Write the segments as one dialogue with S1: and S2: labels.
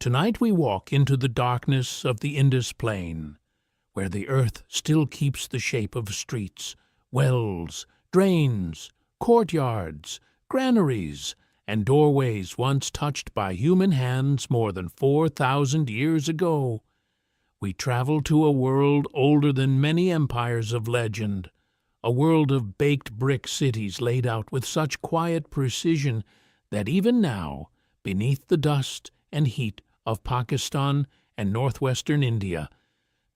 S1: Tonight we walk into the darkness of the Indus plain, where the earth still keeps the shape of streets, wells, drains, courtyards, granaries, and doorways once touched by human hands more than 4,000 years ago. We travel to a world older than many empires of legend, a world of baked brick cities laid out with such quiet precision that even now, beneath the dust and heat of Pakistan and northwestern India,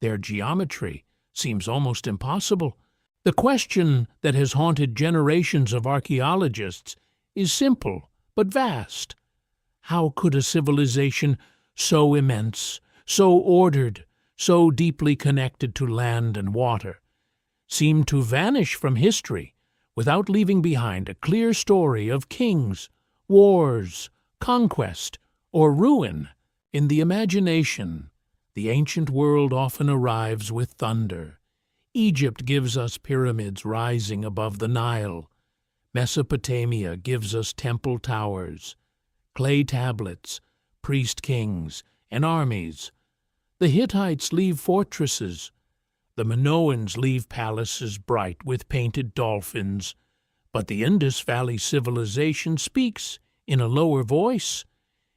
S1: their geometry seems almost impossible. The question that has haunted generations of archaeologists is simple but vast. How could a civilization so immense, so ordered, so deeply connected to land and water, seem to vanish from history without leaving behind a clear story of kings, wars, conquest, or ruin? In the imagination, the ancient world often arrives with thunder. Egypt gives us pyramids rising above the Nile. Mesopotamia gives us temple towers, clay tablets, priest kings, and armies. The Hittites leave fortresses. The Minoans leave palaces bright with painted dolphins. But the Indus Valley civilization speaks in a lower voice.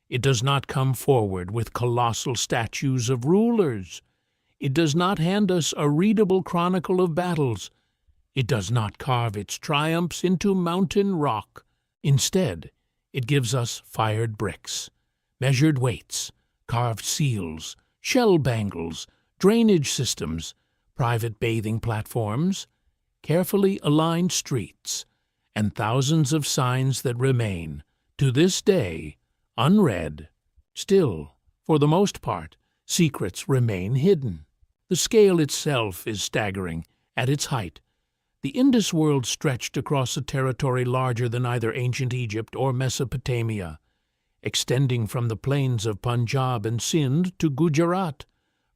S1: It does not come forward with colossal statues of rulers. It does not hand us a readable chronicle of battles. It does not carve its triumphs into mountain rock. Instead, it gives us fired bricks, measured weights, carved seals, shell bangles, drainage systems, private bathing platforms, carefully aligned streets, and thousands of signs that remain, to this day, unread. Still, for the most part, secrets remain hidden. The scale itself is staggering. At its height, the Indus world stretched across a territory larger than either ancient Egypt or Mesopotamia, extending from the plains of Punjab and Sindh to Gujarat,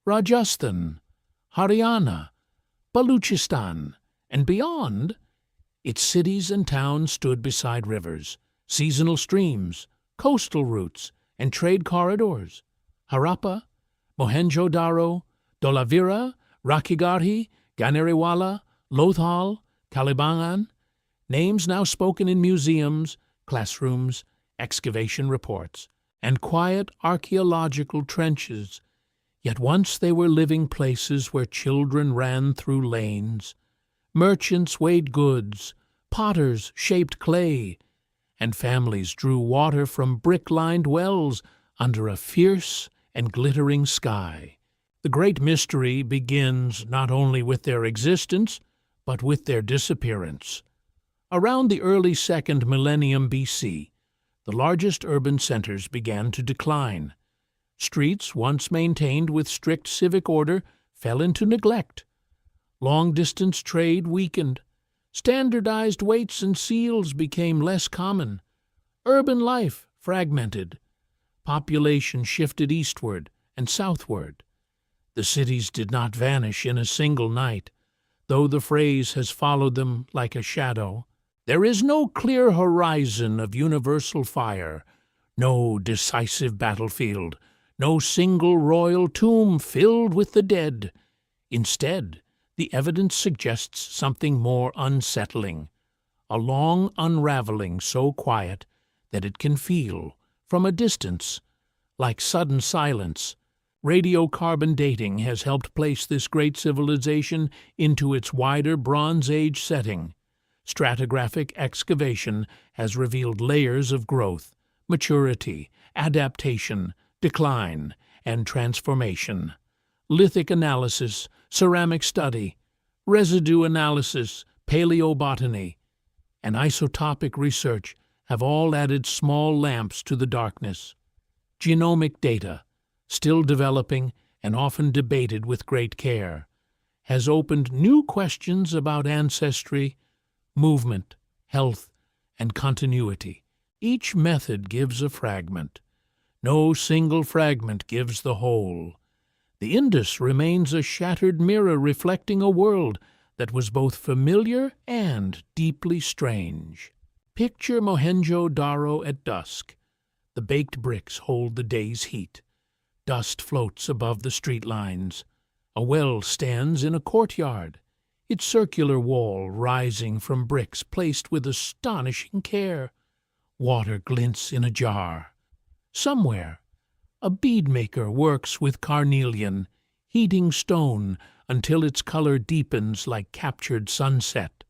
S1: Rajasthan, Haryana, Baluchistan, and beyond. Its cities and towns stood beside rivers, seasonal streams, coastal routes, and trade corridors. Harappa, Mohenjo-Daro, Dholavira, Rakhigarhi, Ganeriwala, Lothal, Kalibangan, names now spoken in museums, classrooms, excavation reports, and quiet archaeological trenches. Yet once they were living places where children ran through lanes, merchants weighed goods, potters shaped clay, and families drew water from brick-lined wells under a fierce and glittering sky. The great mystery begins not only with their existence, but with their disappearance. Around the early 2nd millennium BC, the largest urban centers began to decline. Streets, once maintained with strict civic order, fell into neglect. Long-distance trade weakened. Standardized weights and seals became less common. Urban life fragmented. Population shifted eastward and southward. The cities did not vanish in a single night, though the phrase has followed them like a shadow. There is no clear horizon of universal fire, no decisive battlefield, no single royal tomb filled with the dead. Instead, the evidence suggests something more unsettling, a long unraveling so quiet that it can feel, from a distance, like sudden silence. Radiocarbon dating has helped place this great civilization into its wider Bronze Age setting. Stratigraphic excavation has revealed layers of growth, maturity, adaptation, decline, and transformation. Lithic analysis, ceramic study, residue analysis, paleobotany, and isotopic research have all added small lamps to the darkness. Genomic data, still developing and often debated with great care, has opened new questions about ancestry, movement, health, and continuity. Each method gives a fragment. No single fragment gives the whole. The Indus remains a shattered mirror reflecting a world that was both familiar and deeply strange. Picture Mohenjo-Daro at dusk. The baked bricks hold the day's heat. Dust floats above the street lines. A well stands in a courtyard, its circular wall rising from bricks placed with astonishing care. Water glints in a jar. Somewhere, a beadmaker works with carnelian, heating stone until its color deepens like captured sunset.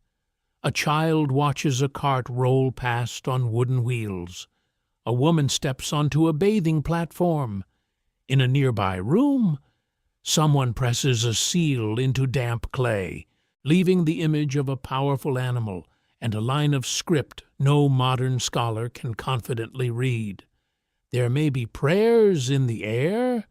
S1: A child watches a cart roll past on wooden wheels. A woman steps onto a bathing platform. In a nearby room, someone presses a seal into damp clay, leaving the image of a powerful animal and a line of script no modern scholar can confidently read. There may be prayers in the air,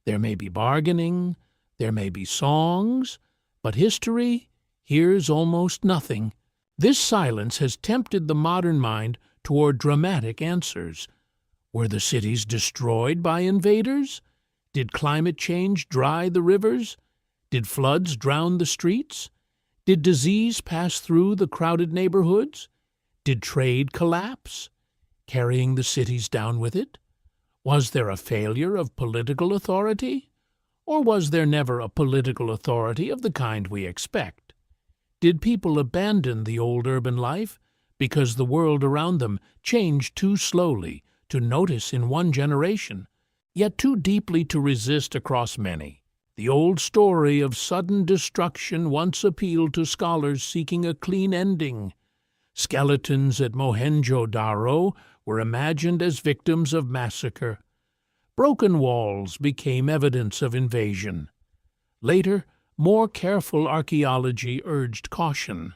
S1: there may be bargaining, there may be songs, but history hears almost nothing. This silence has tempted the modern mind toward dramatic answers. Were the cities destroyed by invaders? Did climate change dry the rivers? Did floods drown the streets? Did disease pass through the crowded neighborhoods? Did trade collapse, carrying the cities down with it? Was there a failure of political authority? Or was there never a political authority of the kind we expect? Did people abandon the old urban life because the world around them changed too slowly to notice in one generation, yet too deeply to resist across many? The old story of sudden destruction once appealed to scholars seeking a clean ending. Skeletons at Mohenjo-Daro were imagined as victims of massacre. Broken walls became evidence of invasion. Later, more careful archaeology urged caution.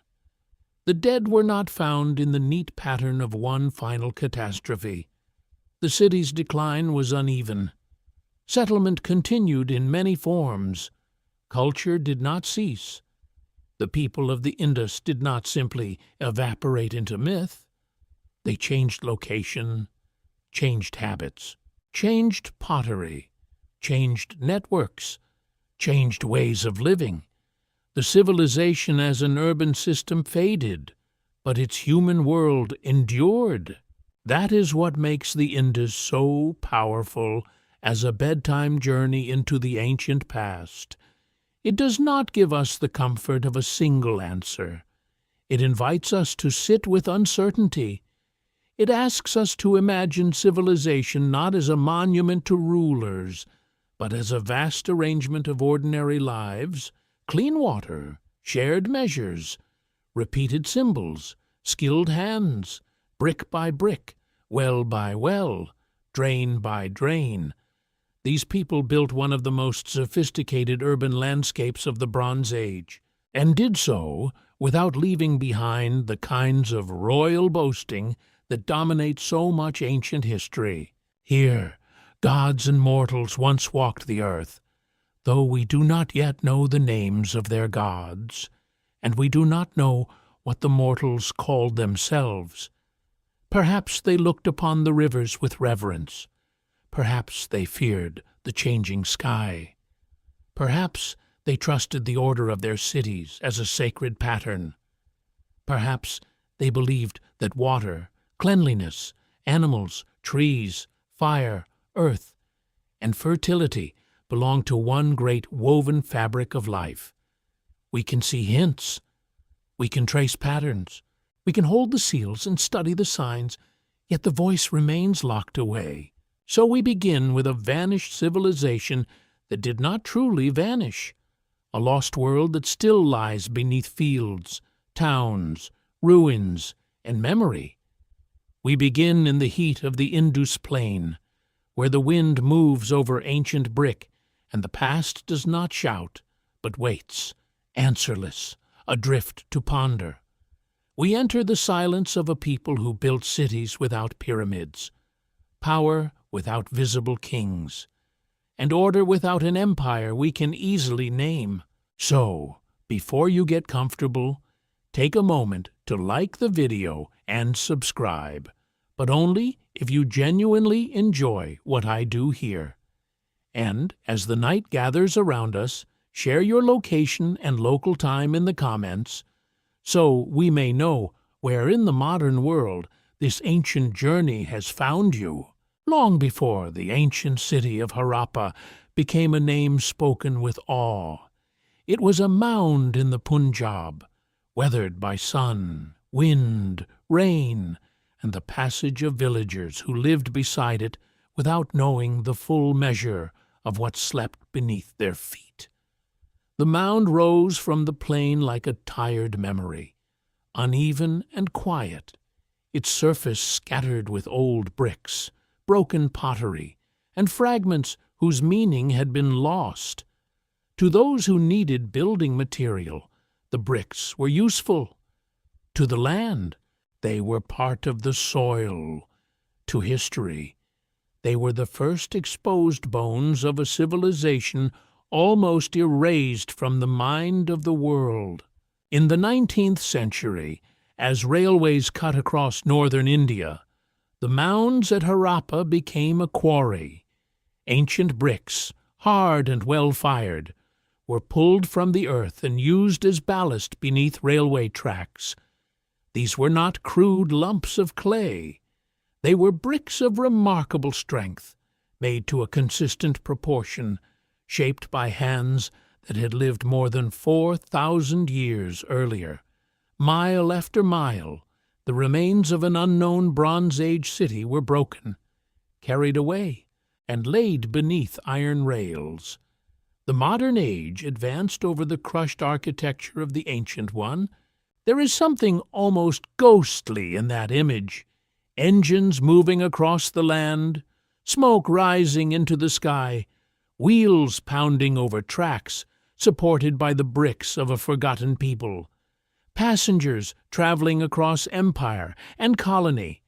S1: The dead were not found in the neat pattern of one final catastrophe. The city's decline was uneven. Settlement continued in many forms. Culture did not cease. The people of the Indus did not simply evaporate into myth. They changed location, changed habits, changed pottery, changed networks, changed ways of living. The civilization as an urban system faded, but its human world endured. That is what makes the Indus so powerful as a bedtime journey into the ancient past. It does not give us the comfort of a single answer. It invites us to sit with uncertainty. It asks us to imagine civilization not as a monument to rulers, but as a vast arrangement of ordinary lives, clean water, shared measures, repeated symbols, skilled hands, brick by brick, well by well, drain by drain. These people built one of the most sophisticated urban landscapes of the Bronze Age, and did so without leaving behind the kinds of royal boasting that dominate so much ancient history. Here, gods and mortals once walked the earth, though we do not yet know the names of their gods, and we do not know what the mortals called themselves. Perhaps they looked upon the rivers with reverence. Perhaps they feared the changing sky. Perhaps they trusted the order of their cities as a sacred pattern. Perhaps they believed that water, cleanliness, animals, trees, fire, earth, and fertility belong to one great woven fabric of life. We can see hints. We can trace patterns. We can hold the seals and study the signs, yet the voice remains locked away. So we begin with a vanished civilization that did not truly vanish, a lost world that still lies beneath fields, towns, ruins, and memory. We begin in the heat of the Indus plain, where the wind moves over ancient brick, and the past does not shout, but waits, answerless, adrift to ponder. We enter the silence of a people who built cities without pyramids, power without visible kings, and order without an empire we can easily name. So, before you get comfortable, take a moment to like the video and subscribe, but only if you genuinely enjoy what I do here. And as the night gathers around us, share your location and local time in the comments, so we may know where in the modern world this ancient journey has found you. long before the ancient city of Harappa became a name spoken with awe. It was a mound in the Punjab, weathered by sun, wind, rain, and the passage of villagers who lived beside it without knowing the full measure of what slept beneath their feet. The mound rose from the plain like a tired memory, uneven and quiet, its surface scattered with old bricks, broken pottery, and fragments whose meaning had been lost. To those who needed building material, the bricks were useful. To the land, they were part of the soil. To history, they were the first exposed bones of a civilization almost erased from the mind of the world. In the 19th century, as railways cut across northern India, the mounds at Harappa became a quarry. Ancient bricks, hard and well-fired, were pulled from the earth and used as ballast beneath railway tracks. These were not crude lumps of clay. They were bricks of remarkable strength, made to a consistent proportion, shaped by hands that had lived more than 4,000 years earlier. Mile after mile, the remains of an unknown Bronze Age city were broken, carried away, and laid beneath iron rails. The modern age advanced over the crushed architecture of the ancient one. There is something almost ghostly in that image. Engines moving across the land, smoke rising into the sky, wheels pounding over tracks supported by the bricks of a forgotten people, passengers traveling across empire and colony,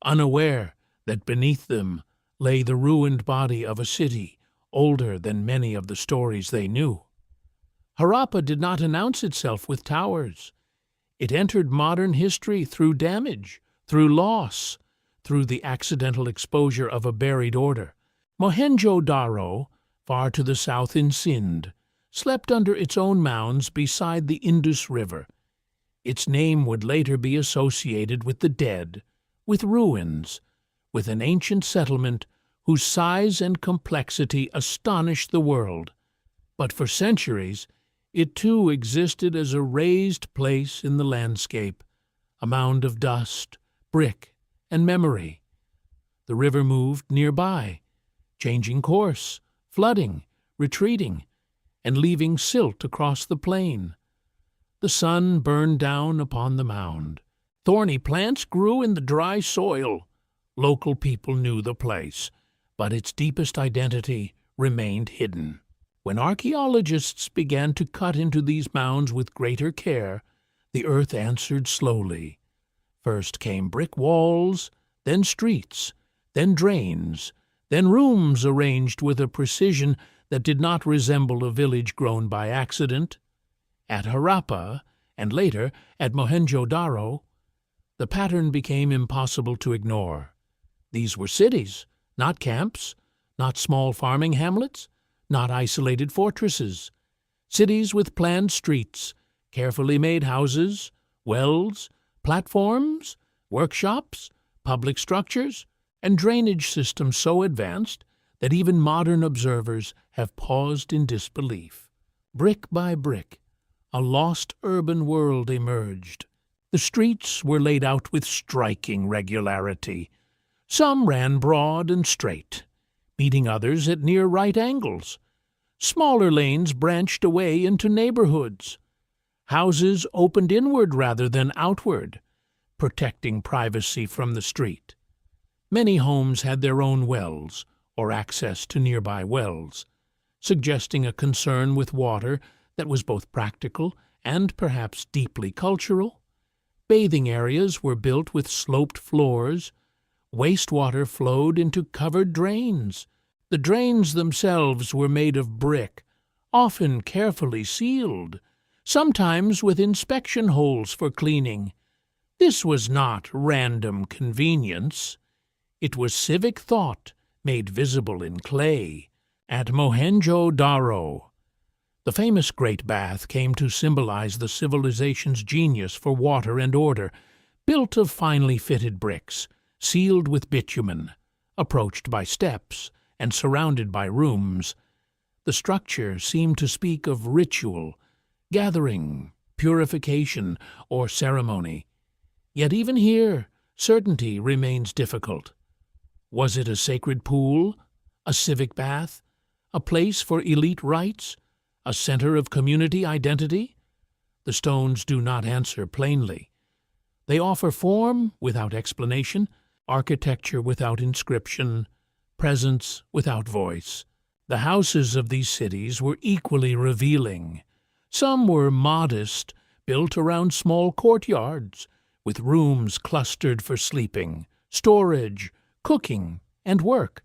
S1: unaware that beneath them lay the ruined body of a city older than many of the stories they knew. Harappa did not announce itself with towers. It entered modern history through damage, through loss, through the accidental exposure of a buried order. Mohenjo-Daro, far to the south in Sindh, slept under its own mounds beside the Indus River. Its name would later be associated with the dead, with ruins, with an ancient settlement whose size and complexity astonished the world. But for centuries, it too existed as a raised place in the landscape, a mound of dust, brick, and memory. The river moved nearby, changing course, flooding, retreating, and leaving silt across the plain. The sun burned down upon the mound. Thorny plants grew in the dry soil. Local people knew the place, but its deepest identity remained hidden. When archaeologists began to cut into these mounds with greater care, the earth answered slowly. First came brick walls, then streets, then drains, then rooms arranged with a precision that did not resemble a village grown by accident. At Harappa, and later at Mohenjo-Daro, the pattern became impossible to ignore. These were cities, not camps, not small farming hamlets, not isolated fortresses. Cities with planned streets, carefully made houses, wells, platforms, workshops, public structures, and drainage systems so advanced that even modern observers have paused in disbelief. Brick by brick, a lost urban world emerged. The streets were laid out with striking regularity. Some ran broad and straight, meeting others at near right angles. Smaller lanes branched away into neighborhoods. Houses opened inward rather than outward, protecting privacy from the street. Many homes had their own wells, or access to nearby wells, suggesting a concern with water that was both practical and perhaps deeply cultural. Bathing areas were built with sloped floors. Wastewater flowed into covered drains. The drains themselves were made of brick, often carefully sealed, sometimes with inspection holes for cleaning. This was not random convenience. It was civic thought made visible in clay. At Mohenjo-Daro, the famous Great Bath came to symbolize the civilization's genius for water and order, built of finely fitted bricks, sealed with bitumen, approached by steps and surrounded by rooms. The structure seemed to speak of ritual, gathering, purification, or ceremony. Yet even here, certainty remains difficult. Was it a sacred pool, a civic bath, a place for elite rites, a center of community identity? The stones do not answer plainly. They offer form without explanation, architecture without inscription, presence without voice. The houses of these cities were equally revealing. Some were modest, built around small courtyards, with rooms clustered for sleeping, storage, cooking, and work.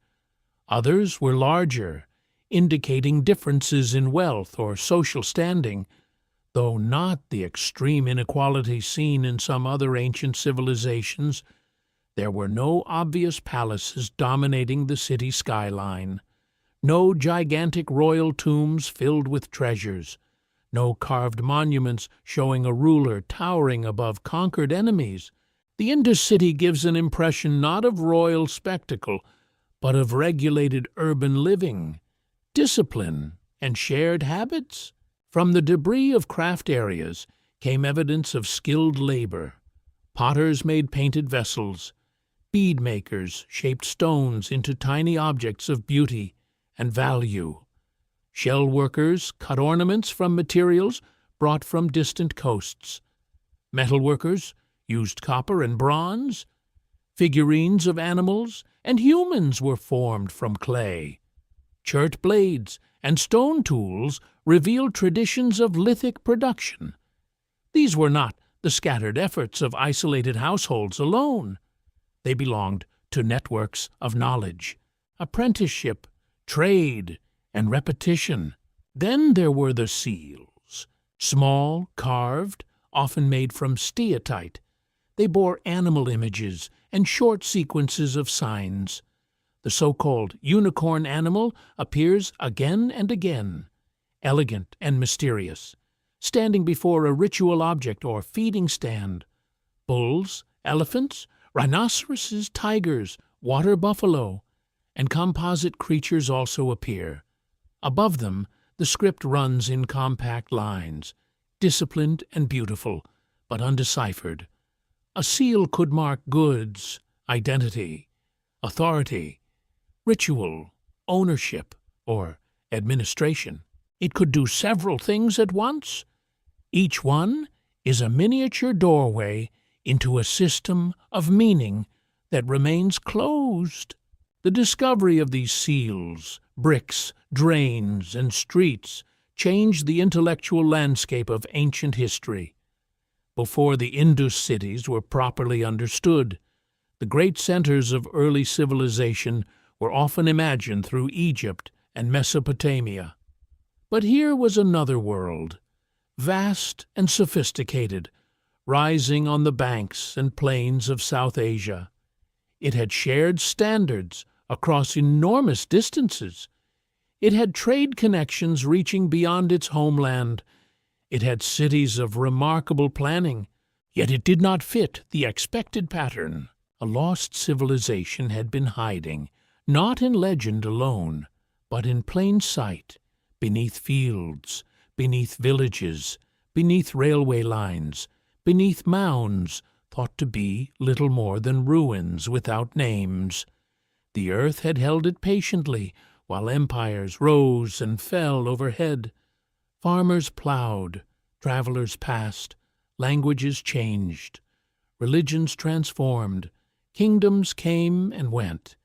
S1: Others were larger, indicating differences in wealth or social standing, though not the extreme inequality seen in some other ancient civilizations. There were no obvious palaces dominating the city skyline, no gigantic royal tombs filled with treasures, no carved monuments showing a ruler towering above conquered enemies. The Indus city gives an impression not of royal spectacle, but of regulated urban living, discipline, and shared habits. From the debris of craft areas came evidence of skilled labor. Potters made painted vessels. Bead makers shaped stones into tiny objects of beauty and value. Shell workers cut ornaments from materials brought from distant coasts. Metal workers used copper and bronze. Figurines of animals and humans were formed from clay. Chert blades and stone tools revealed traditions of lithic production. These were not the scattered efforts of isolated households alone. They belonged to networks of knowledge, apprenticeship, trade, and repetition. Then there were the seals, small, carved, often made from steatite. They bore animal images and short sequences of signs. The so-called unicorn animal appears again and again, elegant and mysterious, standing before a ritual object or feeding stand. Bulls, elephants, rhinoceroses, tigers, water buffalo, and composite creatures also appear. Above them, the script runs in compact lines, disciplined and beautiful, but undeciphered. A seal could mark goods, identity, authority, ritual, ownership, or administration. It could do several things at once. Each one is a miniature doorway into a system of meaning that remains closed. The discovery of these seals, bricks, drains, and streets changed the intellectual landscape of ancient history. Before the Indus cities were properly understood, the great centers of early civilization were often imagined through Egypt and Mesopotamia. But here was another world, vast and sophisticated, rising on the banks and plains of South Asia. It had shared standards across enormous distances. It had trade connections reaching beyond its homeland. It had cities of remarkable planning, yet it did not fit the expected pattern. A lost civilization had been hiding, not in legend alone, but in plain sight, beneath fields, beneath villages, beneath railway lines, beneath mounds thought to be little more than ruins without names. The earth had held it patiently while empires rose and fell overhead. Farmers plowed, travelers passed, languages changed, religions transformed, kingdoms came and went,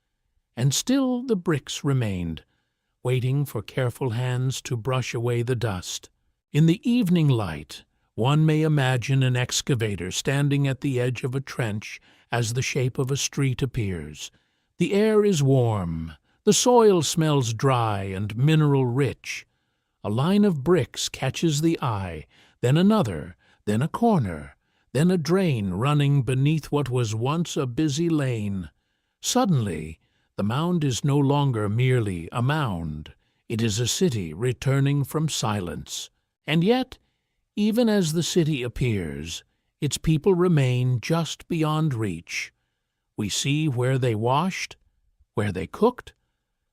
S1: and still the bricks remained, waiting for careful hands to brush away the dust. In the evening light, one may imagine an excavator standing at the edge of a trench as the shape of a street appears. The air is warm, the soil smells dry and mineral-rich. A line of bricks catches the eye, then another, then a corner, then a drain running beneath what was once a busy lane. Suddenly, the mound is no longer merely a mound. It is a city returning from silence. And yet, even as the city appears, its people remain just beyond reach. We see where they washed, where they cooked,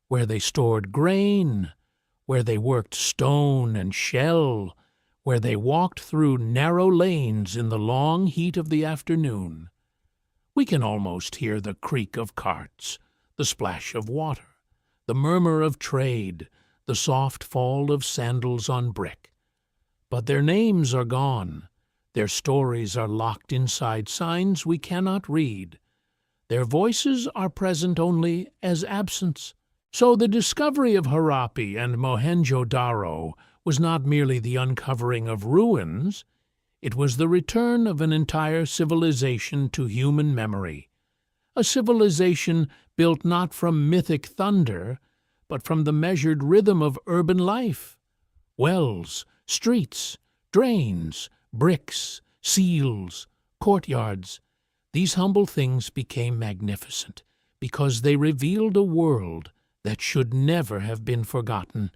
S1: where they stored grain, where they worked stone and shell, where they walked through narrow lanes in the long heat of the afternoon. We can almost hear the creak of carts, the splash of water, the murmur of trade, the soft fall of sandals on brick. But their names are gone. Their stories are locked inside signs we cannot read. Their voices are present only as absence. So the discovery of Harappi and Mohenjo-Daro was not merely the uncovering of ruins, it was the return of an entire civilization to human memory, a civilization built not from mythic thunder, but from the measured rhythm of urban life. Wells, streets, drains, bricks, seals, courtyards, these humble things became magnificent because they revealed a world that should never have been forgotten,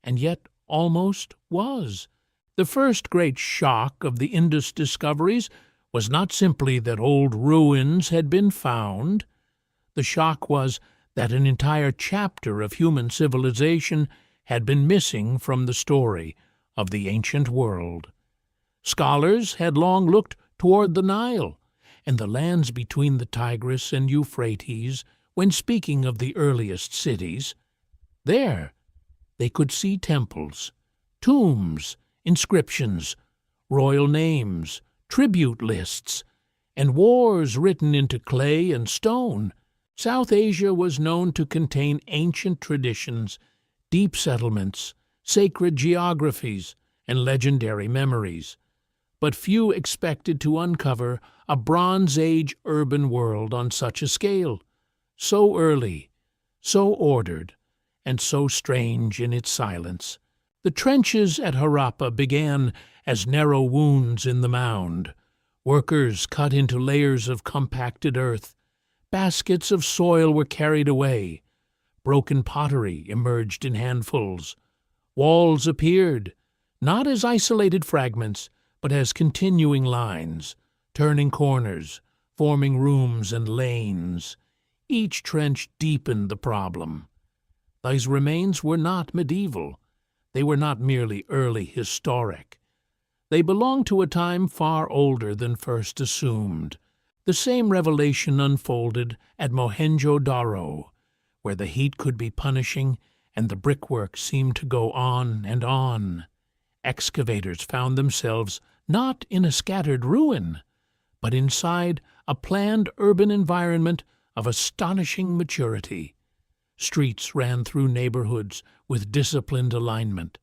S1: and yet almost was. The first great shock of the Indus discoveries was not simply that old ruins had been found. The shock was that an entire chapter of human civilization had been missing from the story of the ancient world. Scholars had long looked toward the Nile and the lands between the Tigris and Euphrates when speaking of the earliest cities. There they could see temples, tombs, inscriptions, royal names, tribute lists, and wars written into clay and stone. South Asia was known to contain ancient traditions, deep settlements, sacred geographies, and legendary memories. But few expected to uncover a Bronze Age urban world on such a scale, so early, so ordered, and so strange in its silence. The trenches at Harappa began as narrow wounds in the mound. Workers cut into layers of compacted earth. Baskets of soil were carried away. Broken pottery emerged in handfuls. Walls appeared, not as isolated fragments, but as continuing lines, turning corners, forming rooms and lanes. Each trench deepened the problem. These remains were not medieval. They were not merely early historic. They belonged to a time far older than first assumed. The same revelation unfolded at Mohenjo-Daro, where the heat could be punishing and the brickwork seemed to go on and on. Excavators found themselves not in a scattered ruin, but inside a planned urban environment of astonishing maturity. Streets ran through neighborhoods with disciplined alignment.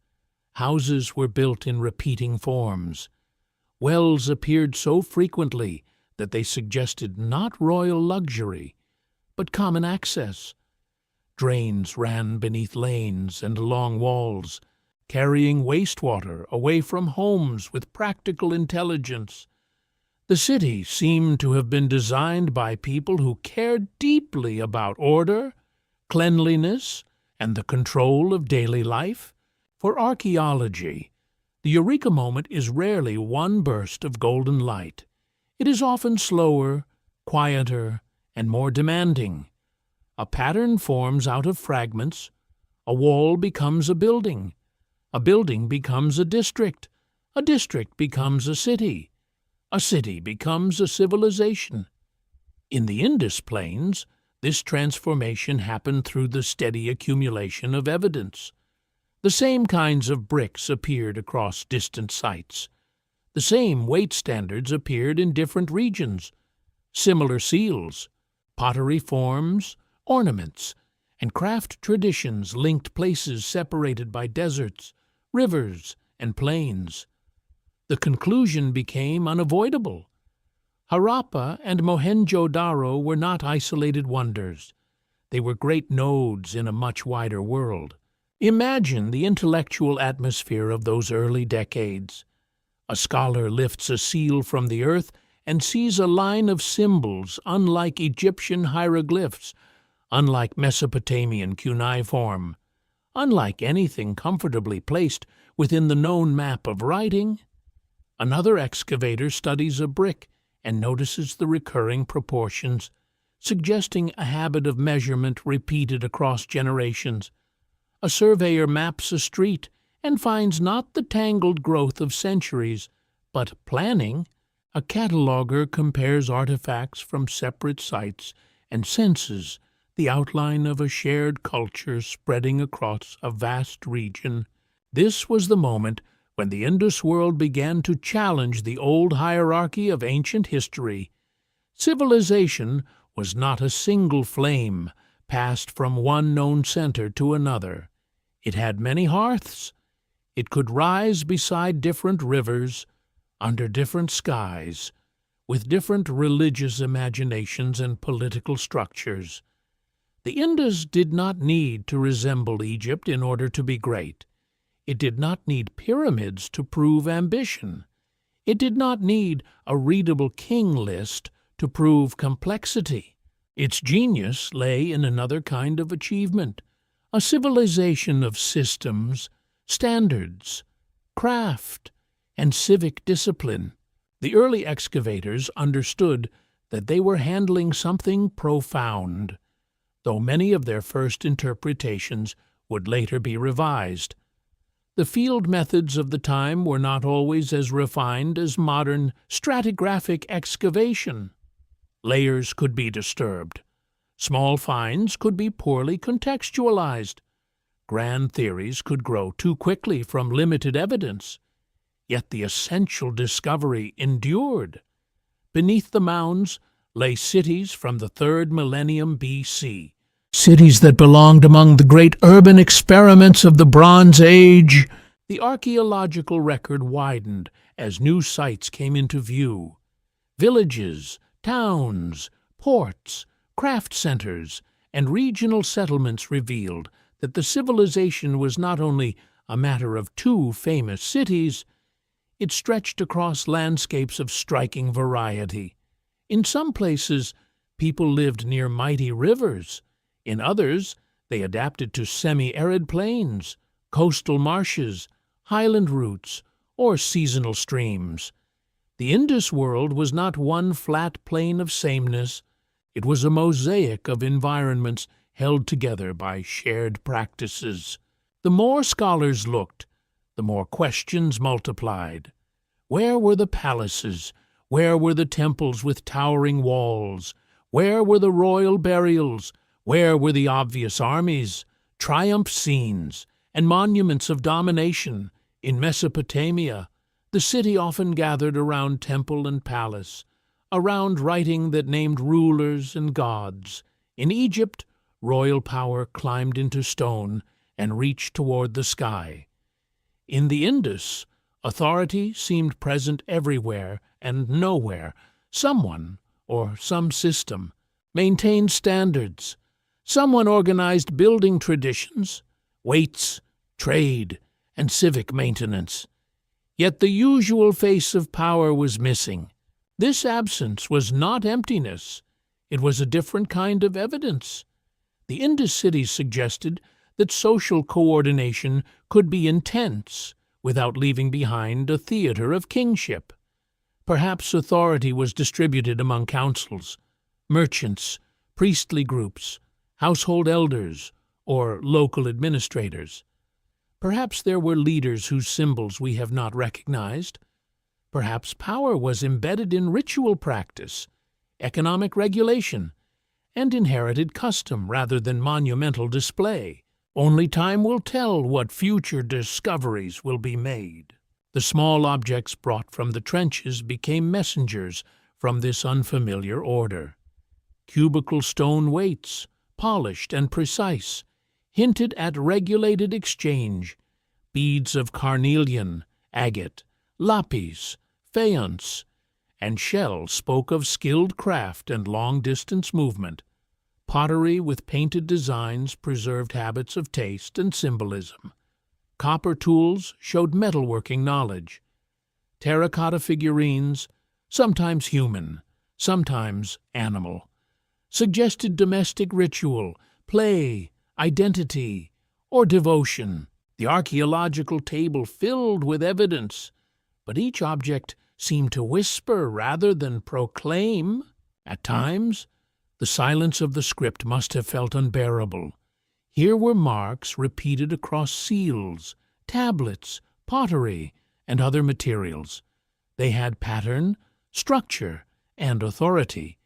S1: Houses were built in repeating forms. Wells appeared so frequently that they suggested not royal luxury, but common access. Drains ran beneath lanes and along walls, carrying wastewater away from homes with practical intelligence. The city seemed to have been designed by people who cared deeply about order, cleanliness, and the control of daily life. For archaeology, the eureka moment is rarely one burst of golden light. It is often slower, quieter, and more demanding. A pattern forms out of fragments. A wall becomes a building becomes a district becomes a city becomes a civilization. In the Indus plains, this transformation happened through the steady accumulation of evidence. The same kinds of bricks appeared across distant sites. The same weight standards appeared in different regions. Similar seals, pottery forms, ornaments, and craft traditions linked places separated by deserts, rivers, and plains. The conclusion became unavoidable. Harappa and Mohenjo-Daro were not isolated wonders. They were great nodes in a much wider world. Imagine the intellectual atmosphere of those early decades. A scholar lifts a seal from the earth and sees a line of symbols unlike Egyptian hieroglyphs, unlike Mesopotamian cuneiform, unlike anything comfortably placed within the known map of writing. Another excavator studies a brick and notices the recurring proportions, suggesting a habit of measurement repeated across generations. A surveyor maps a street and finds not the tangled growth of centuries, but planning. A cataloger compares artifacts from separate sites and senses the outline of a shared culture spreading across a vast region. This was the moment when the Indus world began to challenge the old hierarchy of ancient history. Civilization was not a single flame passed from one known center to another. It had many hearths. It could rise beside different rivers, under different skies, with different religious imaginations and political structures. The Indus did not need to resemble Egypt in order to be great. It did not need pyramids to prove ambition. It did not need a readable king list to prove complexity. Its genius lay in another kind of achievement, a civilization of systems, standards, craft, and civic discipline. The early excavators understood that they were handling something profound, though many of their first interpretations would later be revised. The field methods of the time were not always as refined as modern stratigraphic excavation. Layers could be disturbed. Small finds could be poorly contextualized. Grand theories could grow too quickly from limited evidence. Yet the essential discovery endured. Beneath the mounds lay cities from the 3rd millennium B.C., cities that belonged among the great urban experiments of the Bronze Age. The archaeological record widened as new sites came into view. Villages, towns, ports, craft centers, and regional settlements revealed that the civilization was not only a matter of 2 famous cities, it stretched across landscapes of striking variety. In some places, people lived near mighty rivers. In others, they adapted to semi-arid plains, coastal marshes, highland routes, or seasonal streams. The Indus world was not one flat plane of sameness. It was a mosaic of environments held together by shared practices. The more scholars looked, the more questions multiplied. Where were the palaces? Where were the temples with towering walls? Where were the royal burials? Where were the obvious armies, triumph scenes, and monuments of domination? In Mesopotamia, the city often gathered around temple and palace, around writing that named rulers and gods. In Egypt, royal power climbed into stone and reached toward the sky. In the Indus, authority seemed present everywhere and nowhere. Someone, or some system, maintained standards. Someone organized building traditions, weights, trade, and civic maintenance. Yet the usual face of power was missing. This absence was not emptiness. It was a different kind of evidence. The Indus cities suggested that social coordination could be intense without leaving behind a theater of kingship. Perhaps authority was distributed among councils, merchants, priestly groups, household elders, or local administrators. Perhaps there were leaders whose symbols we have not recognized. Perhaps power was embedded in ritual practice, economic regulation, and inherited custom rather than monumental display. Only time will tell what future discoveries will be made. The small objects brought from the trenches became messengers from this unfamiliar order. Cubical stone weights, polished and precise, hinted at regulated exchange. Beads of carnelian, agate, lapis, faience, and shell spoke of skilled craft and long-distance movement. Pottery with painted designs preserved habits of taste and symbolism. Copper tools showed metalworking knowledge. Terracotta figurines, sometimes human, sometimes animal, suggested domestic ritual, play, identity, or devotion. The archaeological table filled with evidence, but each object seemed to whisper rather than proclaim. At times, The silence of the script must have felt unbearable. Here were marks repeated across seals, tablets, pottery, and other materials. They had pattern, structure, and authority.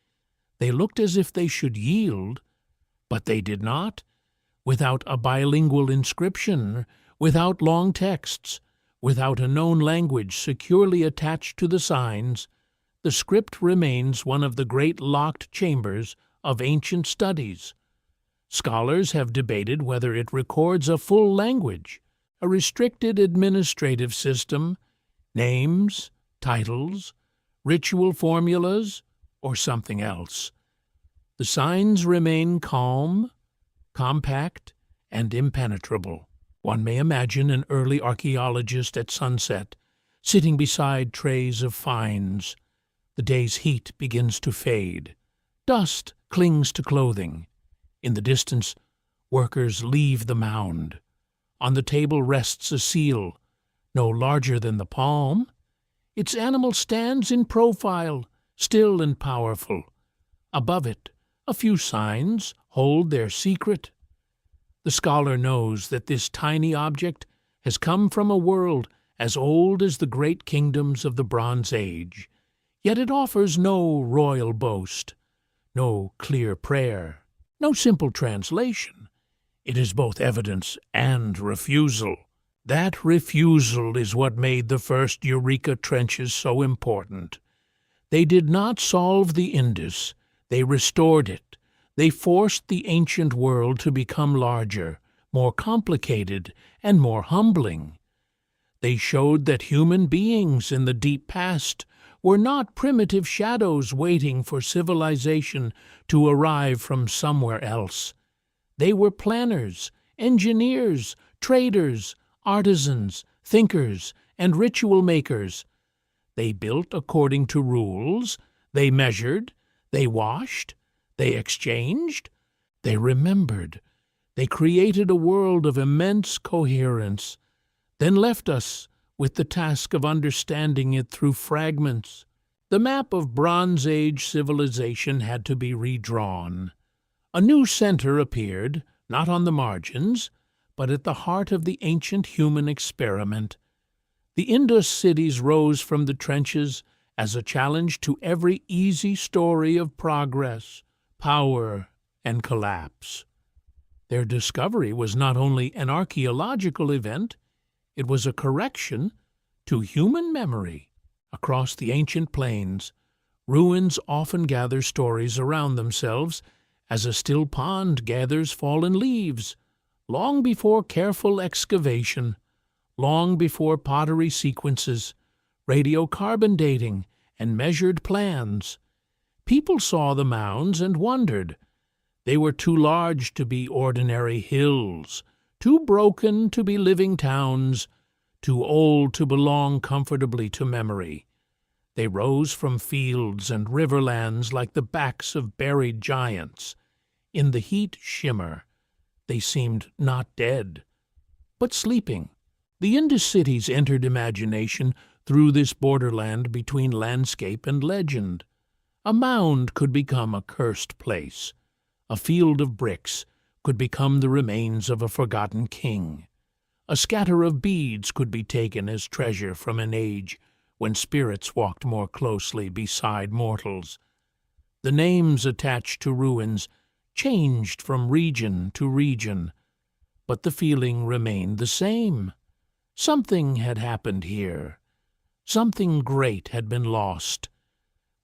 S1: They looked as if they should yield, but they did not. Without a bilingual inscription, without long texts, without a known language securely attached to the signs, the script remains one of the great locked chambers of ancient studies. Scholars have debated whether it records a full language, a restricted administrative system, names, titles, ritual formulas, or something else. The signs remain calm, compact, and impenetrable. One may imagine an early archaeologist at sunset, sitting beside trays of finds. The day's heat begins to fade. Dust clings to clothing. In the distance, workers leave the mound. On the table rests a seal, no larger than the palm. Its animal stands in profile, still and powerful. Above it, a few signs hold their secret. The scholar knows that this tiny object has come from a world as old as the great kingdoms of the Bronze Age, yet it offers no royal boast, no clear prayer, no simple translation. It is both evidence and refusal. That refusal is what made the first Eureka trenches so important. They did not solve the Indus, they restored it. They forced the ancient world to become larger, more complicated, and more humbling. They showed that human beings in the deep past were not primitive shadows waiting for civilization to arrive from somewhere else. They were planners, engineers, traders, artisans, thinkers, and ritual makers. They built according to rules, they measured, they washed, they exchanged, they remembered, they created a world of immense coherence, then left us with the task of understanding it through fragments. The map of Bronze Age civilization had to be redrawn. A new center appeared, not on the margins, but at the heart of the ancient human experiment. The Indus cities rose from the trenches as a challenge to every easy story of progress, power, and collapse. Their discovery was not only an archaeological event, it was a correction to human memory. Across the ancient plains, ruins often gather stories around themselves as a still pond gathers fallen leaves. Long before careful excavation, long before pottery sequences, radiocarbon dating, and measured plans, people saw the mounds and wondered. They were too large to be ordinary hills, too broken to be living towns, too old to belong comfortably to memory. They rose from fields and riverlands like the backs of buried giants. In the heat shimmer, they seemed not dead, but sleeping. The Indus cities entered imagination through this borderland between landscape and legend. A mound could become a cursed place. A field of bricks could become the remains of a forgotten king. A scatter of beads could be taken as treasure from an age when spirits walked more closely beside mortals. The names attached to ruins changed from region to region, but the feeling remained the same. Something had happened here. Something great had been lost.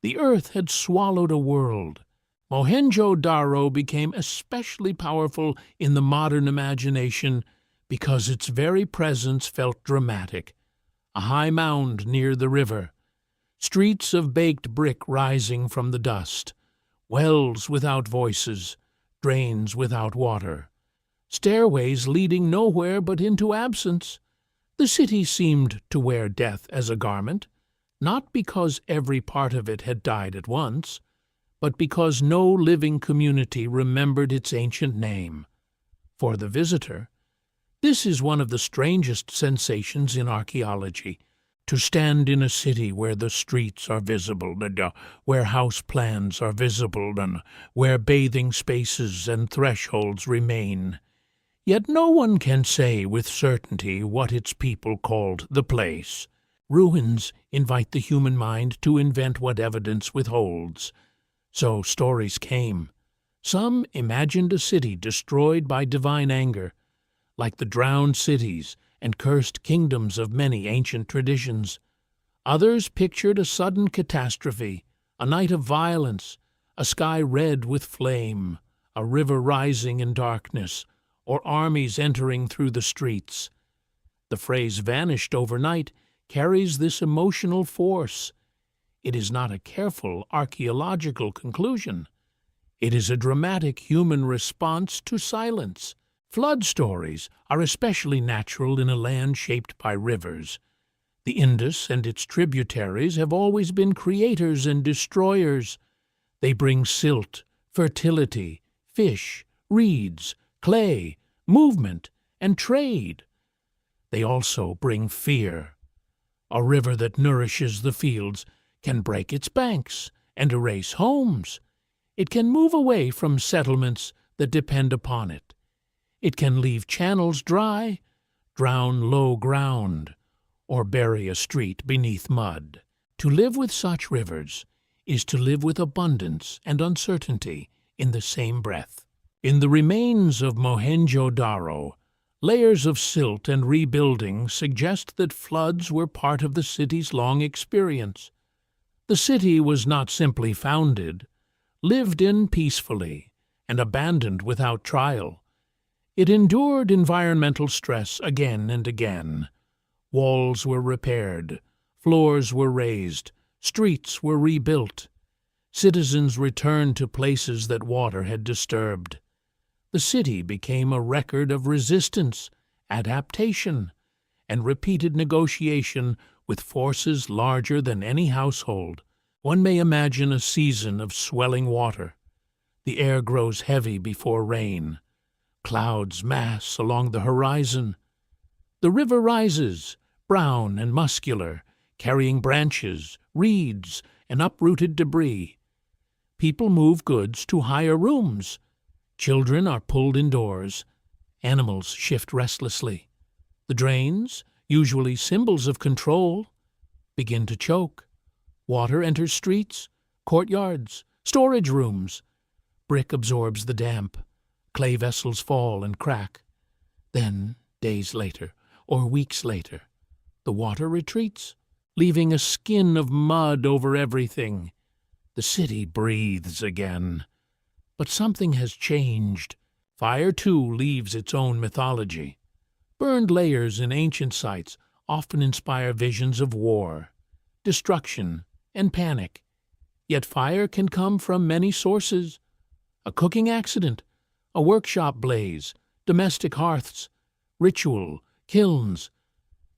S1: The earth had swallowed a world. Mohenjo-Daro became especially powerful in the modern imagination because its very presence felt dramatic. A high mound near the river, streets of baked brick rising from the dust, wells without voices, drains without water, stairways leading nowhere but into absence. The city seemed to wear death as a garment, not because every part of it had died at once, but because no living community remembered its ancient name. For the visitor, this is one of the strangest sensations in archaeology. To stand in a city where the streets are visible, and where house plans are visible, and where bathing spaces and thresholds remain. Yet no one can say with certainty what its people called the place. Ruins invite the human mind to invent what evidence withholds. So stories came. Some imagined a city destroyed by divine anger, like the drowned cities and cursed kingdoms of many ancient traditions. Others pictured a sudden catastrophe, a night of violence, a sky red with flame, a river rising in darkness, or armies entering through the streets. The phrase vanished overnight carries this emotional force. It is not a careful archaeological conclusion. It is a dramatic human response to silence. Flood stories are especially natural in a land shaped by rivers. The Indus and its tributaries have always been creators and destroyers. They bring silt, fertility, fish, reeds, clay, movement, and trade. They also bring fear. A river that nourishes the fields can break its banks and erase homes. It can move away from settlements that depend upon it. It can leave channels dry, drown low ground, or bury a street beneath mud. To live with such rivers is to live with abundance and uncertainty in the same breath. In the remains of Mohenjo-Daro, layers of silt and rebuilding suggest that floods were part of the city's long experience. The city was not simply founded, lived in peacefully, and abandoned without trial. It endured environmental stress again and again. Walls were repaired, floors were raised, streets were rebuilt. Citizens returned to places that water had disturbed. The city became a record of resistance, adaptation, and repeated negotiation with forces larger than any household. One may imagine a season of swelling water. The air grows heavy before rain. Clouds mass along the horizon. The river rises, brown and muscular, carrying branches, reeds, and uprooted debris. People move goods to higher rooms. Children are pulled indoors. Animals shift restlessly. The drains, usually symbols of control, begin to choke. Water enters streets, courtyards, storage rooms. Brick absorbs the damp. Clay vessels fall and crack. Then, days later, or weeks later, the water retreats, leaving a skin of mud over everything. The city breathes again. But something has changed. Fire, too, leaves its own mythology. Burned layers in ancient sites often inspire visions of war, destruction, and panic. Yet fire can come from many sources. A cooking accident, a workshop blaze, domestic hearths, ritual, kilns.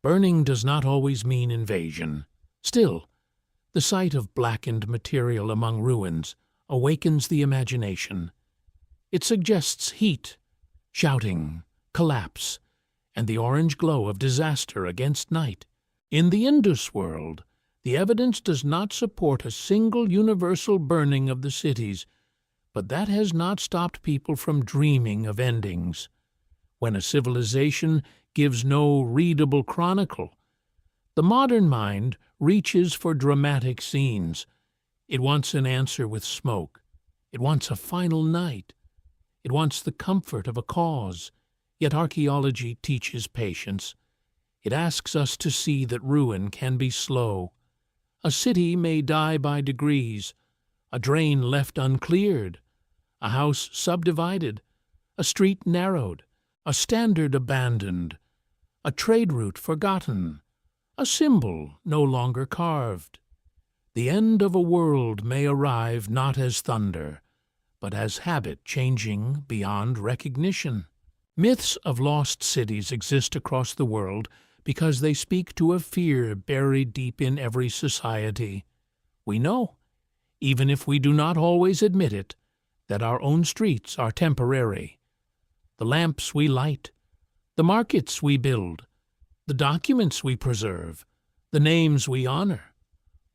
S1: Burning does not always mean invasion. Still, the sight of blackened material among ruins awakens the imagination. It suggests heat, shouting, collapse, and the orange glow of disaster against night. In the Indus world, the evidence does not support a single universal burning of the cities, but that has not stopped people from dreaming of endings. When a civilization gives no readable chronicle, the modern mind reaches for dramatic scenes. It wants an answer with smoke. It wants a final night. It wants the comfort of a cause. Yet archaeology teaches patience. It asks us to see that ruin can be slow. A city may die by degrees, a drain left uncleared, a house subdivided, a street narrowed, a standard abandoned, a trade route forgotten, a symbol no longer carved. The end of a world may arrive not as thunder, but as habit changing beyond recognition. Myths of lost cities exist across the world because they speak to a fear buried deep in every society. We know, even if we do not always admit it, that our own streets are temporary. The lamps we light, the markets we build, the documents we preserve, the names we honor,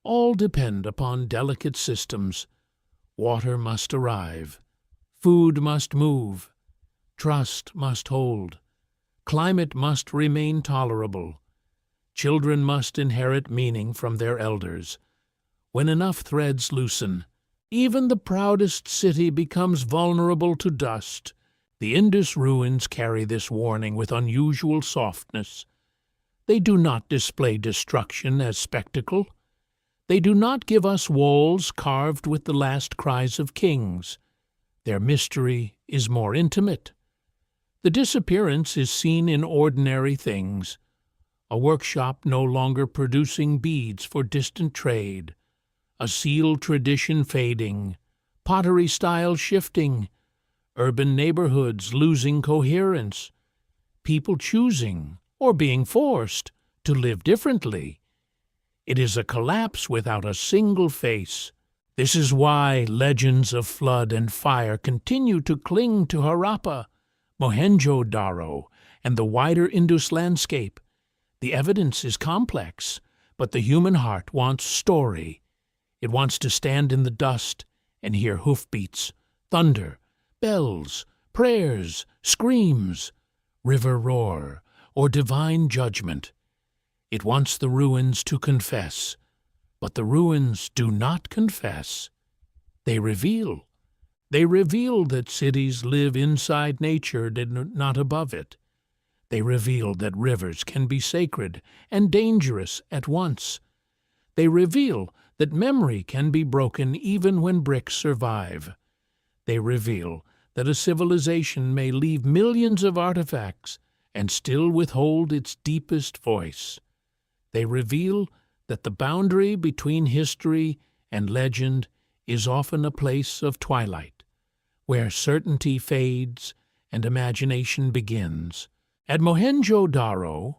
S1: all depend upon delicate systems. Water must arrive, food must move, trust must hold, climate must remain tolerable, children must inherit meaning from their elders. When enough threads loosen, even the proudest city becomes vulnerable to dust. The Indus ruins carry this warning with unusual softness. They do not display destruction as spectacle. They do not give us walls carved with the last cries of kings. Their mystery is more intimate. The disappearance is seen in ordinary things. A workshop no longer producing beads for distant trade, a sealed tradition fading, pottery style shifting, urban neighborhoods losing coherence, people choosing, or being forced, to live differently. It is a collapse without a single face. This is why legends of flood and fire continue to cling to Harappa, Mohenjo-Daro, and the wider Indus landscape. The evidence is complex, but the human heart wants story. It wants to stand in the dust and hear hoofbeats, thunder, bells, prayers, screams, river roar, or divine judgment. It wants the ruins to confess, but the ruins do not confess. They reveal. They reveal that cities live inside nature and not above it. They reveal that rivers can be sacred and dangerous at once. They reveal that memory can be broken even when bricks survive. They reveal that a civilization may leave millions of artifacts and still withhold its deepest voice. They reveal that the boundary between history and legend is often a place of twilight, where certainty fades and imagination begins. At Mohenjo-Daro,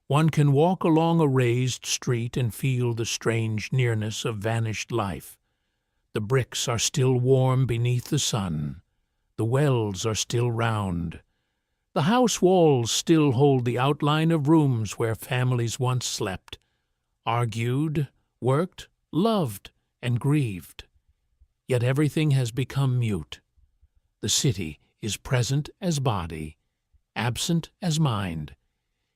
S1: one can walk along a raised street and feel the strange nearness of vanished life. The bricks are still warm beneath the sun. The wells are still round. The house walls still hold the outline of rooms where families once slept, argued, worked, loved, and grieved. Yet everything has become mute. The city is present as body, absent as mind.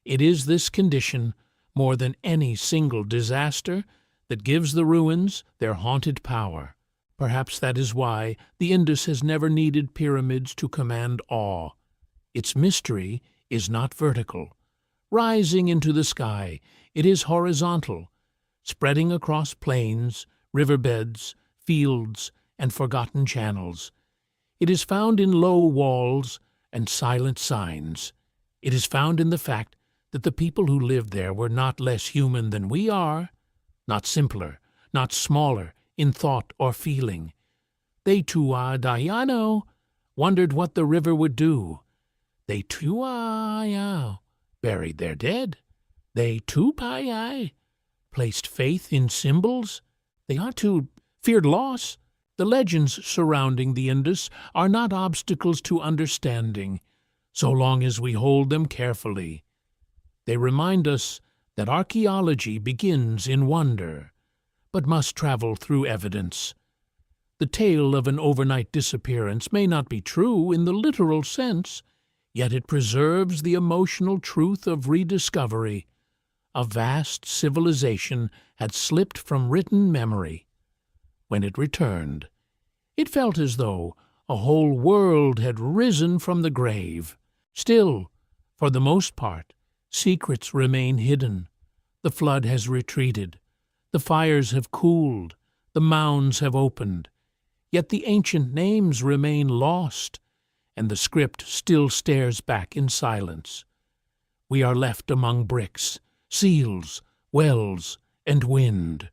S1: It is this condition, more than any single disaster, that gives the ruins their haunted power. Perhaps that is why the Indus has never needed pyramids to command awe. Its mystery is not vertical, rising into the sky. It is horizontal, spreading across plains, riverbeds, fields, and forgotten channels. It is found in low walls and silent signs. It is found in the fact that the people who lived there were not less human than we are, not simpler, not smaller in thought or feeling. They tua dayano wondered what the river would do. They tuayao buried their dead. They tupayai placed faith in symbols. They ought to feared loss. The legends surrounding the Indus are not obstacles to understanding, so long as we hold them carefully. They remind us that archaeology begins in wonder, but must travel through evidence. The tale of an overnight disappearance may not be true in the literal sense, yet it preserves the emotional truth of rediscovery. A vast civilization had slipped from written memory. When it returned, it felt as though a whole world had risen from the grave. Still, for the most part, secrets remain hidden. The flood has retreated. The fires have cooled. The mounds have opened. Yet the ancient names remain lost, and the script still stares back in silence. We are left among bricks, seals, wells, and wind,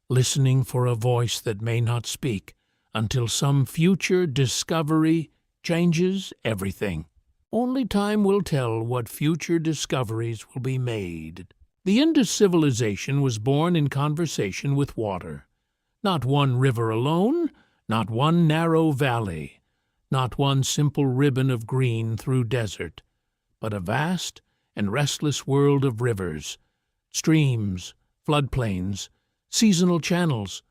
S1: listening for a voice that may not speak until some future discovery changes everything. Only time will tell what future discoveries will be made. The Indus civilization was born in conversation with water. Not one river alone, not one narrow valley, not one simple ribbon of green through desert, but a vast and restless world of rivers, streams, floodplains, seasonal channels,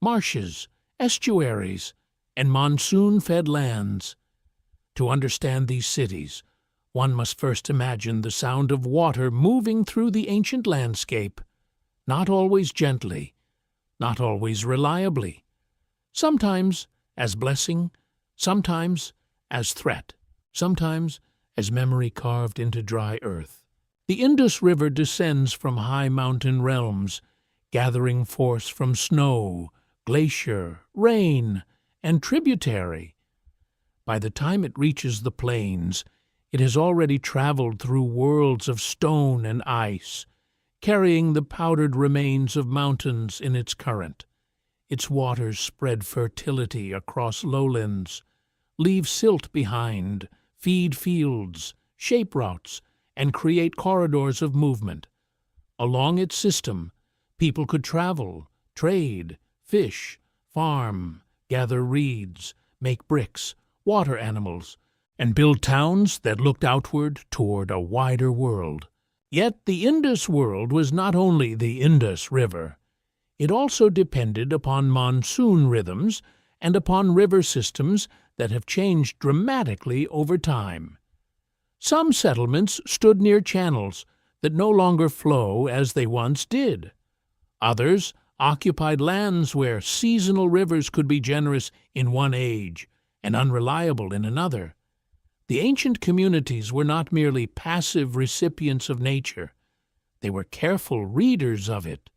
S1: marshes, estuaries, and monsoon-fed lands. To understand these cities, one must first imagine the sound of water moving through the ancient landscape, not always gently, not always reliably, sometimes as blessing, sometimes as threat, sometimes as memory carved into dry earth. The Indus River descends from high mountain realms, gathering force from snow, glacier, rain, and tributary. By the time it reaches the plains, it has already traveled through worlds of stone and ice, carrying the powdered remains of mountains in its current. Its waters spread fertility across lowlands, leave silt behind, feed fields, shape routes, and create corridors of movement. Along its system, people could travel, trade, fish, farm, gather reeds, make bricks, water animals, and build towns that looked outward toward a wider world. Yet the Indus world was not only the Indus River. It also depended upon monsoon rhythms and upon river systems that have changed dramatically over time. Some settlements stood near channels that no longer flow as they once did. Others occupied lands where seasonal rivers could be generous in one age and unreliable in another. The ancient communities were not merely passive recipients of nature. They were careful readers of it.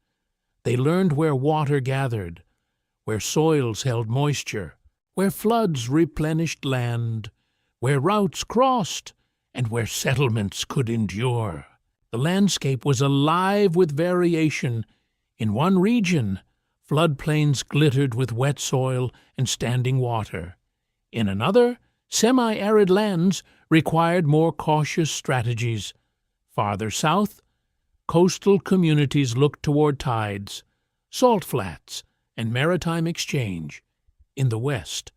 S1: They learned where water gathered, where soils held moisture, where floods replenished land, where routes crossed, and where settlements could endure. The landscape was alive with variation. In one region, floodplains glittered with wet soil and standing water. In another, semi-arid lands required more cautious strategies. Farther south, coastal communities looked toward tides, salt flats, and maritime exchange. In the west,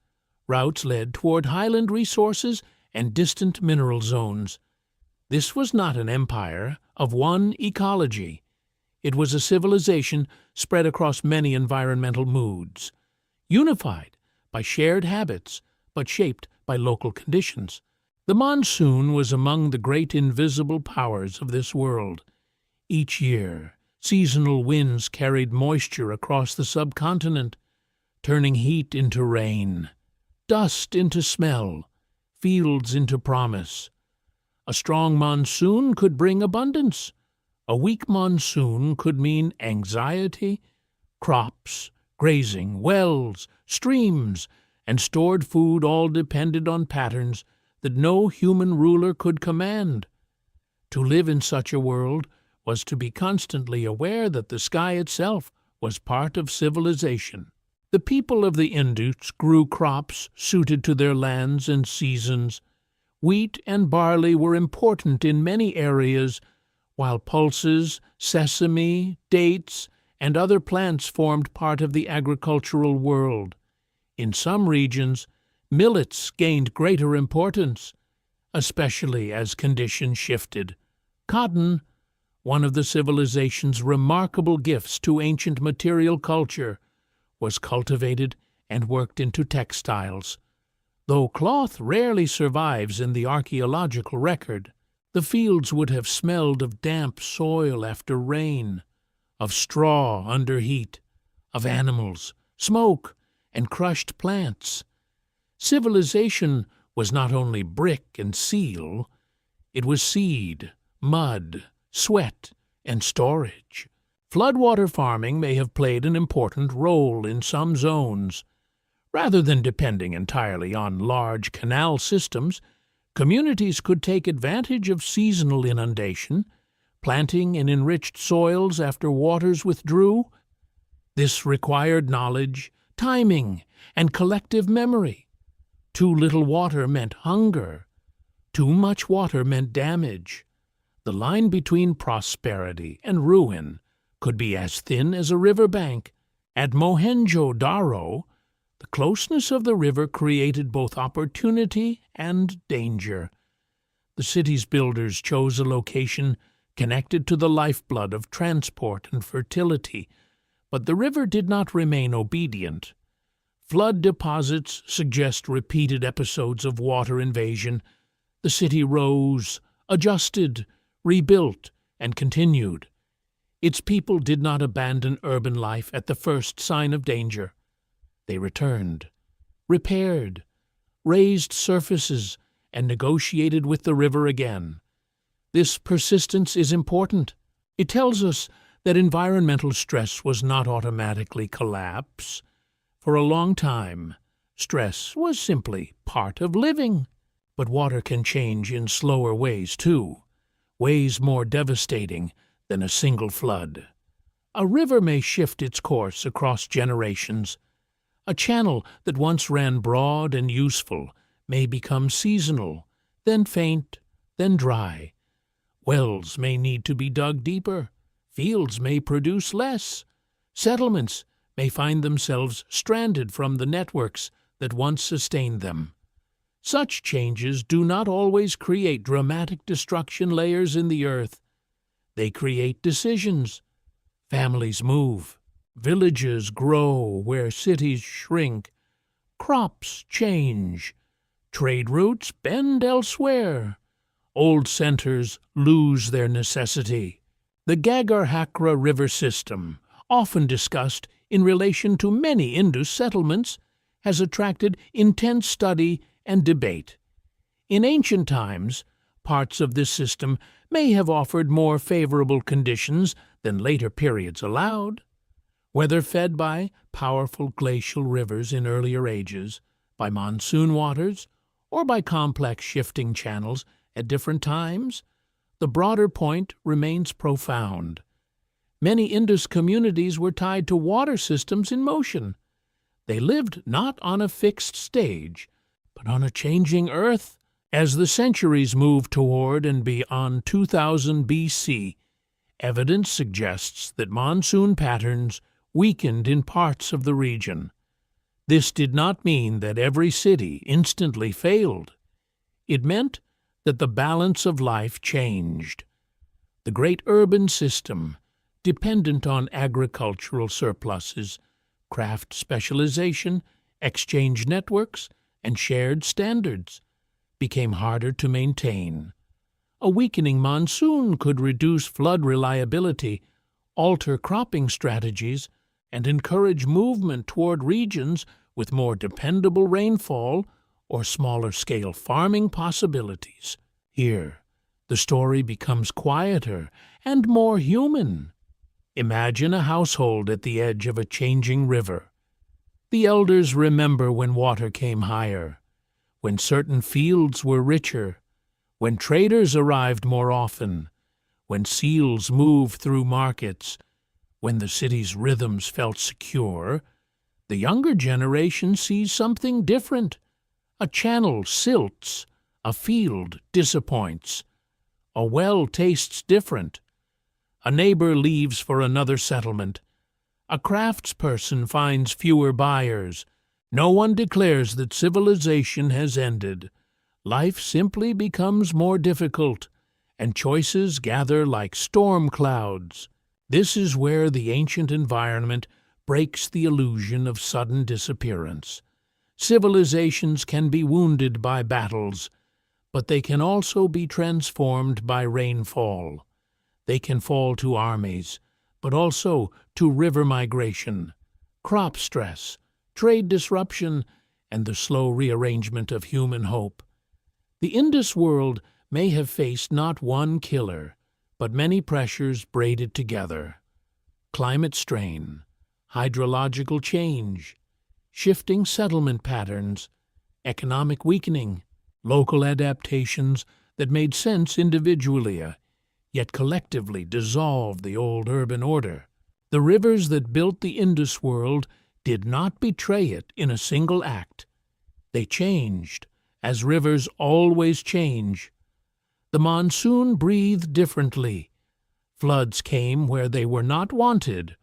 S1: routes led toward highland resources and distant mineral zones. This was not an empire of one ecology. It was a civilization spread across many environmental moods, unified by shared habits, but shaped by local conditions. The monsoon was among the great invisible powers of this world. Each year, seasonal winds carried moisture across the subcontinent, turning heat into rain, dust into smell, fields into promise. A strong monsoon could bring abundance. A weak monsoon could mean anxiety, crops, grazing, wells, streams, and stored food all depended on patterns that no human ruler could command. To live in such a world was to be constantly aware that the sky itself was part of civilization. The people of the Indus grew crops suited to their lands and seasons. Wheat and barley were important in many areas, while pulses, sesame, dates, and other plants formed part of the agricultural world. In some regions, millets gained greater importance, especially as conditions shifted. Cotton, one of the civilization's remarkable gifts to ancient material culture, was cultivated and worked into textiles. Though cloth rarely survives in the archaeological record, the fields would have smelled of damp soil after rain, of straw under heat, of animals, smoke, and crushed plants. Civilization was not only brick and seal, it was seed, mud, sweat, and storage. Floodwater farming may have played an important role in some zones. Rather than depending entirely on large canal systems, communities could take advantage of seasonal inundation, planting in enriched soils after waters withdrew. This required knowledge, timing, and collective memory. Too little water meant hunger. Too much water meant damage. The line between prosperity and ruin could be as thin as a riverbank. At Mohenjo-Daro, the closeness of the river created both opportunity and danger. The city's builders chose a location connected to the lifeblood of transport and fertility. But the river did not remain obedient. Flood deposits suggest repeated episodes of water invasion. The city rose, adjusted, rebuilt, and continued. Its people did not abandon urban life at the first sign of danger. They returned, repaired, raised surfaces, and negotiated with the river again. This persistence is important. It tells us that environmental stress was not automatically collapse. For a long time, stress was simply part of living. But water can change in slower ways, too, ways more devastating than a single flood. A river may shift its course across generations. A channel that once ran broad and useful may become seasonal, then faint, then dry. Wells may need to be dug deeper. Fields may produce less. Settlements may find themselves stranded from the networks that once sustained them. Such changes do not always create dramatic destruction layers in the earth. They create decisions. Families move. Villages grow where cities shrink. Crops change. Trade routes bend elsewhere. Old centers lose their necessity. The Gagar-Hakra River system, often discussed in relation to many Indus settlements, has attracted intense study and debate. In ancient times, parts of this system may have offered more favorable conditions than later periods allowed. Whether fed by powerful glacial rivers in earlier ages, by monsoon waters, or by complex shifting channels at different times, the broader point remains profound. Many Indus communities were tied to water systems in motion. They lived not on a fixed stage, but on a changing earth. As the centuries moved toward and beyond 2000 BC, evidence suggests that monsoon patterns weakened in parts of the region. This did not mean that every city instantly failed. It meant that the balance of life changed. The great urban system, dependent on agricultural surpluses, craft specialization, exchange networks, and shared standards, became harder to maintain. A weakening monsoon could reduce flood reliability, alter cropping strategies, and encourage movement toward regions with more dependable rainfall or smaller-scale farming possibilities. Here, the story becomes quieter and more human. Imagine a household at the edge of a changing river. The elders remember when water came higher, when certain fields were richer, when traders arrived more often, when seals moved through markets, when the city's rhythms felt secure. The younger generation sees something different. A channel silts, a field disappoints, a well tastes different. A neighbor leaves for another settlement. A craftsperson finds fewer buyers. No one declares that civilization has ended. Life simply becomes more difficult, and choices gather like storm clouds. This is where the ancient environment breaks the illusion of sudden disappearance. Civilizations can be wounded by battles, but they can also be transformed by rainfall. They can fall to armies, but also to river migration, crop stress, trade disruption, and the slow rearrangement of human hope. The Indus world may have faced not one killer, but many pressures braided together. Climate strain, hydrological change, shifting settlement patterns, economic weakening, local adaptations that made sense individually, yet collectively dissolved the old urban order. The rivers that built the Indus world did not betray it in a single act. They changed, as rivers always change. The monsoon breathed differently. Floods came where they were not wanted,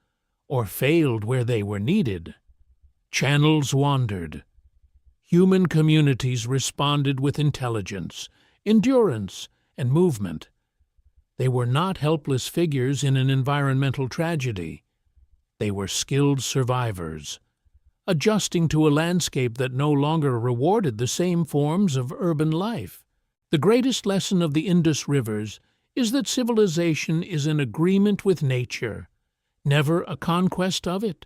S1: or failed where they were needed. Channels wandered. Human communities responded with intelligence, endurance, and movement. They were not helpless figures in an environmental tragedy. They were skilled survivors, adjusting to a landscape that no longer rewarded the same forms of urban life. The greatest lesson of the Indus rivers is that civilization is an agreement with nature, never a conquest of it.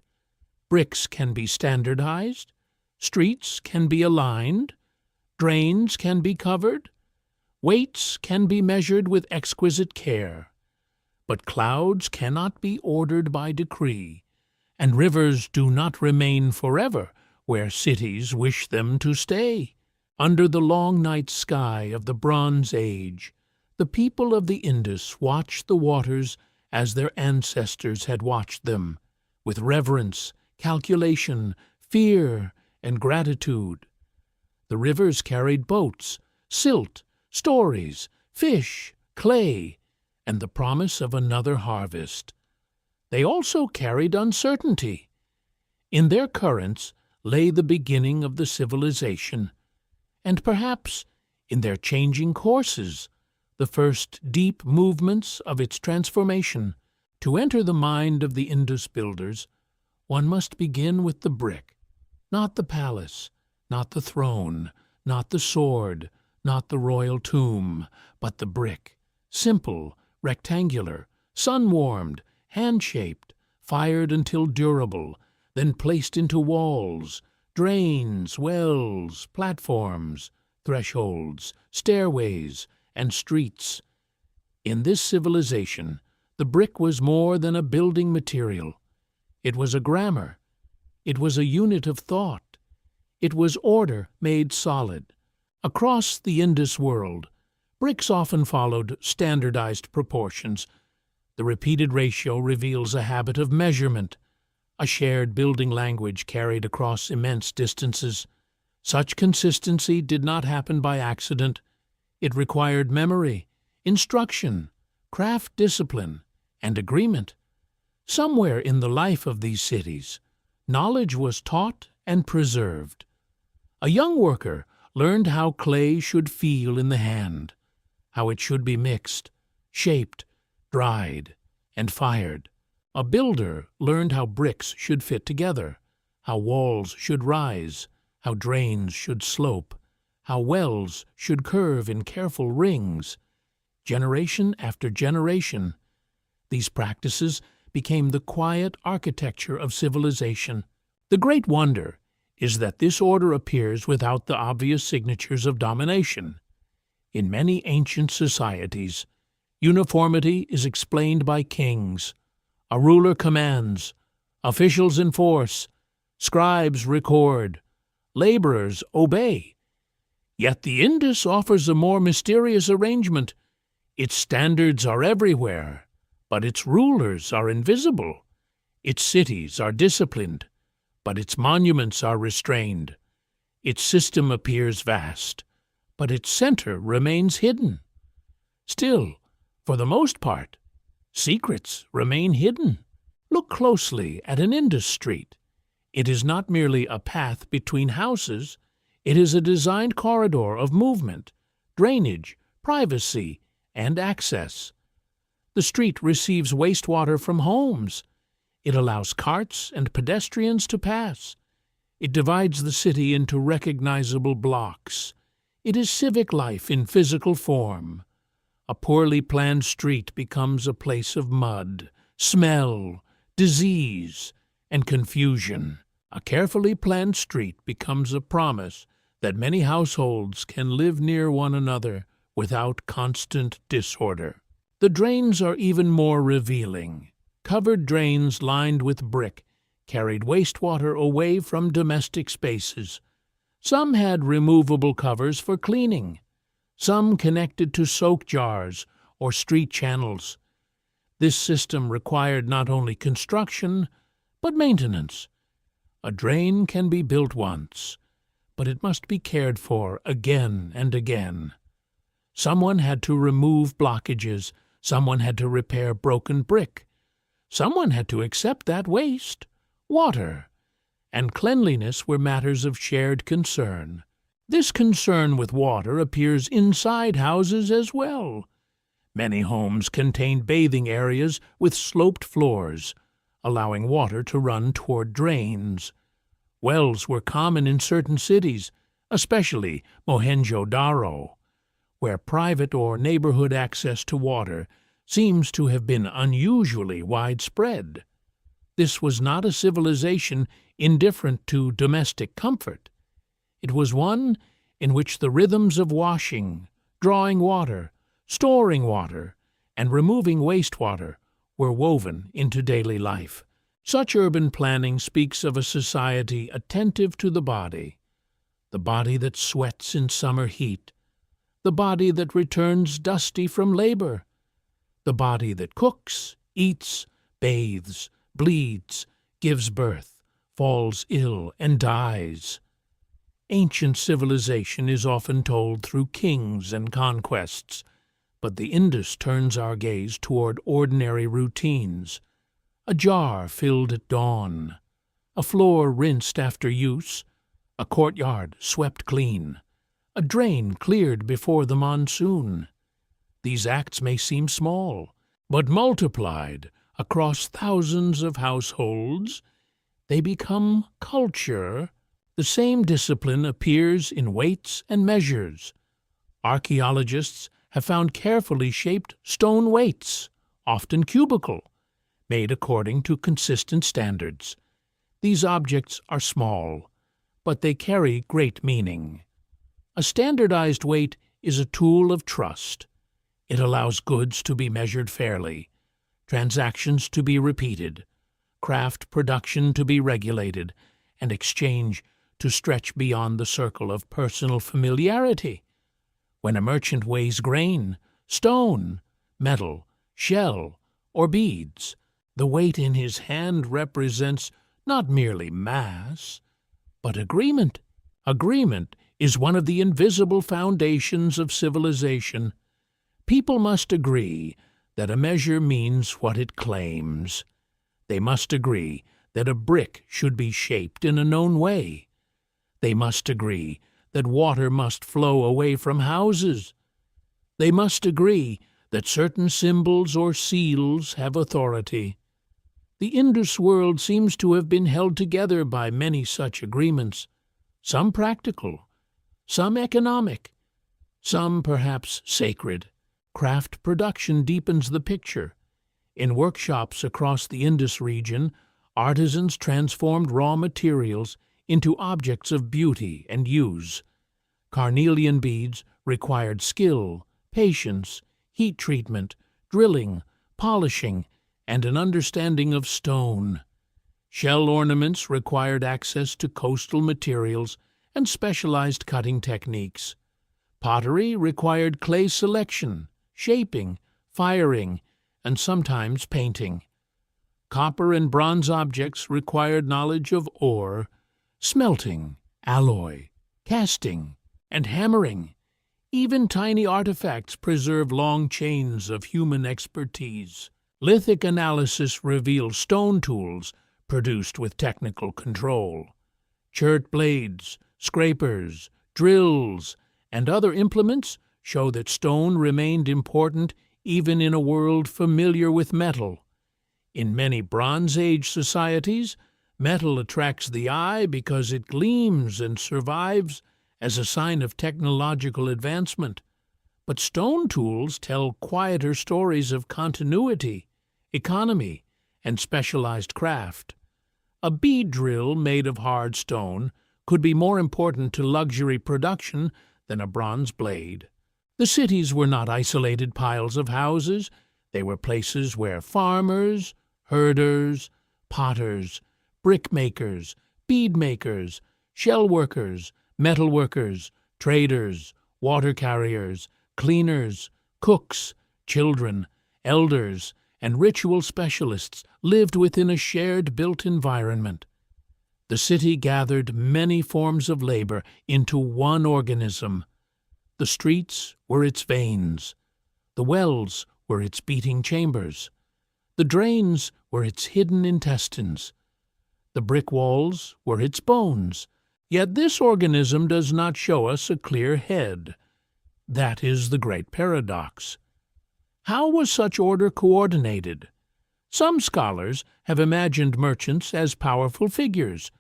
S1: Bricks can be standardized, streets can be aligned, drains can be covered, weights can be measured with exquisite care. But clouds cannot be ordered by decree, and rivers do not remain forever where cities wish them to stay. Under the long night sky of the Bronze Age, the people of the Indus watched the waters as their ancestors had watched them, with reverence, calculation, fear, and gratitude. The rivers carried boats, silt, stories, fish, clay, and the promise of another harvest. They also carried uncertainty. In their currents lay the beginning of the civilization, and perhaps, in their changing courses, the first deep movements of its transformation. To enter the mind of the Indus builders, one must begin with the brick, not the palace, not the throne, not the sword, not the royal tomb, but the brick, simple, rectangular, sun-warmed, hand-shaped, fired until durable, then placed into walls, drains, wells, platforms, thresholds, stairways, and streets. In this civilization, the brick was more than a building material. It was a grammar. It was a unit of thought. It was order made solid. Across the Indus world, bricks often followed standardized proportions. The repeated ratio reveals a habit of measurement, a shared building language carried across immense distances. Such consistency did not happen by accident. It required memory, instruction, craft discipline, and agreement. Somewhere in the life of these cities, knowledge was taught and preserved. A young worker learned how clay should feel in the hand, how it should be mixed, shaped, dried, and fired. A builder learned how bricks should fit together, how walls should rise, how drains should slope, how wells should curve in careful rings. Generation after generation, these practices became the quiet architecture of civilization. The great wonder is that this order appears without the obvious signatures of domination. In many ancient societies, uniformity is explained by kings. A ruler commands, officials enforce, scribes record, laborers obey. Yet the Indus offers a more mysterious arrangement. Its standards are everywhere, but its rulers are invisible. Its cities are disciplined, but its monuments are restrained. Its system appears vast, but its center remains hidden. Still, for the most part, secrets remain hidden. Look closely at an Indus street. It is not merely a path between houses. It is a designed corridor of movement, drainage, privacy, and access. The street receives wastewater from homes. It allows carts and pedestrians to pass. It divides the city into recognizable blocks. It is civic life in physical form. A poorly planned street becomes a place of mud, smell, disease, and confusion. A carefully planned street becomes a promise that many households can live near one another without constant disorder. The drains are even more revealing. Covered drains lined with brick carried wastewater away from domestic spaces. Some had removable covers for cleaning. Some connected to soak jars or street channels. This system required not only construction, but maintenance. A drain can be built once, but it must be cared for again and again. Someone had to remove blockages. Someone had to repair broken brick. Someone had to accept that waste. Water and cleanliness were matters of shared concern. This concern with water appears inside houses as well. Many homes contained bathing areas with sloped floors, allowing water to run toward drains. Wells were common in certain cities, especially Mohenjo-Daro, where private or neighborhood access to water seems to have been unusually widespread. This was not a civilization indifferent to domestic comfort. It was one in which the rhythms of washing, drawing water, storing water, and removing wastewater were woven into daily life. Such urban planning speaks of a society attentive to the body that sweats in summer heat, the body that returns dusty from labor, the body that cooks, eats, bathes, bleeds, gives birth, falls ill, and dies. Ancient civilization is often told through kings and conquests, but the Indus turns our gaze toward ordinary routines. A jar filled at dawn, a floor rinsed after use, a courtyard swept clean, a drain cleared before the monsoon. These acts may seem small, but multiplied across thousands of households, they become culture. The same discipline appears in weights and measures. Archaeologists have found carefully shaped stone weights, often cubical, made according to consistent standards. These objects are small, but they carry great meaning. A standardized weight is a tool of trust. It allows goods to be measured fairly, transactions to be repeated, craft production to be regulated, and exchange to stretch beyond the circle of personal familiarity. When a merchant weighs grain, stone, metal, shell, or beads, the weight in his hand represents not merely mass, but agreement. Agreement is one of the invisible foundations of civilization. People must agree that a measure means what it claims. They must agree that a brick should be shaped in a known way. They must agree that water must flow away from houses. They must agree that certain symbols or seals have authority. The Indus world seems to have been held together by many such agreements, some practical, some economic, some perhaps sacred. Craft production deepens the picture. In workshops across the Indus region, artisans transformed raw materials into objects of beauty and use. Carnelian beads required skill, patience, heat treatment, drilling, polishing, and an understanding of stone. Shell ornaments required access to coastal materials and specialized cutting techniques. Pottery required clay selection, shaping, firing, and sometimes painting. Copper and bronze objects required knowledge of ore, smelting, alloy, casting, and hammering. Even tiny artifacts preserve long chains of human expertise. Lithic analysis reveals stone tools produced with technical control. Chert blades, scrapers, drills, and other implements show that stone remained important even in a world familiar with metal. In many Bronze Age societies, metal attracts the eye because it gleams and survives as a sign of technological advancement. But stone tools tell quieter stories of continuity, economy, and specialized craft. A bead drill made of hard stone could be more important to luxury production than a bronze blade. The cities were not isolated piles of houses. They were places where farmers, herders, potters, brickmakers, bead makers, shell workers, metal workers, traders, water carriers, cleaners, cooks, children, elders, and ritual specialists lived within a shared built environment. The city gathered many forms of labor into one organism. The streets were its veins. The wells were its beating chambers. The drains were its hidden intestines. The brick walls were its bones. Yet this organism does not show us a clear head. That is the great paradox. How was such order coordinated? Some scholars have imagined merchants as powerful figures,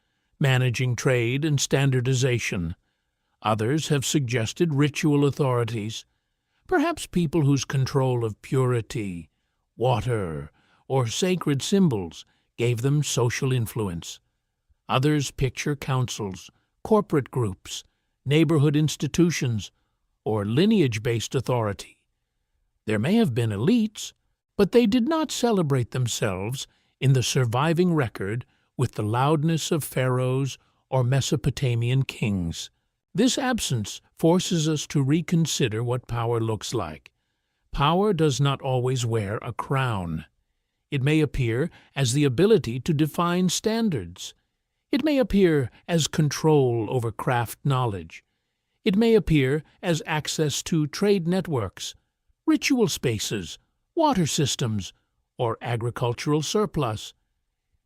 S1: managing trade and standardization. Others have suggested ritual authorities, perhaps people whose control of purity, water, or sacred symbols gave them social influence. Others picture councils, corporate groups, neighborhood institutions, or lineage-based authority. There may have been elites, but they did not celebrate themselves in the surviving record with the loudness of pharaohs or Mesopotamian kings. This absence forces us to reconsider what power looks like. Power does not always wear a crown. It may appear as the ability to define standards. It may appear as control over craft knowledge. It may appear as access to trade networks, ritual spaces, water systems, or agricultural surplus.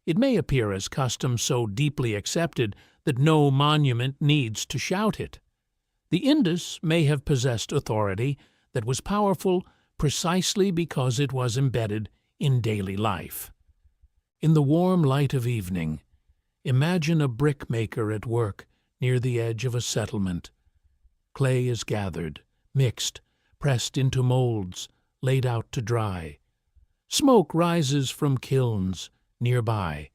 S1: It may appear as custom so deeply accepted that no monument needs to shout it. The Indus may have possessed authority that was powerful precisely because it was embedded in daily life. In the warm light of evening, imagine a brickmaker at work near the edge of a settlement. Clay is gathered, mixed, pressed into molds, laid out to dry. Smoke rises from kilns nearby.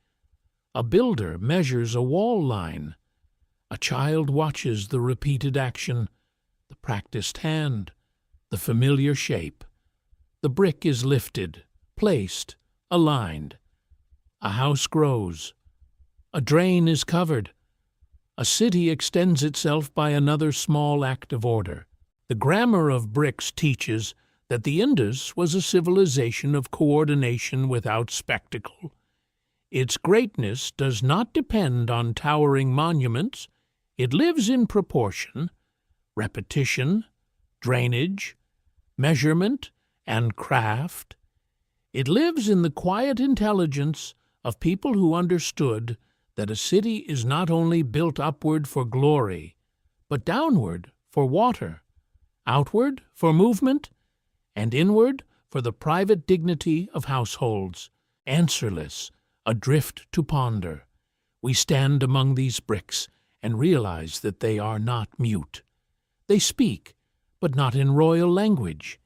S1: A builder measures a wall line. A child watches the repeated action, the practiced hand, the familiar shape. The brick is lifted, placed, aligned. A house grows. A drain is covered. A city extends itself by another small act of order. The grammar of bricks teaches that the Indus was a civilization of coordination without spectacle. Its greatness does not depend on towering monuments. It lives in proportion, repetition, drainage, measurement, and craft. It lives in the quiet intelligence of people who understood that a city is not only built upward for glory, but downward for water, outward for movement, and inward for the private dignity of households. Answerless, adrift to ponder, we stand among these bricks and realize that they are not mute. They speak, but not in royal language.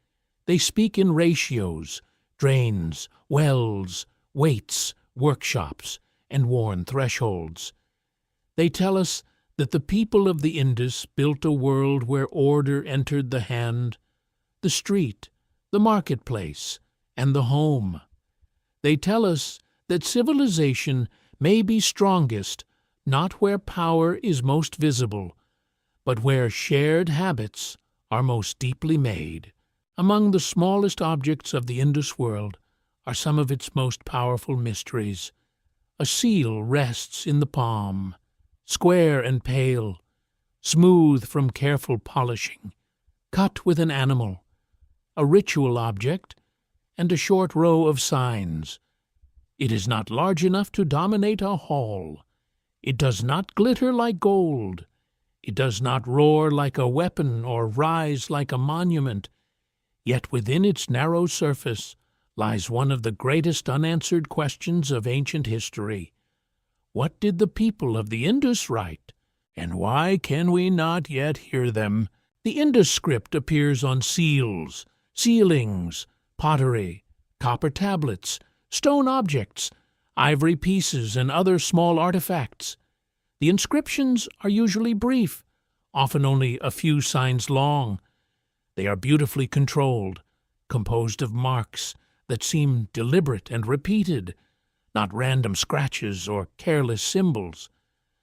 S1: They speak in ratios, drains, wells, weights, workshops, and worn thresholds. They tell us that the people of the Indus built a world where order entered the hand, the street, the marketplace, and the home. They tell us that civilization may be strongest not where power is most visible, but where shared habits are most deeply made. Among the smallest objects of the Indus world are some of its most powerful mysteries. A seal rests in the palm, square and pale, smooth from careful polishing, cut with an animal, a ritual object, and a short row of signs. It is not large enough to dominate a hall. It does not glitter like gold. It does not roar like a weapon or rise like a monument. Yet within its narrow surface lies one of the greatest unanswered questions of ancient history. What did the people of the Indus write, and why can we not yet hear them? The Indus script appears on seals, sealings, pottery, copper tablets, stone objects, ivory pieces, and other small artifacts. The inscriptions are usually brief, often only a few signs long. They are beautifully controlled, composed of marks that seem deliberate and repeated, not random scratches or careless symbols.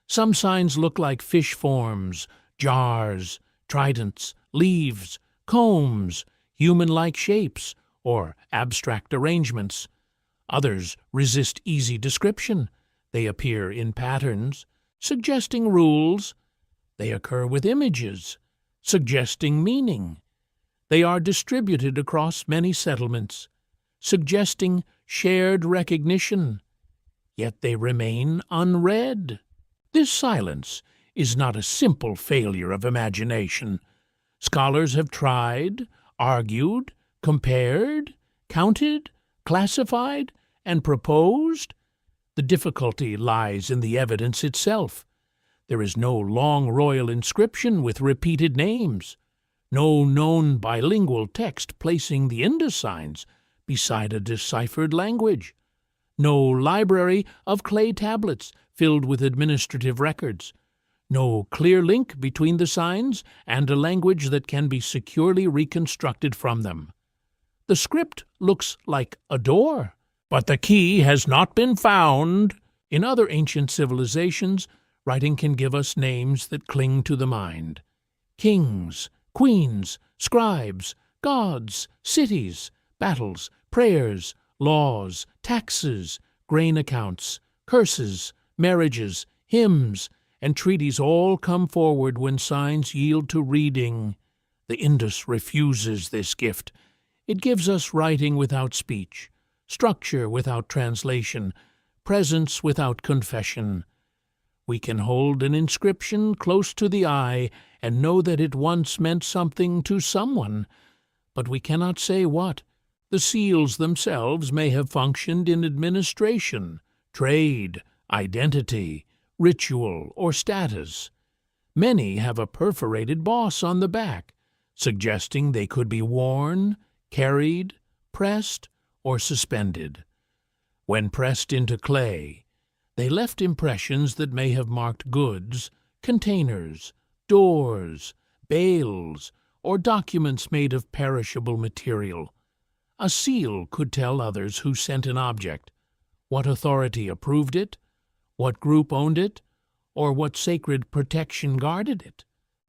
S1: Some signs look like fish forms, jars, tridents, leaves, combs, human-like shapes, or abstract arrangements. Others resist easy description. They appear in patterns, suggesting rules. They occur with images, suggesting meaning. They are distributed across many settlements, suggesting shared recognition. Yet they remain unread. This silence is not a simple failure of imagination. Scholars have tried, argued, compared, counted, classified, and proposed? The difficulty lies in the evidence itself. There is no long royal inscription with repeated names, no known bilingual text placing the Indus signs beside a deciphered language, no library of clay tablets filled with administrative records, no clear link between the signs and a language that can be securely reconstructed from them. The script looks like a door, but the key has not been found. In other ancient civilizations, writing can give us names that cling to the mind. Kings, queens, scribes, gods, cities, battles, prayers, laws, taxes, grain accounts, curses, marriages, hymns, and treaties all come forward when signs yield to reading. The Indus refuses this gift. It gives us writing without speech, structure without translation, presence without confession. We can hold an inscription close to the eye and know that it once meant something to someone, but we cannot say what. The seals themselves may have functioned in administration, trade, identity, ritual, or status. Many have a perforated boss on the back, suggesting they could be worn, carried, pressed, or suspended. When pressed into clay, they left impressions that may have marked goods, containers, doors, bales, or documents made of perishable material. A seal could tell others who sent an object, what authority approved it, what group owned it, or what sacred protection guarded it.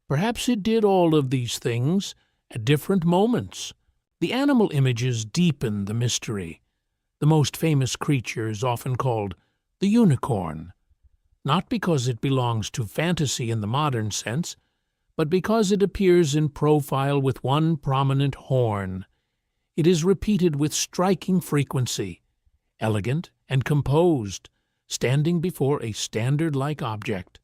S1: Perhaps it did all of these things at different moments. The animal images deepen the mystery. The most famous creature is often called the unicorn, not because it belongs to fantasy in the modern sense, but because it appears in profile with one prominent horn. It is repeated with striking frequency, elegant and composed, standing before a standard-like object.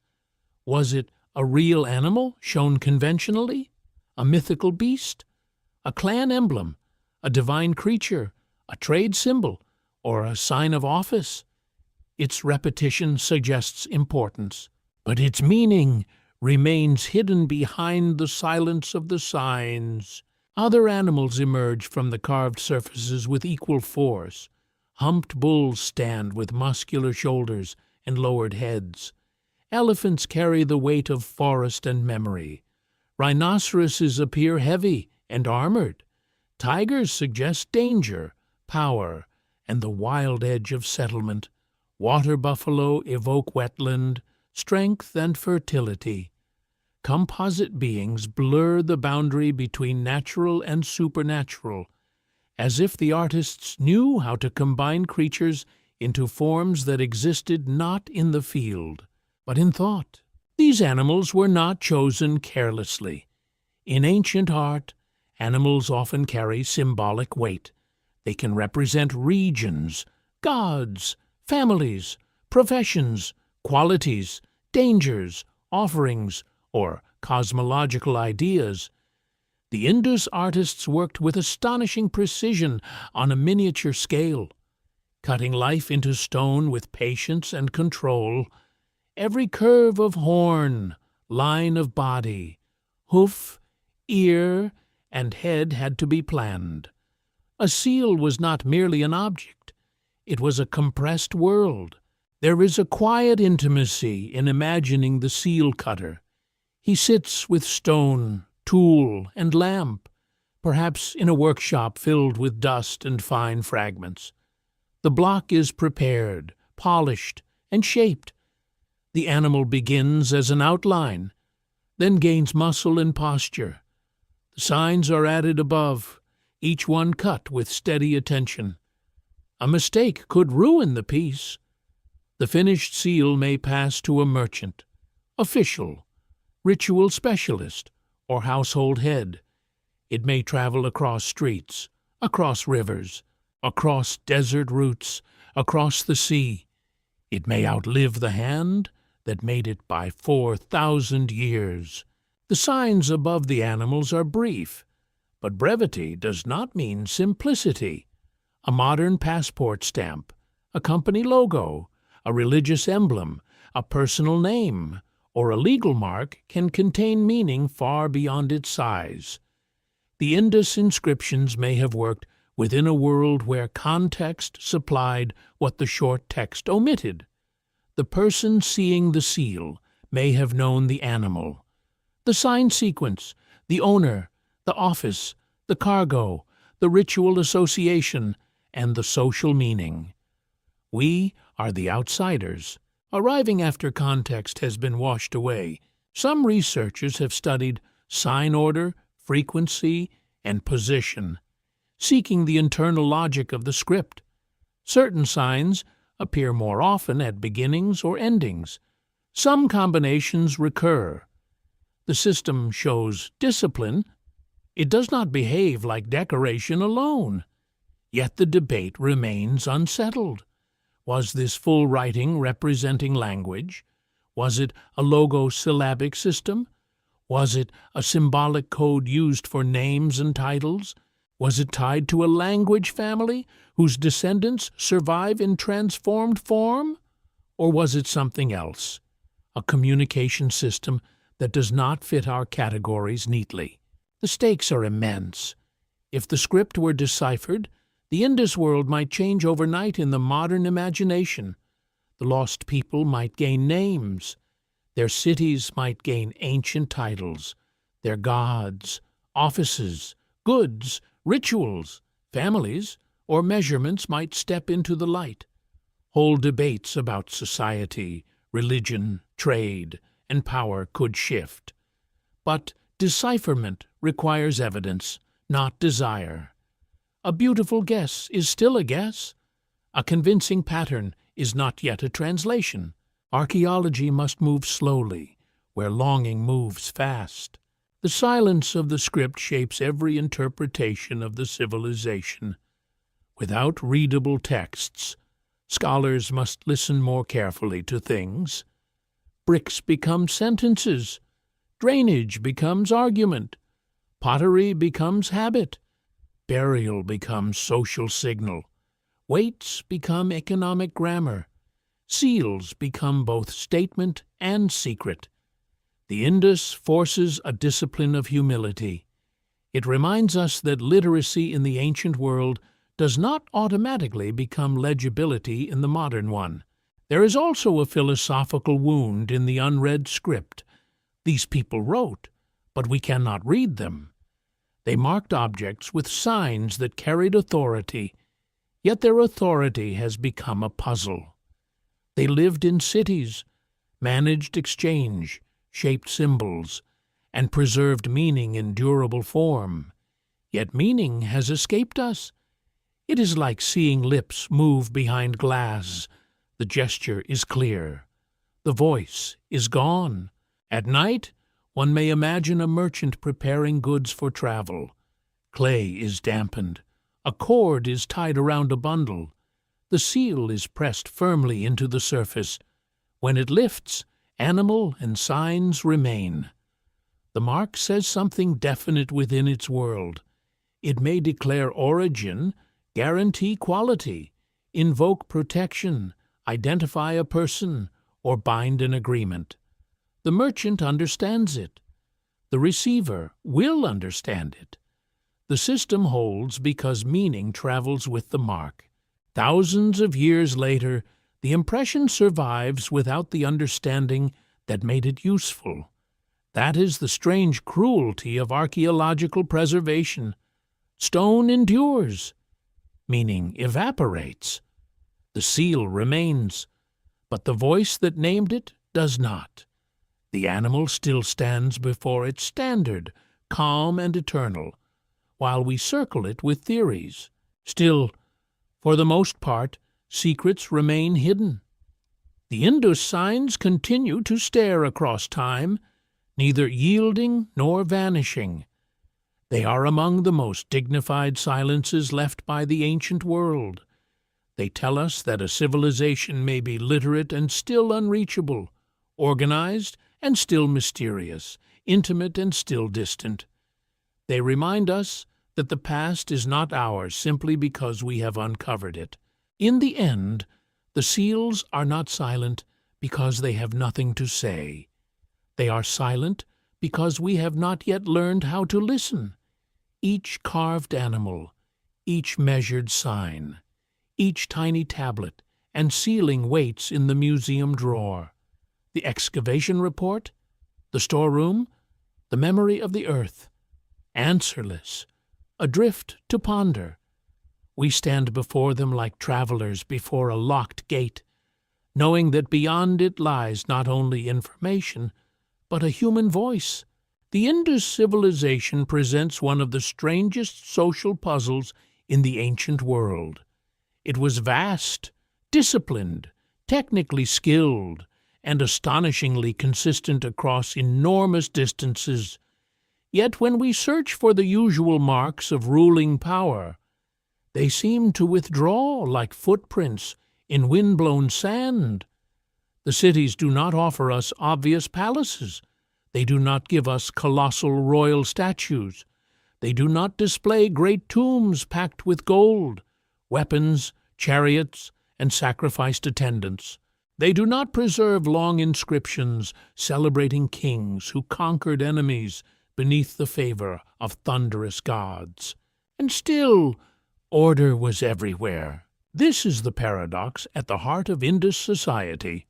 S1: Was it a real animal shown conventionally, a mythical beast, a clan emblem, a divine creature, a trade symbol, or a sign of office? Its repetition suggests importance, but its meaning remains hidden behind the silence of the signs. Other animals emerge from the carved surfaces with equal force. Humped bulls stand with muscular shoulders and lowered heads. Elephants carry the weight of forest and memory. Rhinoceroses appear heavy and armored. Tigers suggest danger, power, and the wild edge of settlement. Water buffalo evoke wetland, strength, and fertility. Composite beings blur the boundary between natural and supernatural, as if the artists knew how to combine creatures into forms that existed not in the field, but in thought. These animals were not chosen carelessly. In ancient art, animals often carry symbolic weight. They can represent regions, gods, families, professions, qualities, dangers, offerings, or cosmological ideas. The Indus artists worked with astonishing precision on a miniature scale, cutting life into stone with patience and control. Every curve of horn, line of body, hoof, ear, and head had to be planned. A seal was not merely an object. It was a compressed world. There is a quiet intimacy in imagining the seal cutter. He sits with stone, tool, and lamp, perhaps in a workshop filled with dust and fine fragments. The block is prepared, polished, and shaped. The animal begins as an outline, then gains muscle and posture. The signs are added above, each one cut with steady attention. A mistake could ruin the piece. The finished seal may pass to a merchant, official, ritual specialist, or household head. It may travel across streets, across rivers, across desert routes, across the sea. It may outlive the hand that made it by 4,000 years. The signs above the animals are brief, But brevity does not mean simplicity. A modern passport stamp, a company logo, a religious emblem, a personal name, or a legal mark can contain meaning far beyond its size. The Indus inscriptions may have worked within a world where context supplied what the short text omitted. The person seeing the seal may have known the animal, the sign sequence, the owner, the office, the cargo, the ritual association, and the social meaning. We are the outsiders, arriving after context has been washed away. Some researchers have studied sign order, frequency, and position, seeking the internal logic of the script. Certain signs appear more often at beginnings or endings. Some combinations recur. The system shows discipline. It does not behave like decoration alone. Yet the debate remains unsettled. Was this full writing representing language? Was it a logosyllabic system? Was it a symbolic code used for names and titles? Was it tied to a language family whose descendants survive in transformed form? Or was it something else, a communication system that does not fit our categories neatly? The stakes are immense. If the script were deciphered, the Indus world might change overnight in the modern imagination. The lost people might gain names. Their cities might gain ancient titles. Their gods, offices, goods, rituals, families, or measurements might step into the light. Whole debates about society, religion, trade, and power could shift. But decipherment requires evidence, not desire. A beautiful guess is still a guess. A convincing pattern is not yet a translation. Archaeology must move slowly, where longing moves fast. The silence of the script shapes every interpretation of the civilization. Without readable texts, scholars must listen more carefully to things. Bricks become sentences. Drainage becomes argument. Pottery becomes habit. Burial becomes social signal. Weights become economic grammar. Seals become both statement and secret. The Indus forces a discipline of humility. It reminds us that literacy in the ancient world does not automatically become legibility in the modern one. There is also a philosophical wound in the unread script. These people wrote, but we cannot read them. They marked objects with signs that carried authority, yet their authority has become a puzzle. They lived in cities, managed exchange, shaped symbols, and preserved meaning in durable form. Yet meaning has escaped us. It is like seeing lips move behind glass. The gesture is clear. The voice is gone. At night, one may imagine a merchant preparing goods for travel. Clay is dampened. A cord is tied around a bundle. The seal is pressed firmly into the surface. When it lifts, animal and signs remain. The mark says something definite within its world. It may declare origin, guarantee quality, invoke protection, identify a person, or bind an agreement. The merchant understands it. The receiver will understand it. The system holds because meaning travels with the mark. Thousands of years later, the impression survives without the understanding that made it useful. That is the strange cruelty of archaeological preservation. Stone endures. Meaning evaporates. The seal remains, but the voice that named it does not. The animal still stands before its standard, calm and eternal, while we circle it with theories. Still, for the most part, secrets remain hidden. The Indus signs continue to stare across time, neither yielding nor vanishing. They are among the most dignified silences left by the ancient world. They tell us that a civilization may be literate and still unreachable, organized and still mysterious, intimate and still distant. They remind us that the past is not ours simply because we have uncovered it. In the end, the seals are not silent because they have nothing to say. They are silent because we have not yet learned how to listen. Each carved animal, each measured sign, each tiny tablet and sealing waits in the museum drawer. The excavation report, the storeroom, the memory of the earth, answerless, adrift to ponder. We stand before them like travelers before a locked gate, knowing that beyond it lies not only information, but a human voice. The Indus civilization presents one of the strangest social puzzles in the ancient world. It was vast, disciplined, technically skilled, and astonishingly consistent across enormous distances. Yet when we search for the usual marks of ruling power, they seem to withdraw like footprints in wind-blown sand. The cities do not offer us obvious palaces. They do not give us colossal royal statues. They do not display great tombs packed with gold, weapons, chariots, and sacrificed attendants. They do not preserve long inscriptions celebrating kings who conquered enemies beneath the favor of thunderous gods. And still, order was everywhere. This is the paradox at the heart of Indus society.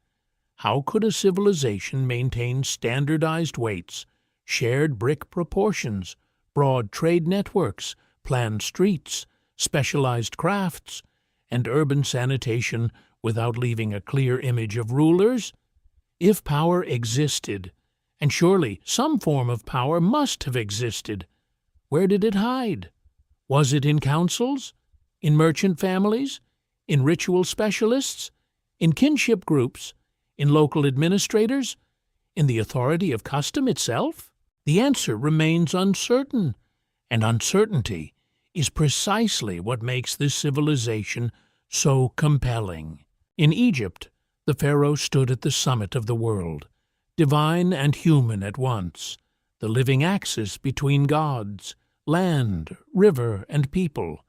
S1: How could a civilization maintain standardized weights, shared brick proportions, broad trade networks, planned streets, specialized crafts, and urban sanitation without leaving a clear image of rulers? If power existed, and surely some form of power must have existed, where did it hide? Was it in councils? In merchant families? In ritual specialists? In kinship groups? In local administrators? In the authority of custom itself? The answer remains uncertain, and uncertainty is precisely what makes this civilization so compelling. In Egypt, the pharaoh stood at the summit of the world, divine and human at once, the living axis between gods, land, river, and people.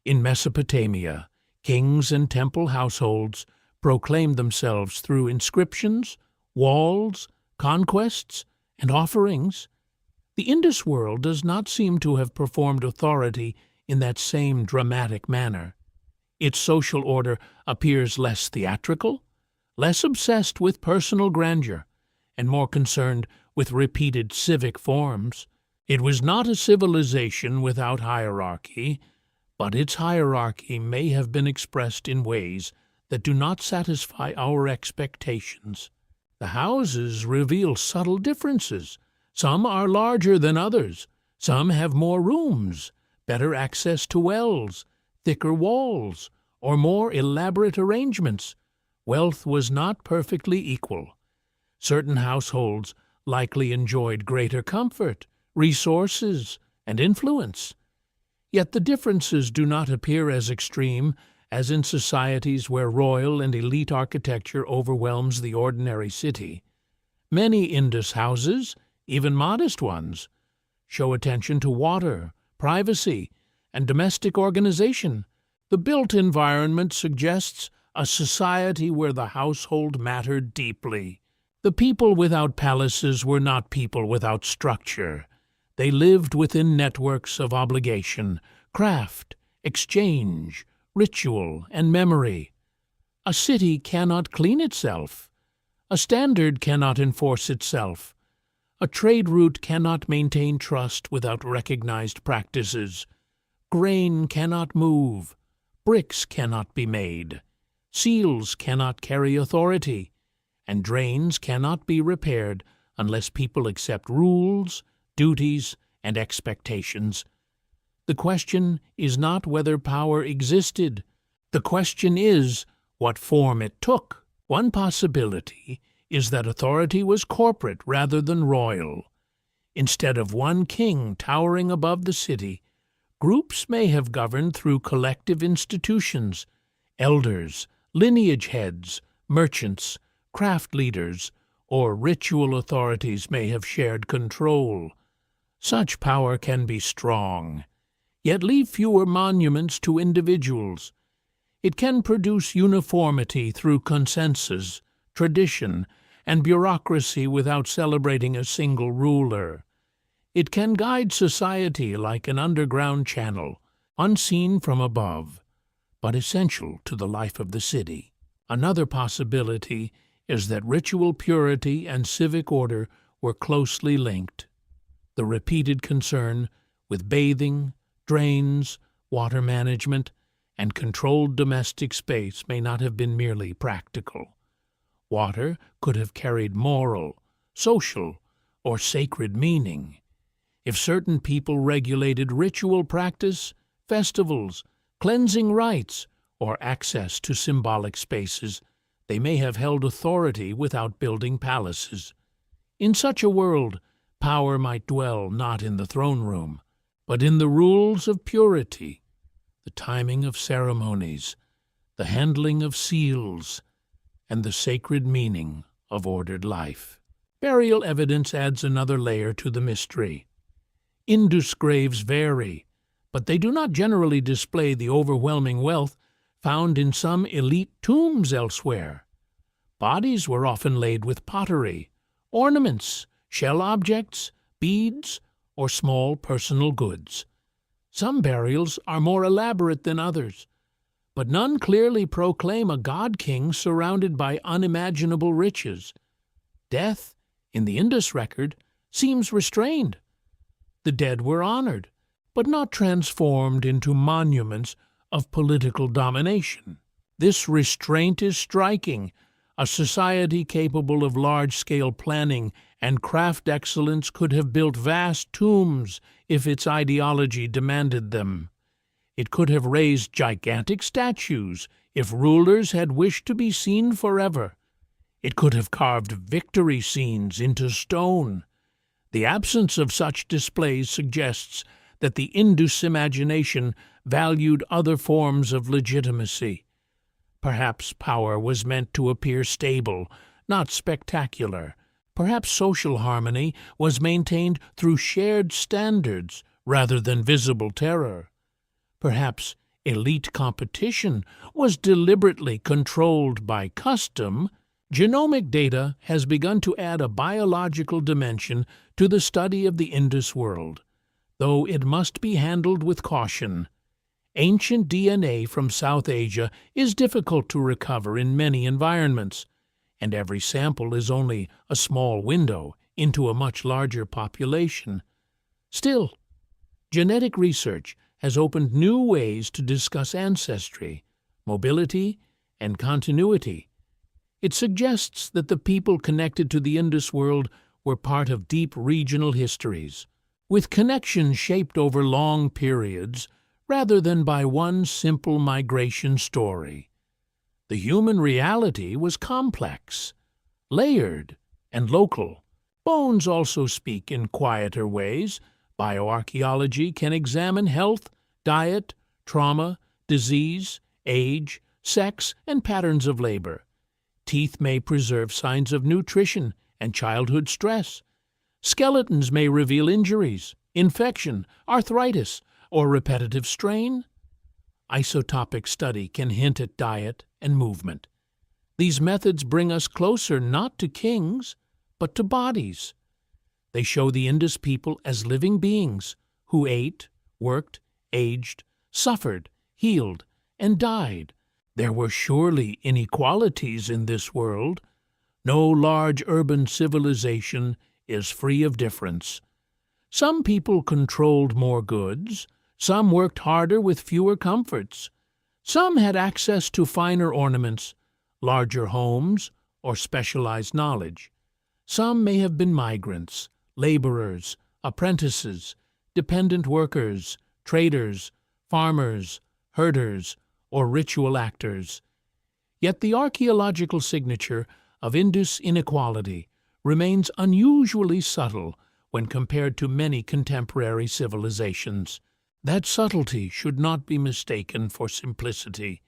S1: In Mesopotamia, kings and temple households proclaimed themselves through inscriptions, walls, conquests, and offerings. The Indus world does not seem to have performed authority in that same dramatic manner. Its social order appears less theatrical, less obsessed with personal grandeur, and more concerned with repeated civic forms. It was not a civilization without hierarchy, but its hierarchy may have been expressed in ways that do not satisfy our expectations. The houses reveal subtle differences. Some are larger than others. Some have more rooms, better access to wells, thicker walls, or more elaborate arrangements. Wealth was not perfectly equal. Certain households likely enjoyed greater comfort, resources, and influence. Yet the differences do not appear as extreme as in societies where royal and elite architecture overwhelms the ordinary city. Many Indus houses, even modest ones, show attention to water, privacy, and domestic organization. The built environment suggests a society where the household mattered deeply. The people without palaces were not people without structure. They lived within networks of obligation, craft, exchange, ritual, and memory. A city cannot clean itself. A standard cannot enforce itself. A trade route cannot maintain trust without recognized practices. Grain cannot move. Bricks cannot be made. Seals cannot carry authority. And drains cannot be repaired unless people accept rules, duties, and expectations. The question is not whether power existed. The question is what form it took. One possibility is that authority was corporate rather than royal. Instead of one king towering above the city, groups may have governed through collective institutions. Elders, lineage heads, merchants, craft leaders, or ritual authorities may have shared control. Such power can be strong, yet leave fewer monuments to individuals. It can produce uniformity through consensus, tradition, and bureaucracy without celebrating a single ruler. It can guide society like an underground channel, unseen from above, but essential to the life of the city. Another possibility is that ritual purity and civic order were closely linked. The repeated concern with bathing, drains, water management, and controlled domestic space may not have been merely practical. Water could have carried moral, social, or sacred meaning. If certain people regulated ritual practice, festivals, cleansing rites, or access to symbolic spaces, they may have held authority without building palaces. In such a world, power might dwell not in the throne room, but in the rules of purity, the timing of ceremonies, the handling of seals, and the sacred meaning of ordered life. Burial evidence adds another layer to the mystery. Indus graves vary, but they do not generally display the overwhelming wealth found in some elite tombs elsewhere. Bodies were often laid with pottery, ornaments, shell objects, beads, or small personal goods. Some burials are more elaborate than others, but none clearly proclaim a god-king surrounded by unimaginable riches. Death, in the Indus record, seems restrained. The dead were honored, but not transformed into monuments of political domination. This restraint is striking. A society capable of large-scale planning and craft excellence could have built vast tombs if its ideology demanded them. It could have raised gigantic statues if rulers had wished to be seen forever. It could have carved victory scenes into stone. The absence of such displays suggests that the Indus imagination valued other forms of legitimacy. Perhaps power was meant to appear stable, not spectacular. Perhaps social harmony was maintained through shared standards rather than visible terror. Perhaps elite competition was deliberately controlled by custom. Genomic data has begun to add a biological dimension to the study of the Indus world, though it must be handled with caution. Ancient DNA from South Asia is difficult to recover in many environments, and every sample is only a small window into a much larger population. Still, genetic research has opened new ways to discuss ancestry, mobility, and continuity. It suggests that the people connected to the Indus world were part of deep regional histories, with connections shaped over long periods rather than by one simple migration story. The human reality was complex, layered, and local. Bones also speak in quieter ways. Bioarchaeology can examine health, diet, trauma, disease, age, sex, and patterns of labor. Teeth may preserve signs of nutrition and childhood stress. Skeletons may reveal injuries, infection, arthritis, or repetitive strain. Isotopic study can hint at diet and movement. These methods bring us closer not to kings, but to bodies. They show the Indus people as living beings who ate, worked, aged, suffered, healed, and died. There were surely inequalities in this world. No large urban civilization is free of difference. Some people controlled more goods. Some worked harder with fewer comforts. Some had access to finer ornaments, larger homes, or specialized knowledge. Some may have been migrants, laborers, apprentices, dependent workers, traders, farmers, herders, or ritual actors. Yet the archaeological signature of Indus inequality remains unusually subtle when compared to many contemporary civilizations. That subtlety should not be mistaken for simplicity.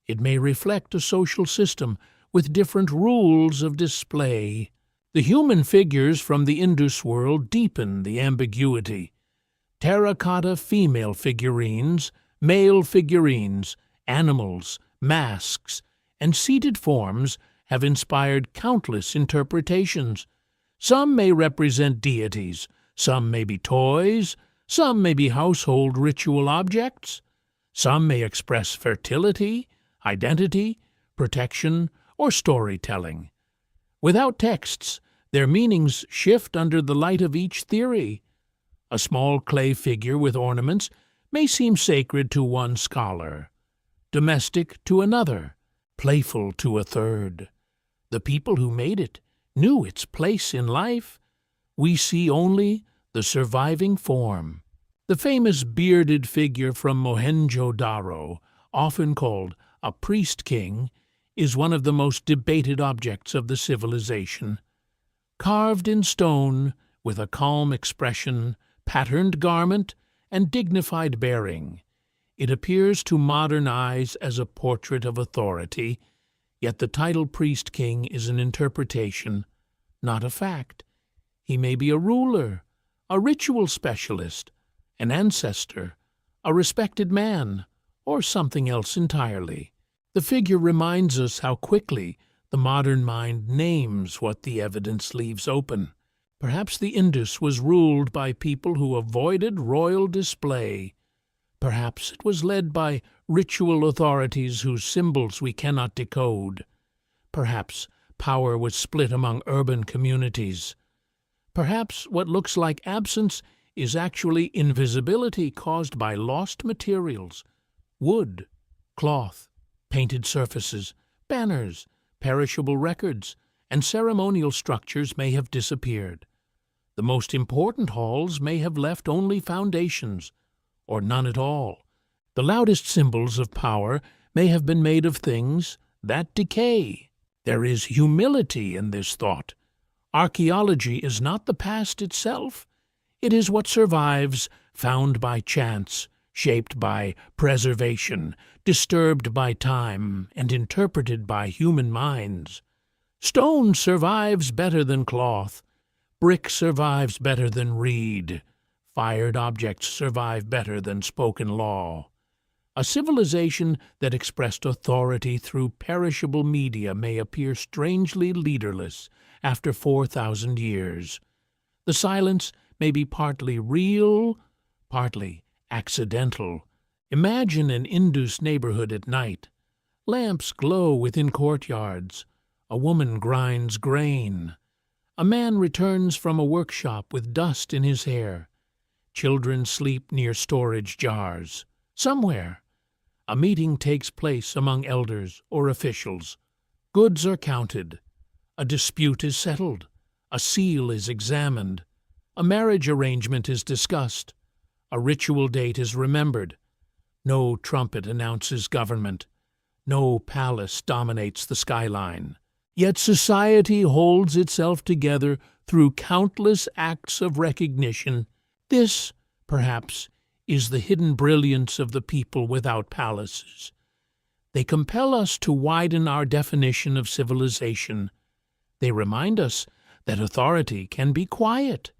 S1: It may reflect a social system with different rules of display. The human figures from the Indus world deepen the ambiguity. Terracotta female figurines, male figurines, animals, masks, and seated forms have inspired countless interpretations. Some may represent deities, some may be toys, some may be household ritual objects, some may express fertility, identity, protection, or storytelling. Without texts, their meanings shift under the light of each theory. A small clay figure with ornaments may seem sacred to one scholar, domestic to another, playful to a third. The people who made it knew its place in life. We see only the surviving form. The famous bearded figure from Mohenjo-Daro, often called a priest king, is one of the most debated objects of the civilization. Carved in stone, with a calm expression, patterned garment, and dignified bearing, it appears to modern eyes as a portrait of authority, yet the title priest king is an interpretation, not a fact. He may be a ruler, a ritual specialist, an ancestor, a respected man, or something else entirely. The figure reminds us how quickly the modern mind names what the evidence leaves open. Perhaps the Indus was ruled by people who avoided royal display. Perhaps it was led by ritual authorities whose symbols we cannot decode. Perhaps power was split among urban communities. Perhaps what looks like absence is actually invisibility caused by lost materials: wood, cloth, painted surfaces, banners, perishable records, and ceremonial structures may have disappeared. The most important halls may have left only foundations, or none at all. The loudest symbols of power may have been made of things that decay. There is humility in this thought. Archaeology is not the past itself. It is what survives, found by chance, shaped by preservation, disturbed by time, and interpreted by human minds. Stone survives better than cloth. Brick survives better than reed. Fired objects survive better than spoken law. A civilization that expressed authority through perishable media may appear strangely leaderless after 4,000 years. The silence may be partly real, partly accidental. Imagine an Indus neighborhood at night. Lamps glow within courtyards. A woman grinds grain. A man returns from a workshop with dust in his hair. Children sleep near storage jars. Somewhere, a meeting takes place among elders or officials. Goods are counted. A dispute is settled. A seal is examined. A marriage arrangement is discussed. A ritual date is remembered. No trumpet announces government. No palace dominates the skyline. Yet society holds itself together through countless acts of recognition. This, perhaps, is the hidden brilliance of the people without palaces. They compel us to widen our definition of civilization. They remind us that authority can be quiet,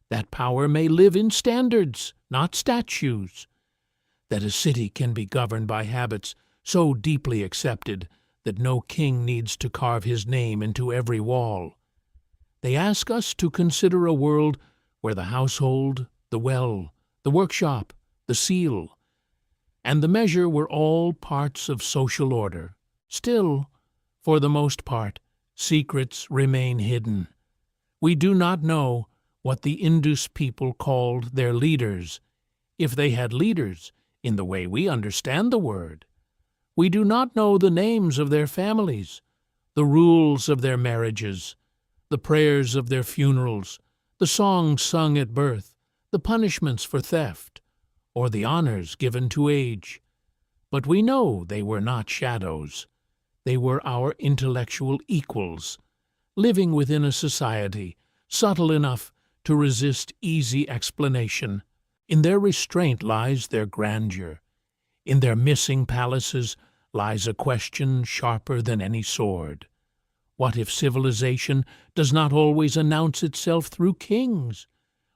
S1: that power may live in standards, not statues, that a city can be governed by habits so deeply accepted that no king needs to carve his name into every wall. They ask us to consider a world where the household, the well, the workshop, the seal, and the measure were all parts of social order. Still, for the most part, secrets remain hidden. We do not know what the Indus people called their leaders, if they had leaders in the way we understand the word. We do not know the names of their families, the rules of their marriages, the prayers of their funerals, the songs sung at birth, the punishments for theft, or the honors given to age. But we know they were not shadows. They were our intellectual equals, living within a society subtle enough to resist easy explanation. In their restraint lies their grandeur. In their missing palaces lies a question sharper than any sword. What if civilization does not always announce itself through kings?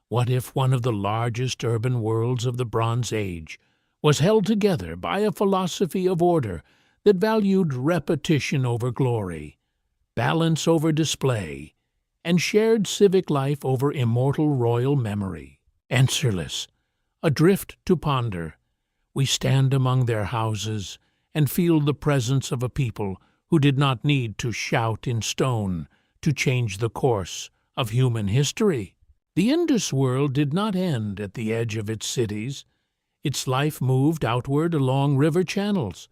S1: What if one of the largest urban worlds of the Bronze Age was held together by a philosophy of order that valued repetition over glory, balance over display, and shared civic life over immortal royal memory? Answerless, adrift to ponder, we stand among their houses and feel the presence of a people who did not need to shout in stone to change the course of human history. The Indus world did not end at the edge of its cities. Its life moved outward along river channels,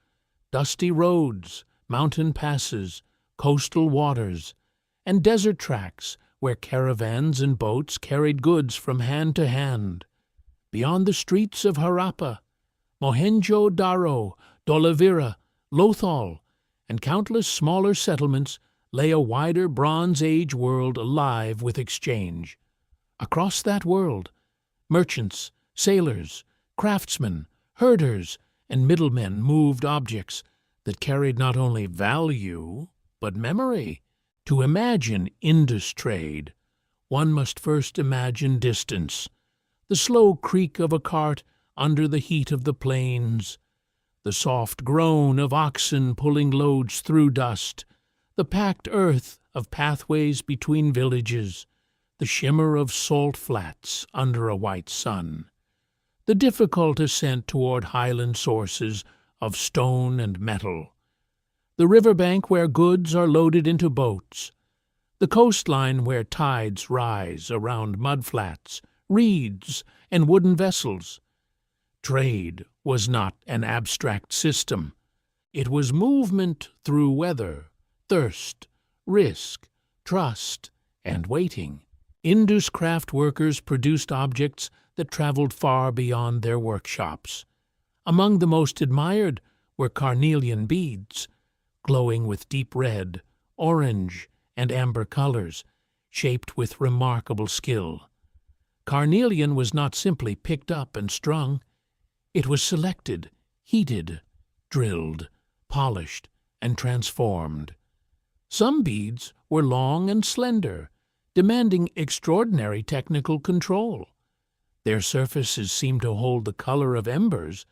S1: dusty roads, mountain passes, coastal waters, and desert tracks where caravans and boats carried goods from hand to hand. Beyond the streets of Harappa, Mohenjo-Daro, Dholavira, Lothal, and countless smaller settlements lay a wider Bronze Age world alive with exchange. Across that world, merchants, sailors, craftsmen, herders, and middlemen moved objects that carried not only value, but memory. To imagine Indus trade, one must first imagine distance, the slow creak of a cart under the heat of the plains, the soft groan of oxen pulling loads through dust, the packed earth of pathways between villages, the shimmer of salt flats under a white sun, the difficult ascent toward highland sources of stone and metal, the riverbank where goods are loaded into boats, the coastline where tides rise around mudflats, reeds, and wooden vessels. Trade was not an abstract system. It was movement through weather, thirst, risk, trust, and waiting. Indus craft workers produced objects that traveled far beyond their workshops. Among the most admired were carnelian beads, glowing with deep red, orange, and amber colors, shaped with remarkable skill. Carnelian was not simply picked up and strung. It was selected, heated, drilled, polished, and transformed. Some beads were long and slender, demanding extraordinary technical control. Their surfaces seemed to hold the color of embers.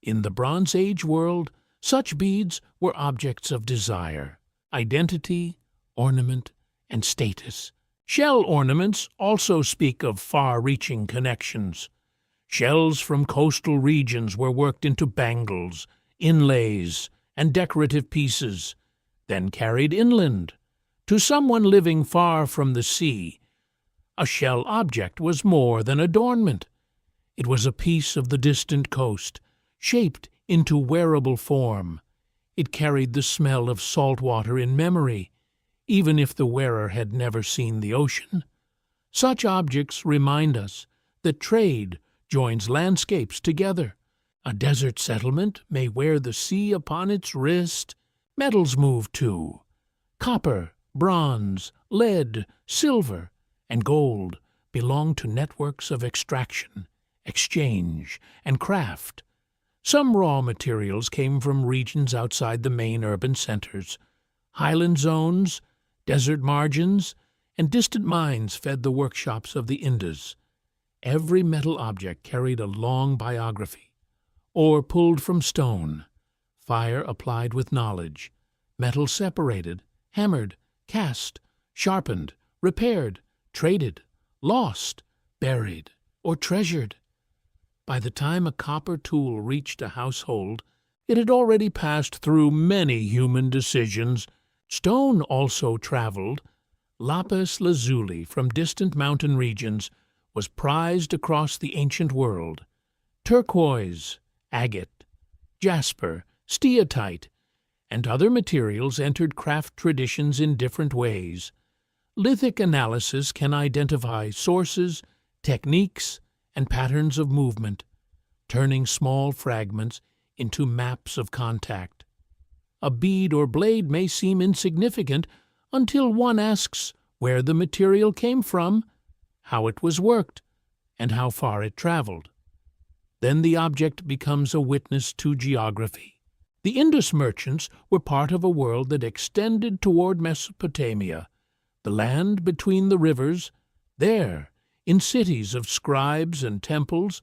S1: In the Bronze Age world, such beads were objects of desire, identity, ornament, and status. Shell ornaments also speak of far-reaching connections. Shells from coastal regions were worked into bangles, inlays, and decorative pieces, then carried inland. To someone living far from the sea, a shell object was more than adornment. It was a piece of the distant coast, shaped into wearable form. It carried the smell of salt water in memory, even if the wearer had never seen the ocean. Such objects remind us that trade joins landscapes together. A desert settlement may wear the sea upon its wrist. Metals move too. Copper, bronze, lead, silver, and gold belong to networks of extraction, exchange, and craft. Some raw materials came from regions outside the main urban centers. Highland zones, desert margins, and distant mines fed the workshops of the Indus. Every metal object carried a long biography, ore pulled from stone, fire applied with knowledge, metal separated, hammered, cast, sharpened, repaired, traded, lost, buried, or treasured. By the time a copper tool reached a household, it had already passed through many human decisions. Stone also traveled. Lapis lazuli from distant mountain regions was prized across the ancient world. Turquoise, agate, jasper, steatite, and other materials entered craft traditions in different ways. Lithic analysis can identify sources, techniques, and patterns of movement, turning small fragments into maps of contact. A bead or blade may seem insignificant until one asks where the material came from, how it was worked, and how far it traveled. Then the object becomes a witness to geography. The Indus merchants were part of a world that extended toward Mesopotamia, the land between the rivers. There, In cities of scribes and temples,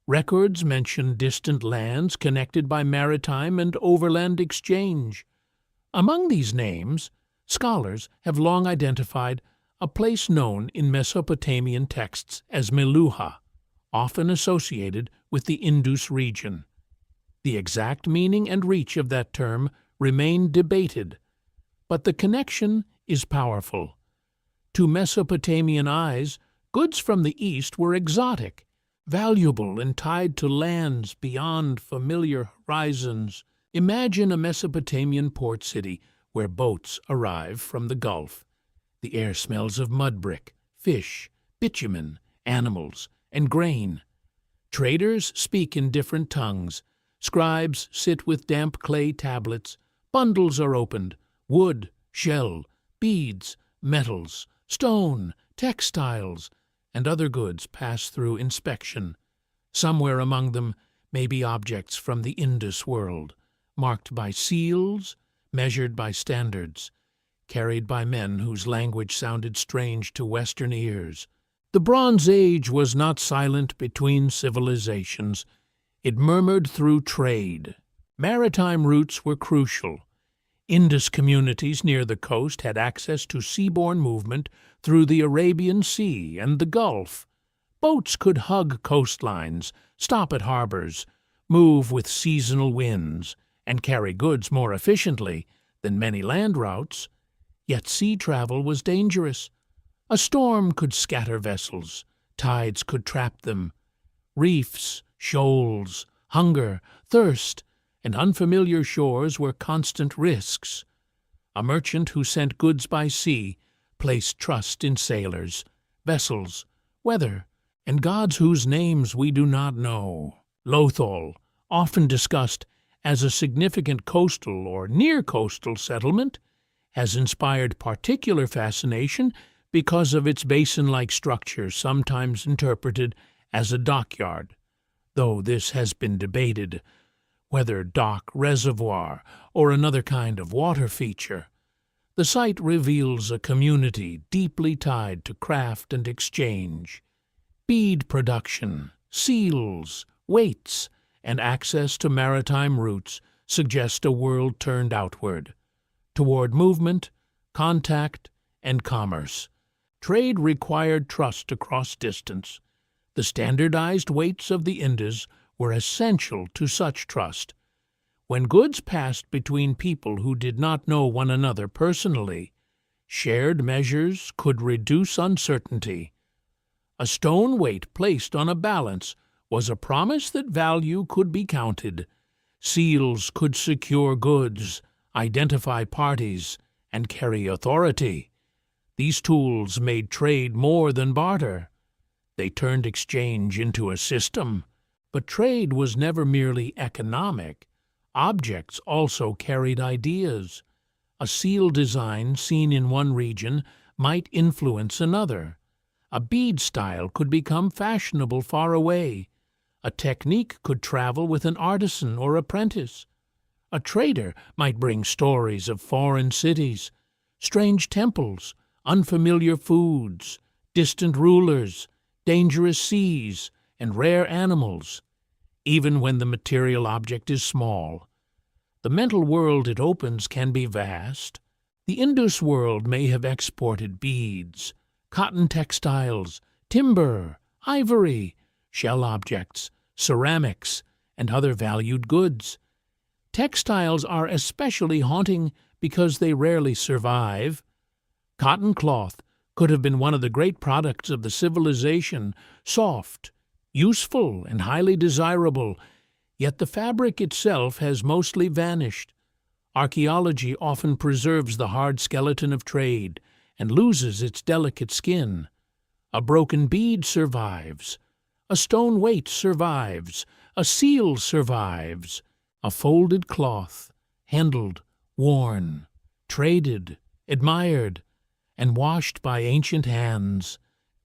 S1: records mention distant lands connected by maritime and overland exchange. Among these names, scholars have long identified a place known in Mesopotamian texts as Meluha, often associated with the Indus region. The exact meaning and reach of that term remain debated, but the connection is powerful. To Mesopotamian eyes, goods from the east were exotic, valuable and tied to lands beyond familiar horizons. Imagine a Mesopotamian port city where boats arrive from the Gulf. The air smells of mud brick, fish, bitumen, animals, and grain. Traders speak in different tongues. Scribes sit with damp clay tablets. Bundles are opened. Wood, shell, beads, metals, stone, textiles, and other goods pass through inspection. Somewhere among them may be objects from the Indus world, marked by seals, measured by standards, carried by men whose language sounded strange to Western ears. The Bronze Age was not silent between civilizations. It murmured through trade. Maritime routes were crucial. Indus communities near the coast had access to seaborne movement through the Arabian Sea and the Gulf. Boats could hug coastlines, stop at harbors, move with seasonal winds, and carry goods more efficiently than many land routes. Yet sea travel was dangerous. A storm could scatter vessels, tides could trap them. Reefs, shoals, hunger, thirst, and unfamiliar shores were constant risks. A merchant who sent goods by sea placed trust in sailors, vessels, weather, and gods whose names we do not know. Lothal, often discussed as a significant coastal or near-coastal settlement, has inspired particular fascination because of its basin-like structure, sometimes interpreted as a dockyard, though this has been debated, whether dock, reservoir, or another kind of water feature. The site reveals a community deeply tied to craft and exchange. Bead production, seals, weights, and access to maritime routes suggest a world turned outward, toward movement, contact, and commerce. Trade required trust across distance. The standardized weights of the Indus were essential to such trust. When goods passed between people who did not know one another personally, shared measures could reduce uncertainty. A stone weight placed on a balance was a promise that value could be counted. Seals could secure goods, identify parties, and carry authority. These tools made trade more than barter. They turned exchange into a system. But trade was never merely economic. Objects also carried ideas. A seal design seen in one region might influence another. A bead style could become fashionable far away. A technique could travel with an artisan or apprentice. A trader might bring stories of foreign cities, strange temples, unfamiliar foods, distant rulers, dangerous seas, and rare animals, even when the material object is small. The mental world it opens can be vast. The Indus world may have exported beads, cotton textiles, timber, ivory, shell objects, ceramics, and other valued goods. Textiles are especially haunting because they rarely survive. Cotton cloth could have been one of the great products of the civilization, soft, useful, and highly desirable, yet the fabric itself has mostly vanished. Archaeology often preserves the hard skeleton of trade and loses its delicate skin. A broken bead survives. A stone weight survives. A seal survives. A folded cloth, handled, worn, traded, admired, and washed by ancient hands,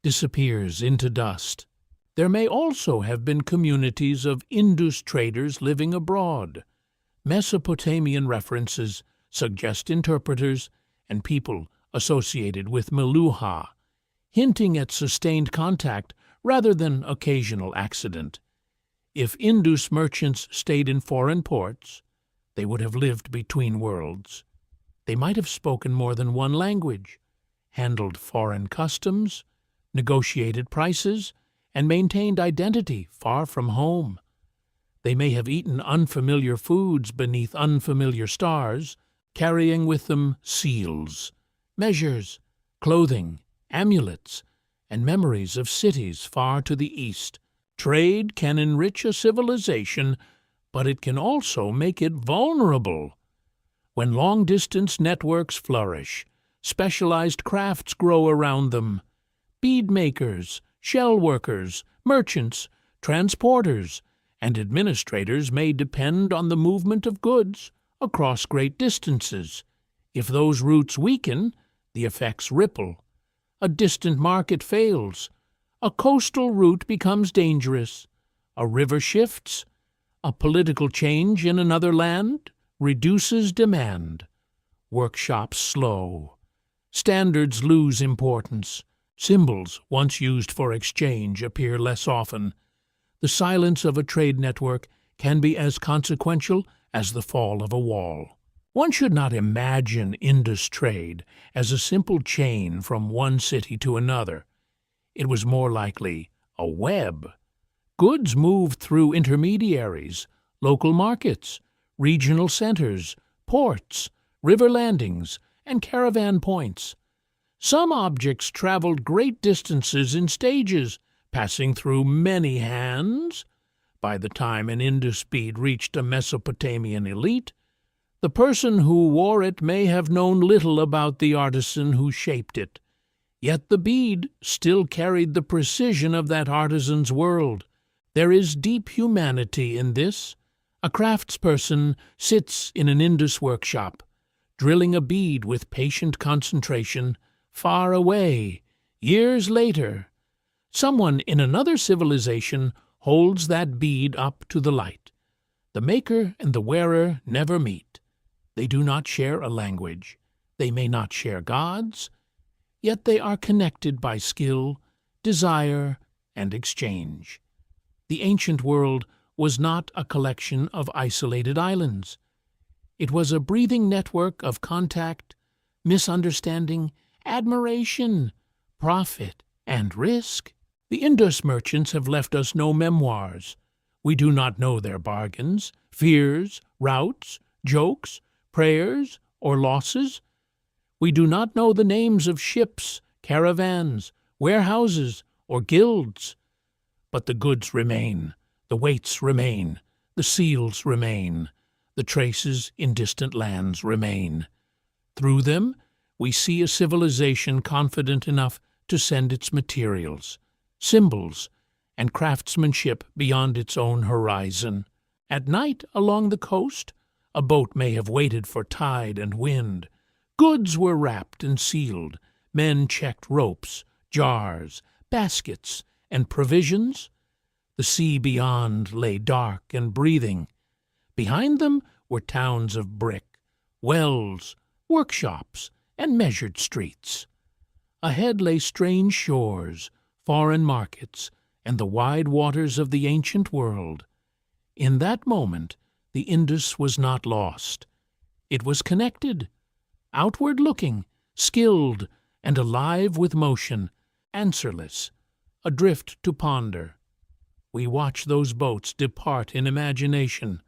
S1: disappears into dust. There may also have been communities of Indus traders living abroad. Mesopotamian references suggest interpreters and people associated with Meluha. hinting at sustained contact rather than occasional accident. If Indus merchants stayed in foreign ports, they would have lived between worlds. They might have spoken more than one language, handled foreign customs, negotiated prices, and maintained identity far from home. They may have eaten unfamiliar foods beneath unfamiliar stars, carrying with them seals, measures, clothing, amulets, and memories of cities far to the east. Trade can enrich a civilization, but it can also make it vulnerable. When long-distance networks flourish, specialized crafts grow around them. Bead makers, shell workers, merchants, transporters, and administrators may depend on the movement of goods across great distances. If those routes weaken, the effects ripple. A distant market fails. A coastal route becomes dangerous. A river shifts. A political change in another land reduces demand. Workshops slow. Standards lose importance. Symbols once used for exchange appear less often. The silence of a trade network can be as consequential as the fall of a wall. One should not imagine Indus trade as a simple chain from one city to another. It was more likely a web. Goods moved through intermediaries, local markets, regional centers, ports, river landings, and caravan points. Some objects traveled great distances in stages, passing through many hands. By the time an Indus bead reached a Mesopotamian elite, the person who wore it may have known little about the artisan who shaped it. Yet the bead still carried the precision of that artisan's world. There is deep humanity in this. A craftsperson sits in an Indus workshop, drilling a bead with patient concentration. Far away, years later, someone in another civilization holds that bead up to the light. The maker and the wearer never meet. They do not share a language. They may not share gods, yet they are connected by skill, desire, and exchange. The ancient world was not a collection of isolated islands. It was a breathing network of contact, misunderstanding, admiration, profit, and risk. The Indus merchants have left us no memoirs. We do not know their bargains, fears, routes, jokes, prayers, or losses. We do not know the names of ships, caravans, warehouses, or guilds. But the goods remain, the weights remain, the seals remain, the traces in distant lands remain. Through them, we see a civilization confident enough to send its materials, symbols, and craftsmanship beyond its own horizon. At night along the coast, a boat may have waited for tide and wind. Goods were wrapped and sealed. Men checked ropes, jars, baskets, and provisions. The sea beyond lay dark and breathing. Behind them were towns of brick, wells, workshops, and measured streets. Ahead lay strange shores, foreign markets, and the wide waters of the ancient world. In that moment, the Indus was not lost. It was connected, outward-looking, skilled, and alive with motion, answerless, adrift to ponder. We watch those boats depart in imagination,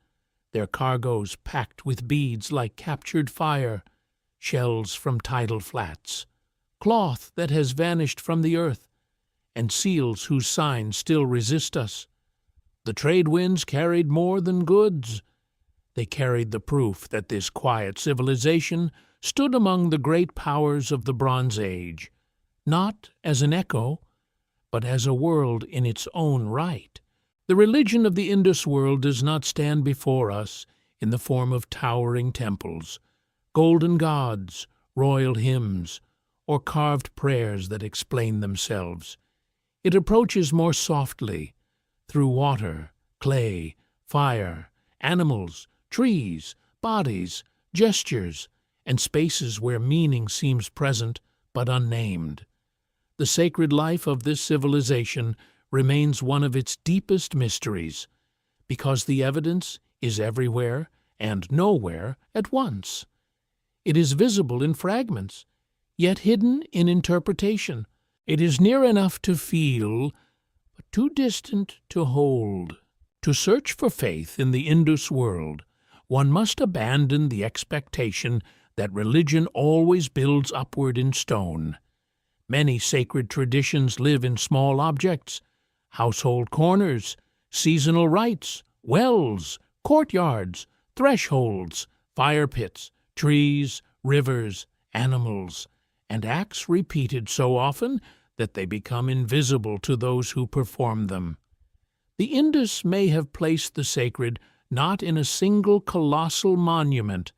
S1: their cargoes packed with beads like captured fire, shells from tidal flats, cloth that has vanished from the earth, and seals whose signs still resist us. The trade winds carried more than goods. They carried the proof that this quiet civilization stood among the great powers of the Bronze Age, not as an echo, but as a world in its own right. The religion of the Indus world does not stand before us in the form of towering temples, golden gods, royal hymns, or carved prayers that explain themselves. It approaches more softly, through water, clay, fire, animals, trees, bodies, gestures, and spaces where meaning seems present but unnamed. The sacred life of this civilization remains one of its deepest mysteries, because the evidence is everywhere and nowhere at once. It is visible in fragments, yet hidden in interpretation. It is near enough to feel, but too distant to hold. To search for faith in the Indus world, one must abandon the expectation that religion always builds upward in stone. Many sacred traditions live in small objects: household corners, seasonal rites, wells, courtyards, thresholds, fire pits, trees, rivers, animals, and acts repeated so often that they become invisible to those who perform them. The Indus may have placed the sacred not in a single colossal monument,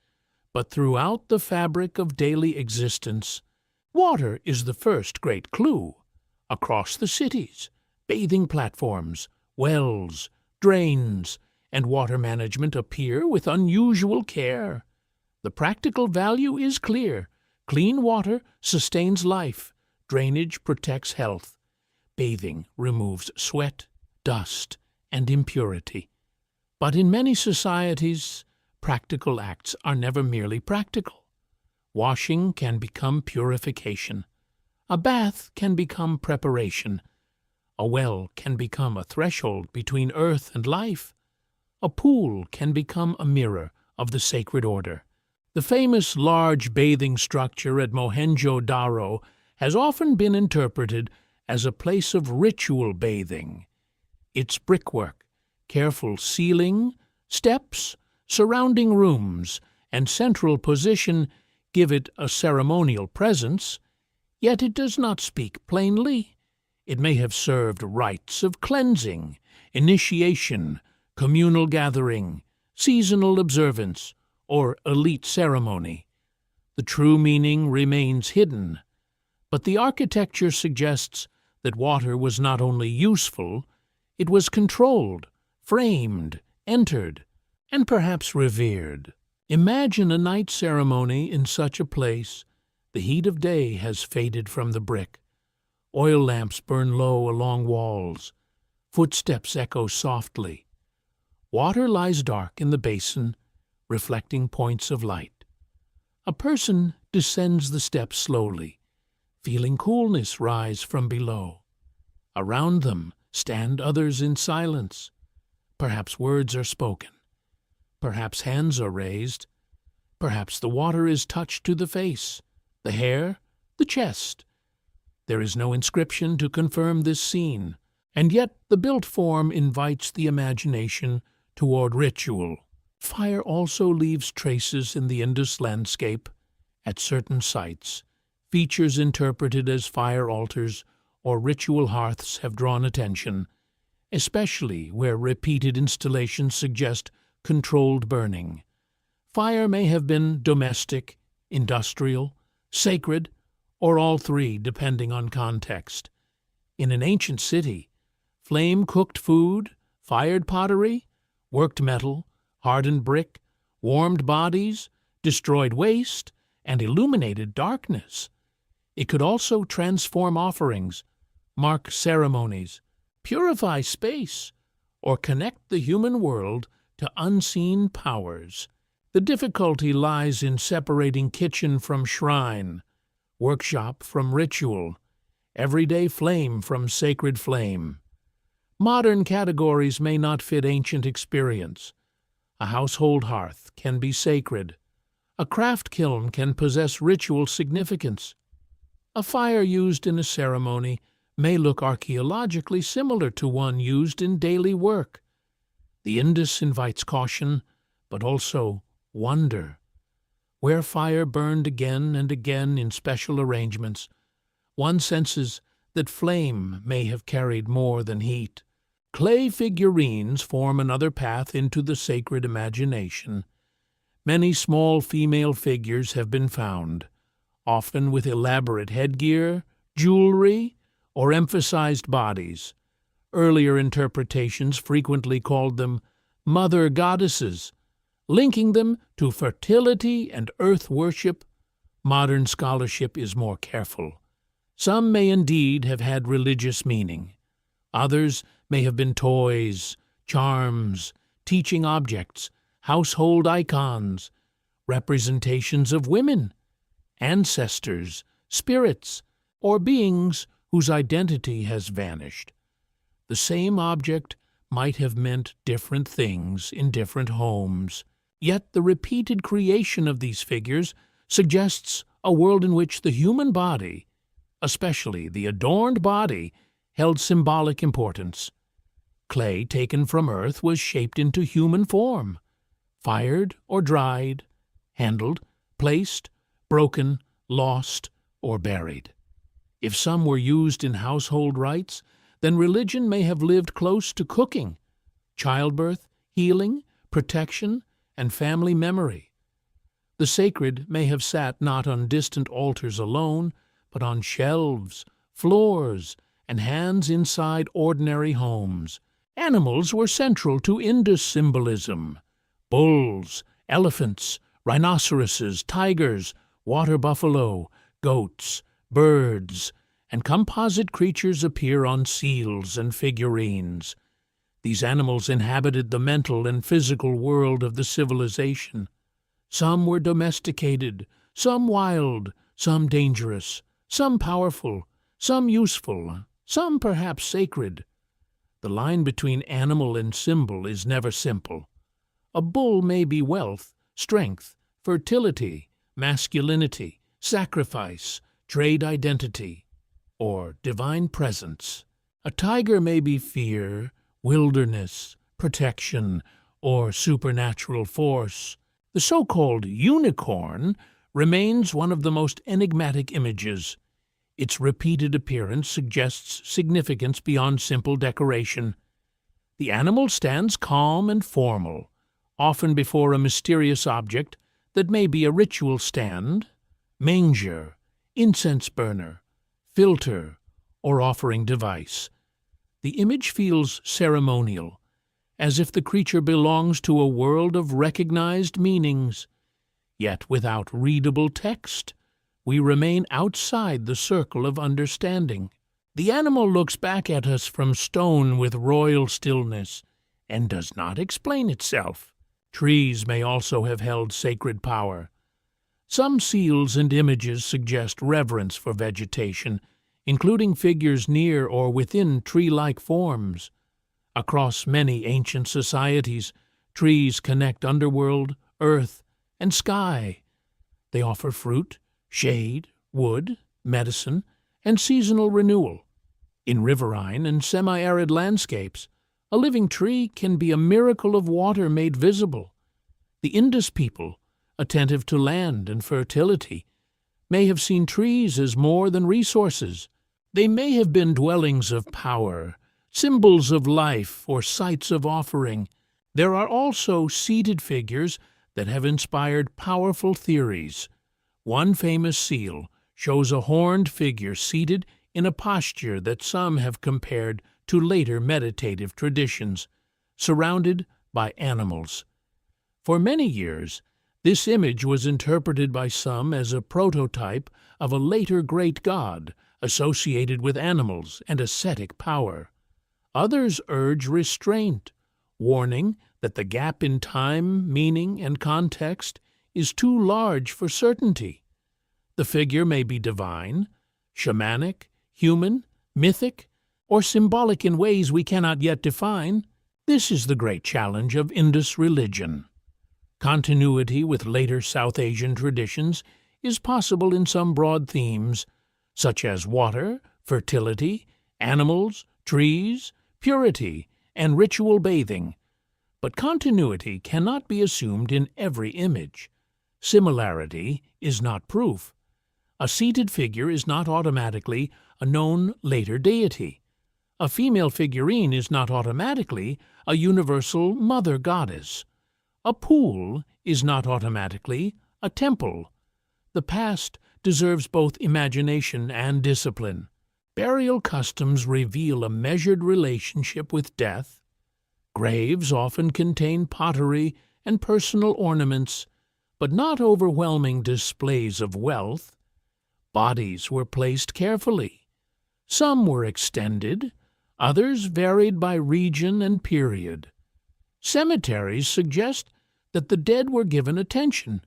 S1: but throughout the fabric of daily existence. Water is the first great clue. Across the cities, bathing platforms, wells, drains, and water management appear with unusual care. The practical value is clear. Clean water sustains life. Drainage protects health. Bathing removes sweat, dust, and impurity. But in many societies, practical acts are never merely practical. Washing can become purification. A bath can become preparation. A well can become a threshold between earth and life. A pool can become a mirror of the sacred order. The famous large bathing structure at Mohenjo-Daro has often been interpreted as a place of ritual bathing. Its brickwork, careful ceiling, steps, surrounding rooms, and central position give it a ceremonial presence, yet it does not speak plainly. It may have served rites of cleansing, initiation, communal gathering, seasonal observance, or elite ceremony. The true meaning remains hidden, but the architecture suggests that water was not only useful, it was controlled, framed, entered, and perhaps revered. Imagine a night ceremony in such a place. The heat of day has faded from the brick. Oil lamps burn low along walls. Footsteps echo softly. Water lies dark in the basin, reflecting points of light. A person descends the steps slowly, feeling coolness rise from below. Around them stand others in silence. Perhaps words are spoken. Perhaps hands are raised. Perhaps the water is touched to the face, the hair, the chest. There is no inscription to confirm this scene, and yet the built form invites the imagination toward ritual. Fire also leaves traces in the Indus landscape. At certain sites, features interpreted as fire altars or ritual hearths have drawn attention, especially where repeated installations suggest controlled burning. Fire may have been domestic, industrial, sacred, or all three, depending on context. In an ancient city, flame-cooked food, fired pottery, worked metal, hardened brick, warmed bodies, destroyed waste, and illuminated darkness. It could also transform offerings, mark ceremonies, purify space, or connect the human world to unseen powers. The difficulty lies in separating kitchen from shrine, workshop from ritual, everyday flame from sacred flame. Modern categories may not fit ancient experience. A household hearth can be sacred. A craft kiln can possess ritual significance. A fire used in a ceremony may look archaeologically similar to one used in daily work. The Indus invites caution, but also wonder. Where fire burned again and again in special arrangements, one senses that flame may have carried more than heat. Clay figurines form another path into the sacred imagination. Many small female figures have been found, often with elaborate headgear, jewelry, or emphasized bodies. Earlier interpretations frequently called them mother goddesses, linking them to fertility and earth worship. Modern scholarship is more careful. Some may indeed have had religious meaning. Others may have been toys, charms, teaching objects, household icons, representations of women, ancestors, spirits, or beings whose identity has vanished. The same object might have meant different things in different homes, yet the repeated creation of these figures suggests a world in which the human body, especially the adorned body, held symbolic importance. Clay taken from earth was shaped into human form, fired or dried, handled, placed, broken, lost, or buried. If some were used in household rites, then religion may have lived close to cooking, childbirth, healing, protection, and family memory. The sacred may have sat not on distant altars alone, but on shelves, floors, and hands inside ordinary homes. Animals were central to Indus symbolism. Bulls, elephants, rhinoceroses, tigers, water buffalo, goats, birds, and composite creatures appear on seals and figurines. These animals inhabited the mental and physical world of the civilization. Some were domesticated, some wild, some dangerous, some powerful, some useful, some perhaps sacred. The line between animal and symbol is never simple. A bull may be wealth, strength, fertility, masculinity, sacrifice, trade identity, or divine presence. A tiger may be fear, wilderness, protection, or supernatural force. The so-called unicorn remains one of the most enigmatic images. Its repeated appearance suggests significance beyond simple decoration. The animal stands calm and formal, often before a mysterious object that may be a ritual stand, manger, incense burner, filter, or offering device. The image feels ceremonial, as if the creature belongs to a world of recognized meanings. Yet without readable text, we remain outside the circle of understanding. The animal looks back at us from stone with royal stillness and does not explain itself. Trees may also have held sacred power. Some seals and images suggest reverence for vegetation, including figures near or within tree-like forms. Across many ancient societies, trees connect underworld, earth, and sky. They offer fruit, shade, wood, medicine, and seasonal renewal. In riverine and semi-arid landscapes, a living tree can be a miracle of water made visible. The Indus people, attentive to land and fertility, may have seen trees as more than resources. They may have been dwellings of power, symbols of life, or sites of offering. There are also seated figures that have inspired powerful theories. One famous seal shows a horned figure seated in a posture that some have compared to later meditative traditions, surrounded by animals. For many years, this image was interpreted by some as a prototype of a later great god associated with animals and ascetic power. Others urge restraint, warning that the gap in time, meaning, and context is too large for certainty. The figure may be divine, shamanic, human, mythic, or symbolic in ways we cannot yet define. This is the great challenge of Indus religion. Continuity with later South Asian traditions is possible in some broad themes, such as water, fertility, animals, trees, purity, and ritual bathing. But continuity cannot be assumed in every image. Similarity is not proof. A seated figure is not automatically a known later deity. A female figurine is not automatically a universal mother goddess. A pool is not automatically a temple. The past deserves both imagination and discipline. Burial customs reveal a measured relationship with death. Graves often contain pottery and personal ornaments, but not overwhelming displays of wealth. Bodies were placed carefully. Some were extended, others varied by region and period. Cemeteries suggest that the dead were given attention,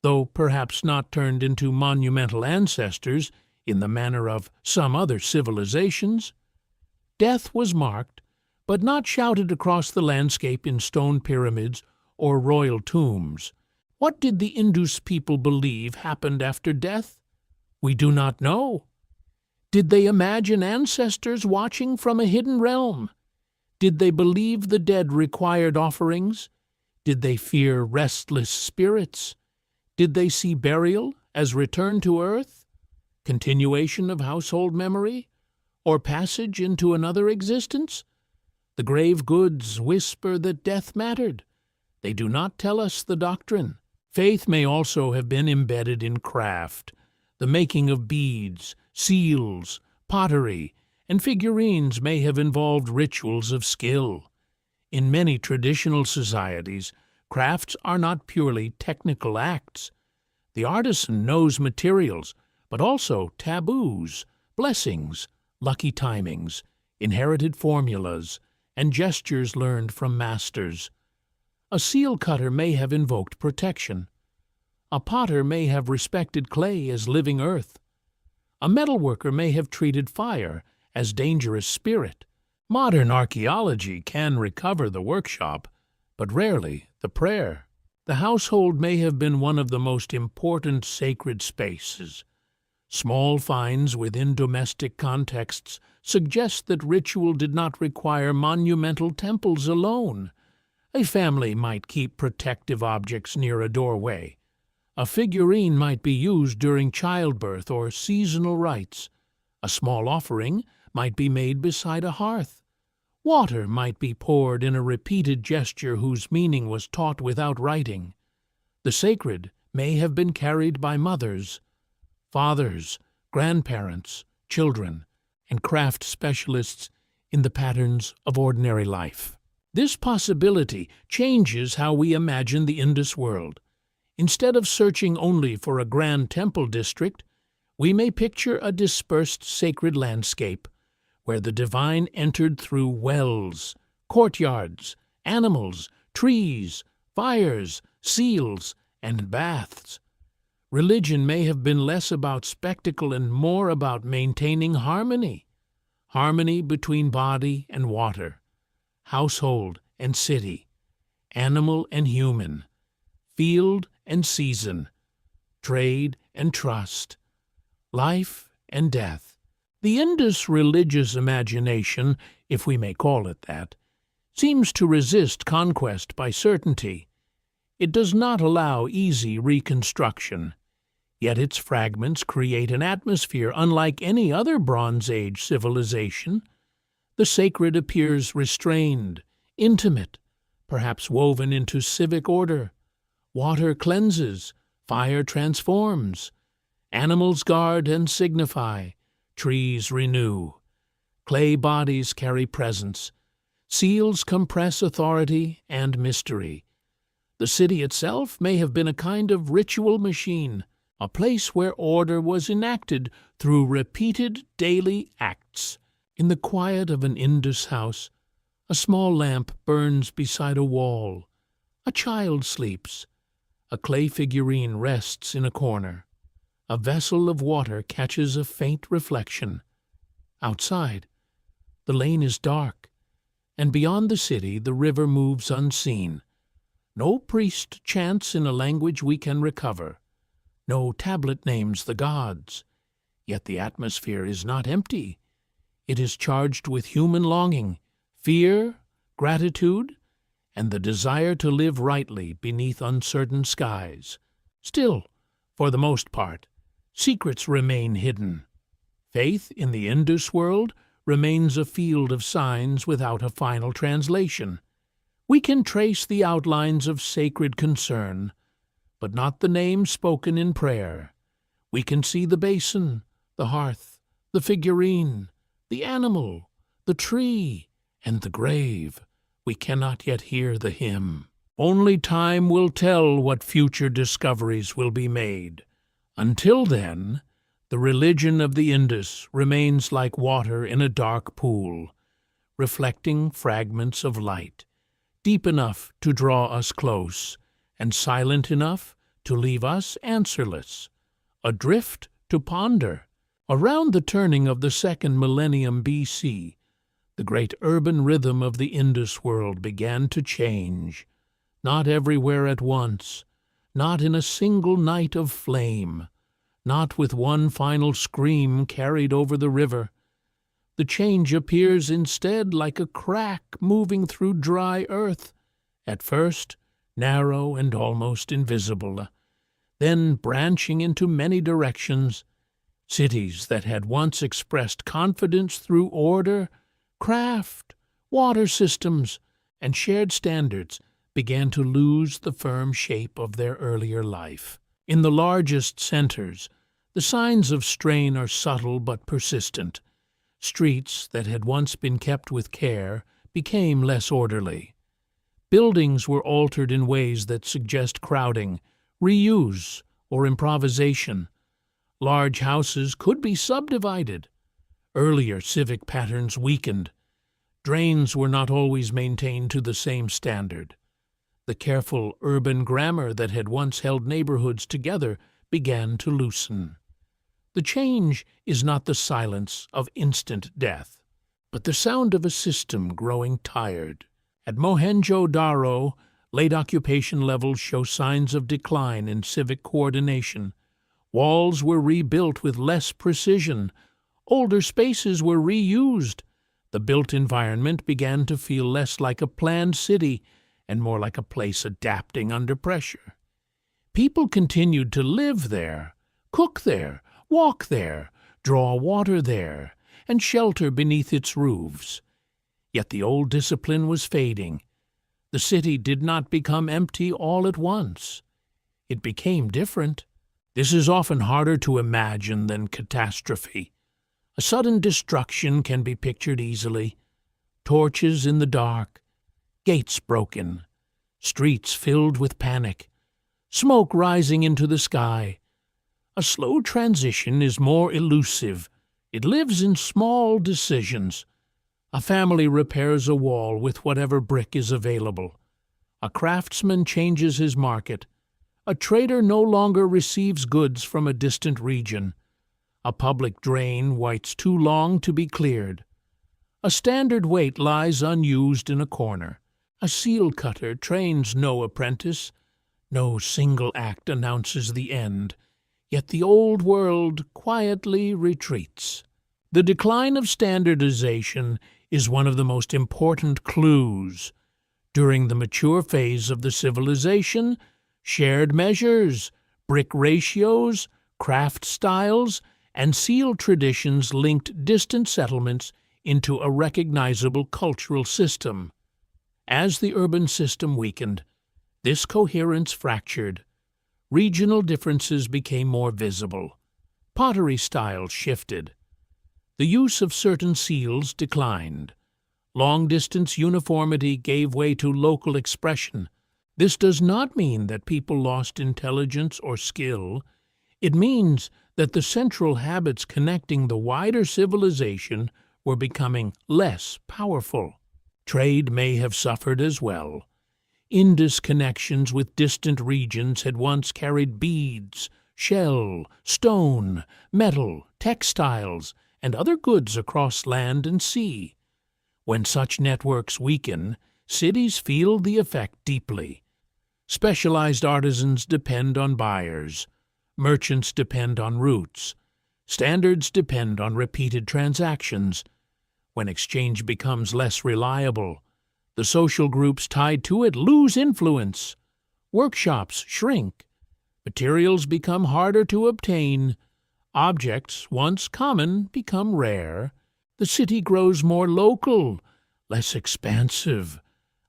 S1: though perhaps not turned into monumental ancestors in the manner of some other civilizations. Death was marked, but not shouted across the landscape in stone pyramids or royal tombs. What did the Indus people believe happened after death? We do not know. Did they imagine ancestors watching from a hidden realm? Did they believe the dead required offerings? Did they fear restless spirits? Did they see burial as return to earth, continuation of household memory, or passage into another existence? The grave goods whisper that death mattered. They do not tell us the doctrine. Faith may also have been embedded in craft. The making of beads, seals, pottery, and figurines may have involved rituals of skill. In many traditional societies, crafts are not purely technical acts. The artisan knows materials, but also taboos, blessings, lucky timings, inherited formulas, and gestures learned from masters. A seal cutter may have invoked protection. A potter may have respected clay as living earth. A metalworker may have treated fire as dangerous spirit. Modern archaeology can recover the workshop, but rarely the prayer. The household may have been one of the most important sacred spaces. Small finds within domestic contexts suggest that ritual did not require monumental temples alone. A family might keep protective objects near a doorway. A figurine might be used during childbirth or seasonal rites. A small offering might be made beside a hearth. Water might be poured in a repeated gesture whose meaning was taught without writing. The sacred may have been carried by mothers, fathers, grandparents, children, and craft specialists in the patterns of ordinary life. This possibility changes how we imagine the Indus world. Instead of searching only for a grand temple district, we may picture a dispersed sacred landscape where the divine entered through wells, courtyards, animals, trees, fires, seals, and baths. Religion may have been less about spectacle and more about maintaining harmony between body and water, household and city, animal and human, field and season, trade and trust, life and death. The Indus religious imagination, if we may call it that, seems to resist conquest by certainty. It does not allow easy reconstruction, yet its fragments create an atmosphere unlike any other Bronze Age civilization. The sacred appears restrained, intimate, perhaps woven into civic order. Water cleanses, fire transforms. Animals guard and signify, trees renew. Clay bodies carry presence. Seals compress authority and mystery. The city itself may have been a kind of ritual machine, a place where order was enacted through repeated daily acts. In the quiet of an Indus house, a small lamp burns beside a wall. A child sleeps. A clay figurine rests in a corner. A vessel of water catches a faint reflection. Outside, the lane is dark, and beyond the city the river moves unseen. No priest chants in a language we can recover. No tablet names the gods. Yet the atmosphere is not empty. It is charged with human longing, fear, gratitude, and the desire to live rightly beneath uncertain skies. Still, for the most part, secrets remain hidden. Faith in the Indus world remains a field of signs without a final translation. We can trace the outlines of sacred concern, but not the names spoken in prayer. We can see the basin, the hearth, the figurine, the animal, the tree, and the grave. We cannot yet hear the hymn. Only time will tell what future discoveries will be made. Until then, The religion of the Indus remains like water in a dark pool, reflecting fragments of light, deep enough to draw us close, and silent enough to leave us answerless, adrift to ponder. Around the turning of the second millennium BC, the great urban rhythm of the Indus world began to change, not everywhere at once, not in a single night of flame, not with one final scream carried over the river. The change appears instead like a crack moving through dry earth, at first narrow and almost invisible, then branching into many directions. Cities that had once expressed confidence through order, craft, water systems, and shared standards began to lose the firm shape of their earlier life. In the largest centers, the signs of strain are subtle but persistent. Streets that had once been kept with care became less orderly. Buildings were altered in ways that suggest crowding, reuse, or improvisation. Large houses could be subdivided. Earlier civic patterns weakened. Drains were not always maintained to the same standard. The careful urban grammar that had once held neighborhoods together began to loosen. The change is not the silence of instant death, but the sound of a system growing tired. At Mohenjo-Daro, late occupation levels show signs of decline in civic coordination. Walls were rebuilt with less precision. Older spaces were reused. The built environment began to feel less like a planned city and more like a place adapting under pressure. People continued to live there, cook there, walk there, draw water there, and shelter beneath its roofs. Yet the old discipline was fading. The city did not become empty all at once. It became different. This is often harder to imagine than catastrophe. A sudden destruction can be pictured easily. Torches in the dark, gates broken, streets filled with panic, smoke rising into the sky. A slow transition is more elusive. It lives in small decisions. A family repairs a wall with whatever brick is available. A craftsman changes his market. A trader no longer receives goods from a distant region. A public drain waits too long to be cleared. A standard weight lies unused in a corner. A seal cutter trains no apprentice. No single act announces the end. Yet the old world quietly retreats. The decline of standardization is one of the most important clues. During the mature phase of the civilization, shared measures, brick ratios, craft styles, and seal traditions linked distant settlements into a recognizable cultural system. As the urban system weakened, this coherence fractured. Regional differences became more visible. Pottery styles shifted. The use of certain seals declined. Long-distance uniformity gave way to local expression. This does not mean that people lost intelligence or skill. It means that the central habits connecting the wider civilization were becoming less powerful. Trade may have suffered as well. Indus connections with distant regions had once carried beads, shell, stone, metal, textiles, and other goods across land and sea. When such networks weaken, cities feel the effect deeply. Specialized artisans depend on buyers. Merchants depend on routes. Standards depend on repeated transactions. When exchange becomes less reliable, the social groups tied to it lose influence. Workshops shrink. Materials become harder to obtain. Objects, once common, become rare. The city grows more local, less expansive,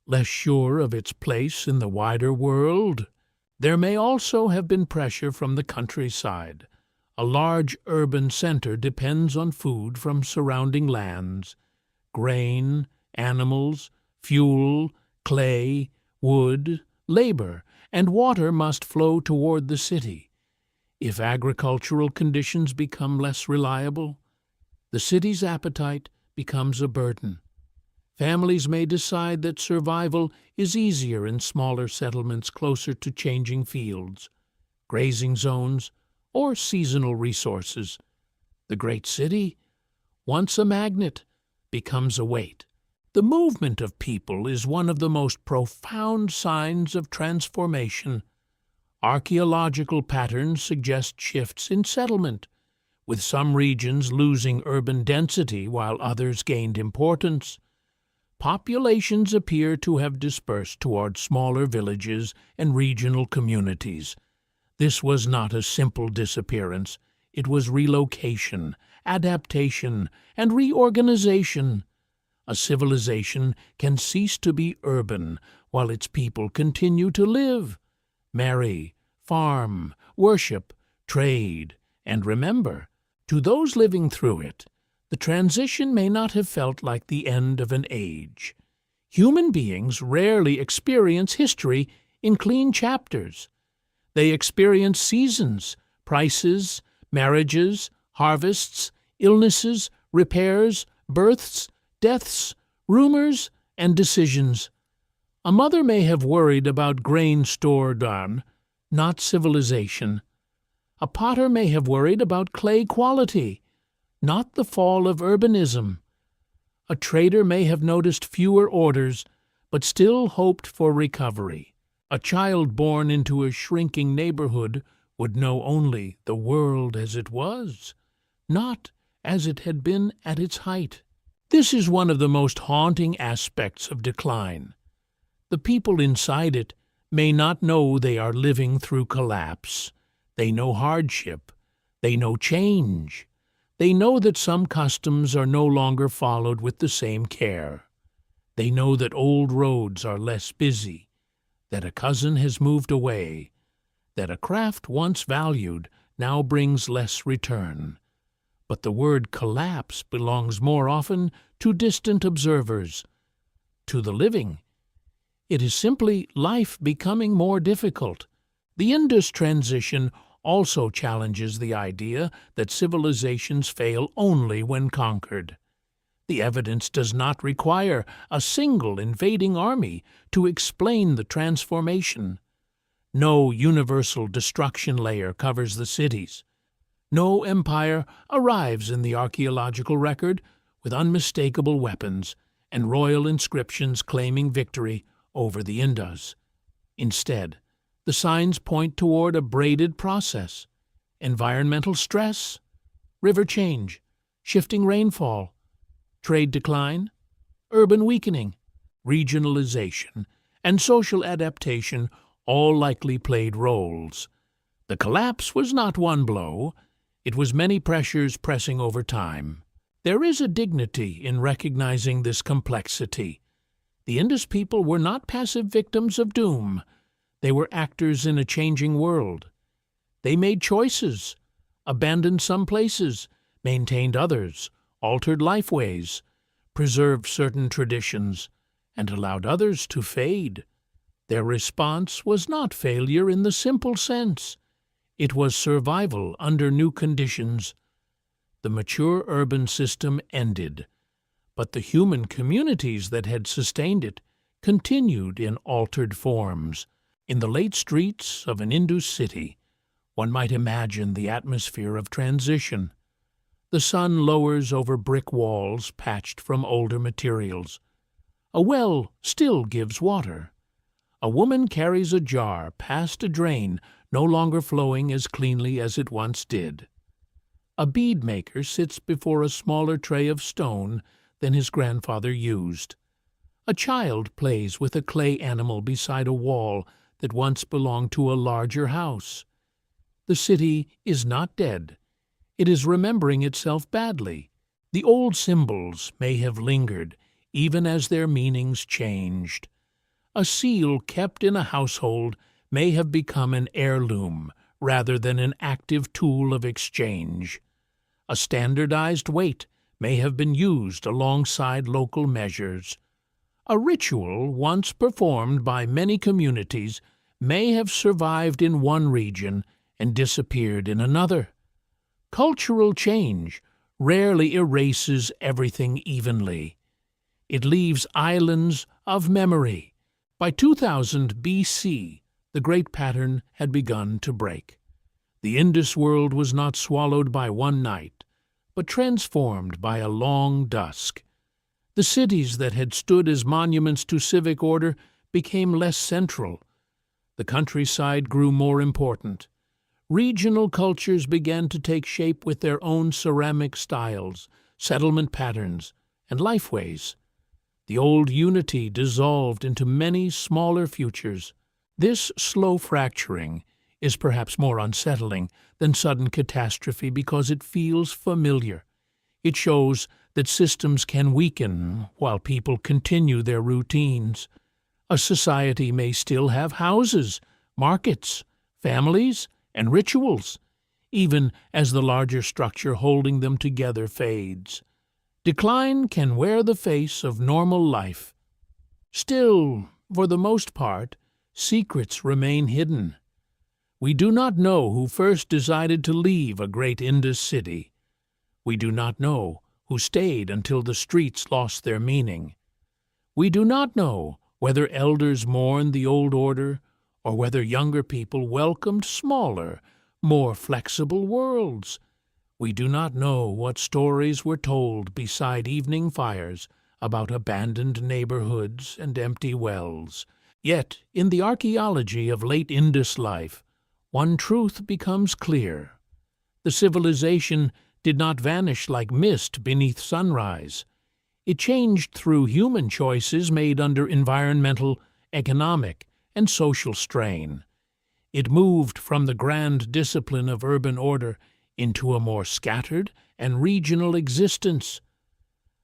S1: less sure of its place in the wider world. There may also have been pressure from the countryside. A large urban center depends on food from surrounding lands. Grain, animals, fuel, clay, wood, labor, and water must flow toward the city. If agricultural conditions become less reliable, the city's appetite becomes a burden. Families may decide that survival is easier in smaller settlements closer to changing fields, grazing zones, or seasonal resources. The great city, once a magnet, becomes a weight. The movement of people is one of the most profound signs of transformation. Archaeological patterns suggest shifts in settlement, with some regions losing urban density while others gained importance. Populations appear to have dispersed toward smaller villages and regional communities. This was not a simple disappearance. It was relocation, adaptation, and reorganization. A civilization can cease to be urban while its people continue to live, marry, farm, worship, trade, and remember. To those living through it, the transition may not have felt like the end of an age. Human beings rarely experience history in clean chapters. They experience seasons, prices, marriages, harvests, illnesses, repairs, births, deaths, rumors, and decisions. A mother may have worried about grain stored on, not civilization. A potter may have worried about clay quality, not the fall of urbanism. A trader may have noticed fewer orders, but still hoped for recovery. A child born into a shrinking neighborhood would know only the world as it was, not as it had been at its height. This is one of the most haunting aspects of decline. The people inside it may not know they are living through collapse. They know hardship. They know change. They know that some customs are no longer followed with the same care. They know that old roads are less busy, that a cousin has moved away, that a craft once valued now brings less return. But the word collapse belongs more often to distant observers. To the living, it is simply life becoming more difficult. The Indus transition also challenges the idea that civilizations fail only when conquered. The evidence does not require a single invading army to explain the transformation. No universal destruction layer covers the cities. No empire arrives in the archaeological record with unmistakable weapons and royal inscriptions claiming victory over the Indus. Instead, the signs point toward a braided process: environmental stress, river change, shifting rainfall, trade decline, urban weakening, regionalization, and social adaptation all likely played roles. The collapse was not one blow. It was many pressures pressing over time. There is a dignity in recognizing this complexity. The Indus people were not passive victims of doom. They were actors in a changing world. They made choices, abandoned some places, maintained others, altered lifeways, preserved certain traditions, and allowed others to fade. Their response was not failure in the simple sense. It was survival under new conditions. The mature urban system ended, but the human communities that had sustained it continued in altered forms. In the late streets of an Indus city, one might imagine the atmosphere of transition. The sun lowers over brick walls patched from older materials. A well still gives water. A woman carries a jar past a drain no longer flowing as cleanly as it once did. A bead maker sits before a smaller tray of stone than his grandfather used. A child plays with a clay animal beside a wall that once belonged to a larger house. The city is not dead. It is remembering itself badly. The old symbols may have lingered, even as their meanings changed. A seal kept in a household may have become an heirloom rather than an active tool of exchange. A standardized weight may have been used alongside local measures. A ritual once performed by many communities may have survived in one region and disappeared in another. Cultural change rarely erases everything evenly. It leaves islands of memory. By 2000 BC, the great pattern had begun to break. The Indus world was not swallowed by one night, but transformed by a long dusk. The cities that had stood as monuments to civic order became less central. The countryside grew more important. Regional cultures began to take shape with their own ceramic styles, settlement patterns, and lifeways. The old unity dissolved into many smaller futures. This slow fracturing is perhaps more unsettling than sudden catastrophe because it feels familiar. It shows that systems can weaken while people continue their routines. A society may still have houses, markets, families, and rituals, even as the larger structure holding them together fades. Decline can wear the face of normal life. Still, for the most part, secrets remain hidden. We do not know who first decided to leave a great Indus city. We do not know who stayed until the streets lost their meaning. We do not know whether elders mourned the old order or whether younger people welcomed smaller, more flexible worlds. We do not know what stories were told beside evening fires about abandoned neighborhoods and empty wells. Yet, in the archaeology of late Indus life, one truth becomes clear. The civilization did not vanish like mist beneath sunrise. It changed through human choices made under environmental, economic, and social strain. It moved from the grand discipline of urban order into a more scattered and regional existence.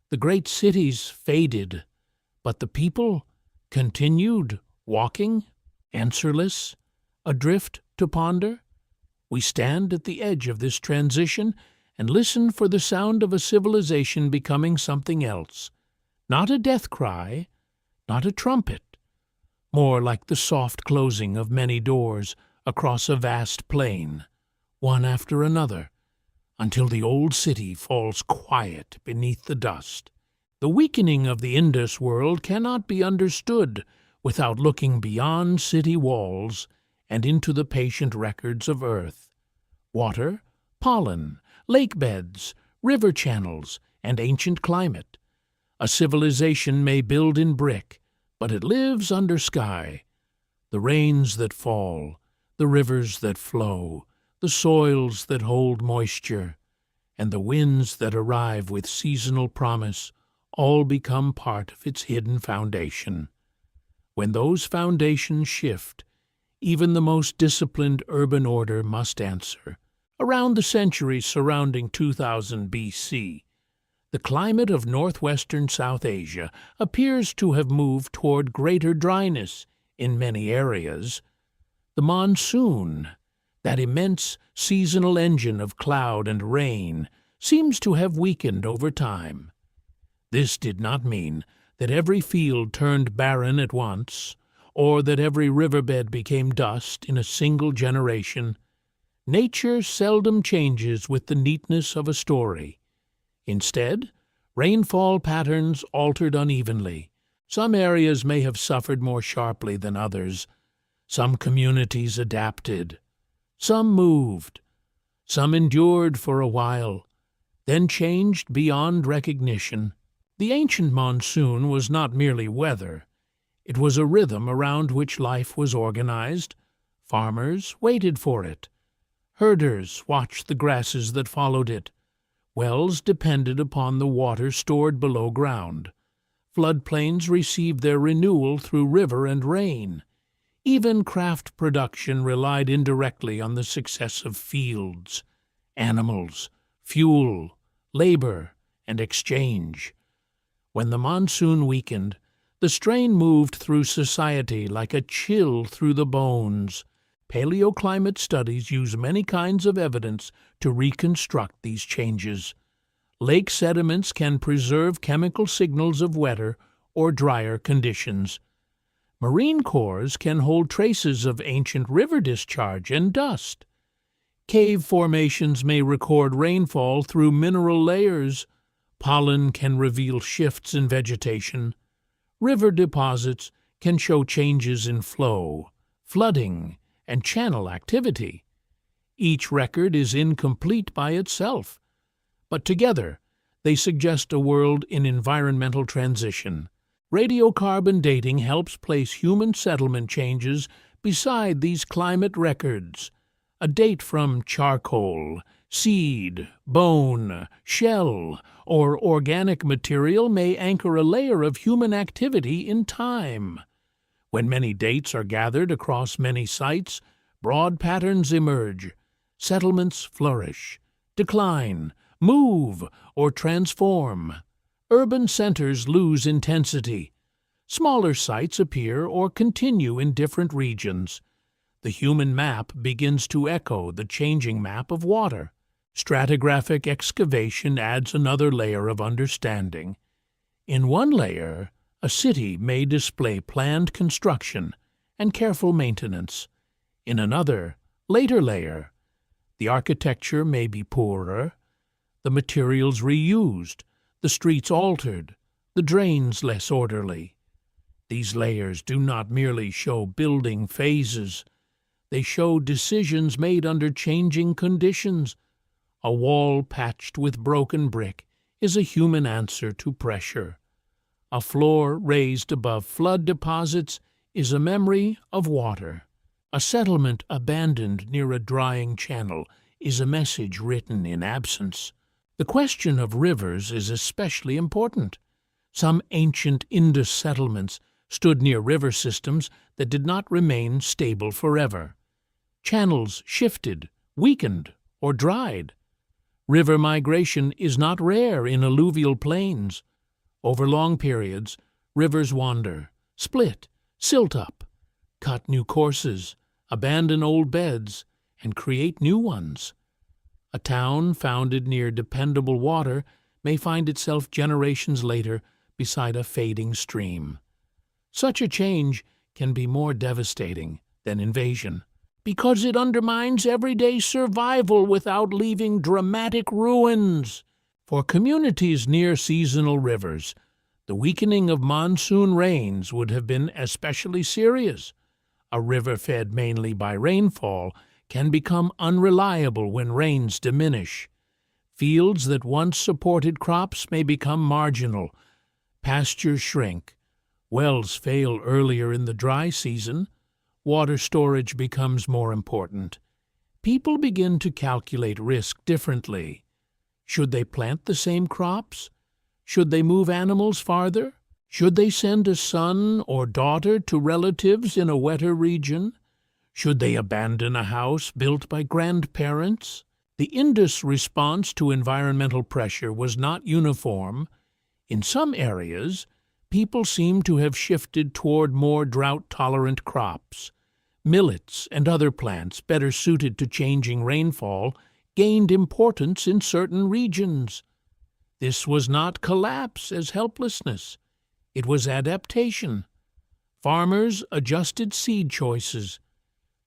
S1: The great cities faded, but the people continued walking, answerless, adrift to ponder. We stand at the edge of this transition and listen for the sound of a civilization becoming something else. Not a death cry, not a trumpet, more like the soft closing of many doors across a vast plain, one after another, until the old city falls quiet beneath the dust. The weakening of the Indus world cannot be understood without looking beyond city walls and into the patient records of earth. Water, pollen, lake beds, river channels, and ancient climate. A civilization may build in brick, but it lives under sky. The rains that fall, the rivers that flow, the soils that hold moisture, and the winds that arrive with seasonal promise all become part of its hidden foundation. When those foundations shift, even the most disciplined urban order must answer. Around the century surrounding 2000 BC, the climate of northwestern South Asia appears to have moved toward greater dryness in many areas. The monsoon, that immense seasonal engine of cloud and rain, seems to have weakened over time. This did not mean that every field turned barren at once, or that every riverbed became dust in a single generation. Nature seldom changes with the neatness of a story. Instead, rainfall patterns altered unevenly. Some areas may have suffered more sharply than others. Some communities adapted. Some moved. Some endured for a while, then changed beyond recognition. The ancient monsoon was not merely weather. It was a rhythm around which life was organized. Farmers waited for it. Herders watched the grasses that followed it. Wells depended upon the water stored below ground. Floodplains received their renewal through river and rain. Even craft production relied indirectly on the success of fields, animals, fuel, labor, and exchange. When the monsoon weakened, the strain moved through society like a chill through the bones. Paleoclimate studies use many kinds of evidence to reconstruct these changes. Lake sediments can preserve chemical signals of wetter or drier conditions. Marine cores can hold traces of ancient river discharge and dust. Cave formations may record rainfall through mineral layers. Pollen can reveal shifts in vegetation. River deposits can show changes in flow, flooding, and channel activity. Each record is incomplete by itself, but together they suggest a world in environmental transition. Radiocarbon dating helps place human settlement changes beside these climate records. A date from charcoal, seed, bone, shell, or organic material may anchor a layer of human activity in time. When many dates are gathered across many sites, broad patterns emerge. Settlements flourish, decline, move, or transform. Urban centers lose intensity. Smaller sites appear or continue in different regions. The human map begins to echo the changing map of water. Stratigraphic excavation adds another layer of understanding. In one layer, a city may display planned construction and careful maintenance. In another, later layer, the architecture may be poorer, the materials reused, the streets altered, the drains less orderly. These layers do not merely show building phases. They show decisions made under changing conditions. A wall patched with broken brick is a human answer to pressure. A floor raised above flood deposits is a memory of water. A settlement abandoned near a drying channel is a message written in absence. The question of rivers is especially important. Some ancient Indus settlements stood near river systems that did not remain stable forever. Channels shifted, weakened, or dried. River migration is not rare in alluvial plains. Over long periods, rivers wander, split, silt up, cut new courses, abandon old beds, and create new ones. A town founded near dependable water may find itself generations later beside a fading stream. Such a change can be more devastating than invasion, because it undermines everyday survival without leaving dramatic ruins. For communities near seasonal rivers, the weakening of monsoon rains would have been especially serious. A river fed mainly by rainfall can become unreliable when rains diminish. Fields that once supported crops may become marginal. Pastures shrink. Wells fail earlier in the dry season. Water storage becomes more important. People begin to calculate risk differently. Should they plant the same crops? Should they move animals farther? Should they send a son or daughter to relatives in a wetter region? Should they abandon a house built by grandparents? The Indus response to environmental pressure was not uniform. In some areas, people seem to have shifted toward more drought-tolerant crops. Millets and other plants better suited to changing rainfall gained importance in certain regions. This was not collapse as helplessness. It was adaptation. Farmers adjusted seed choices.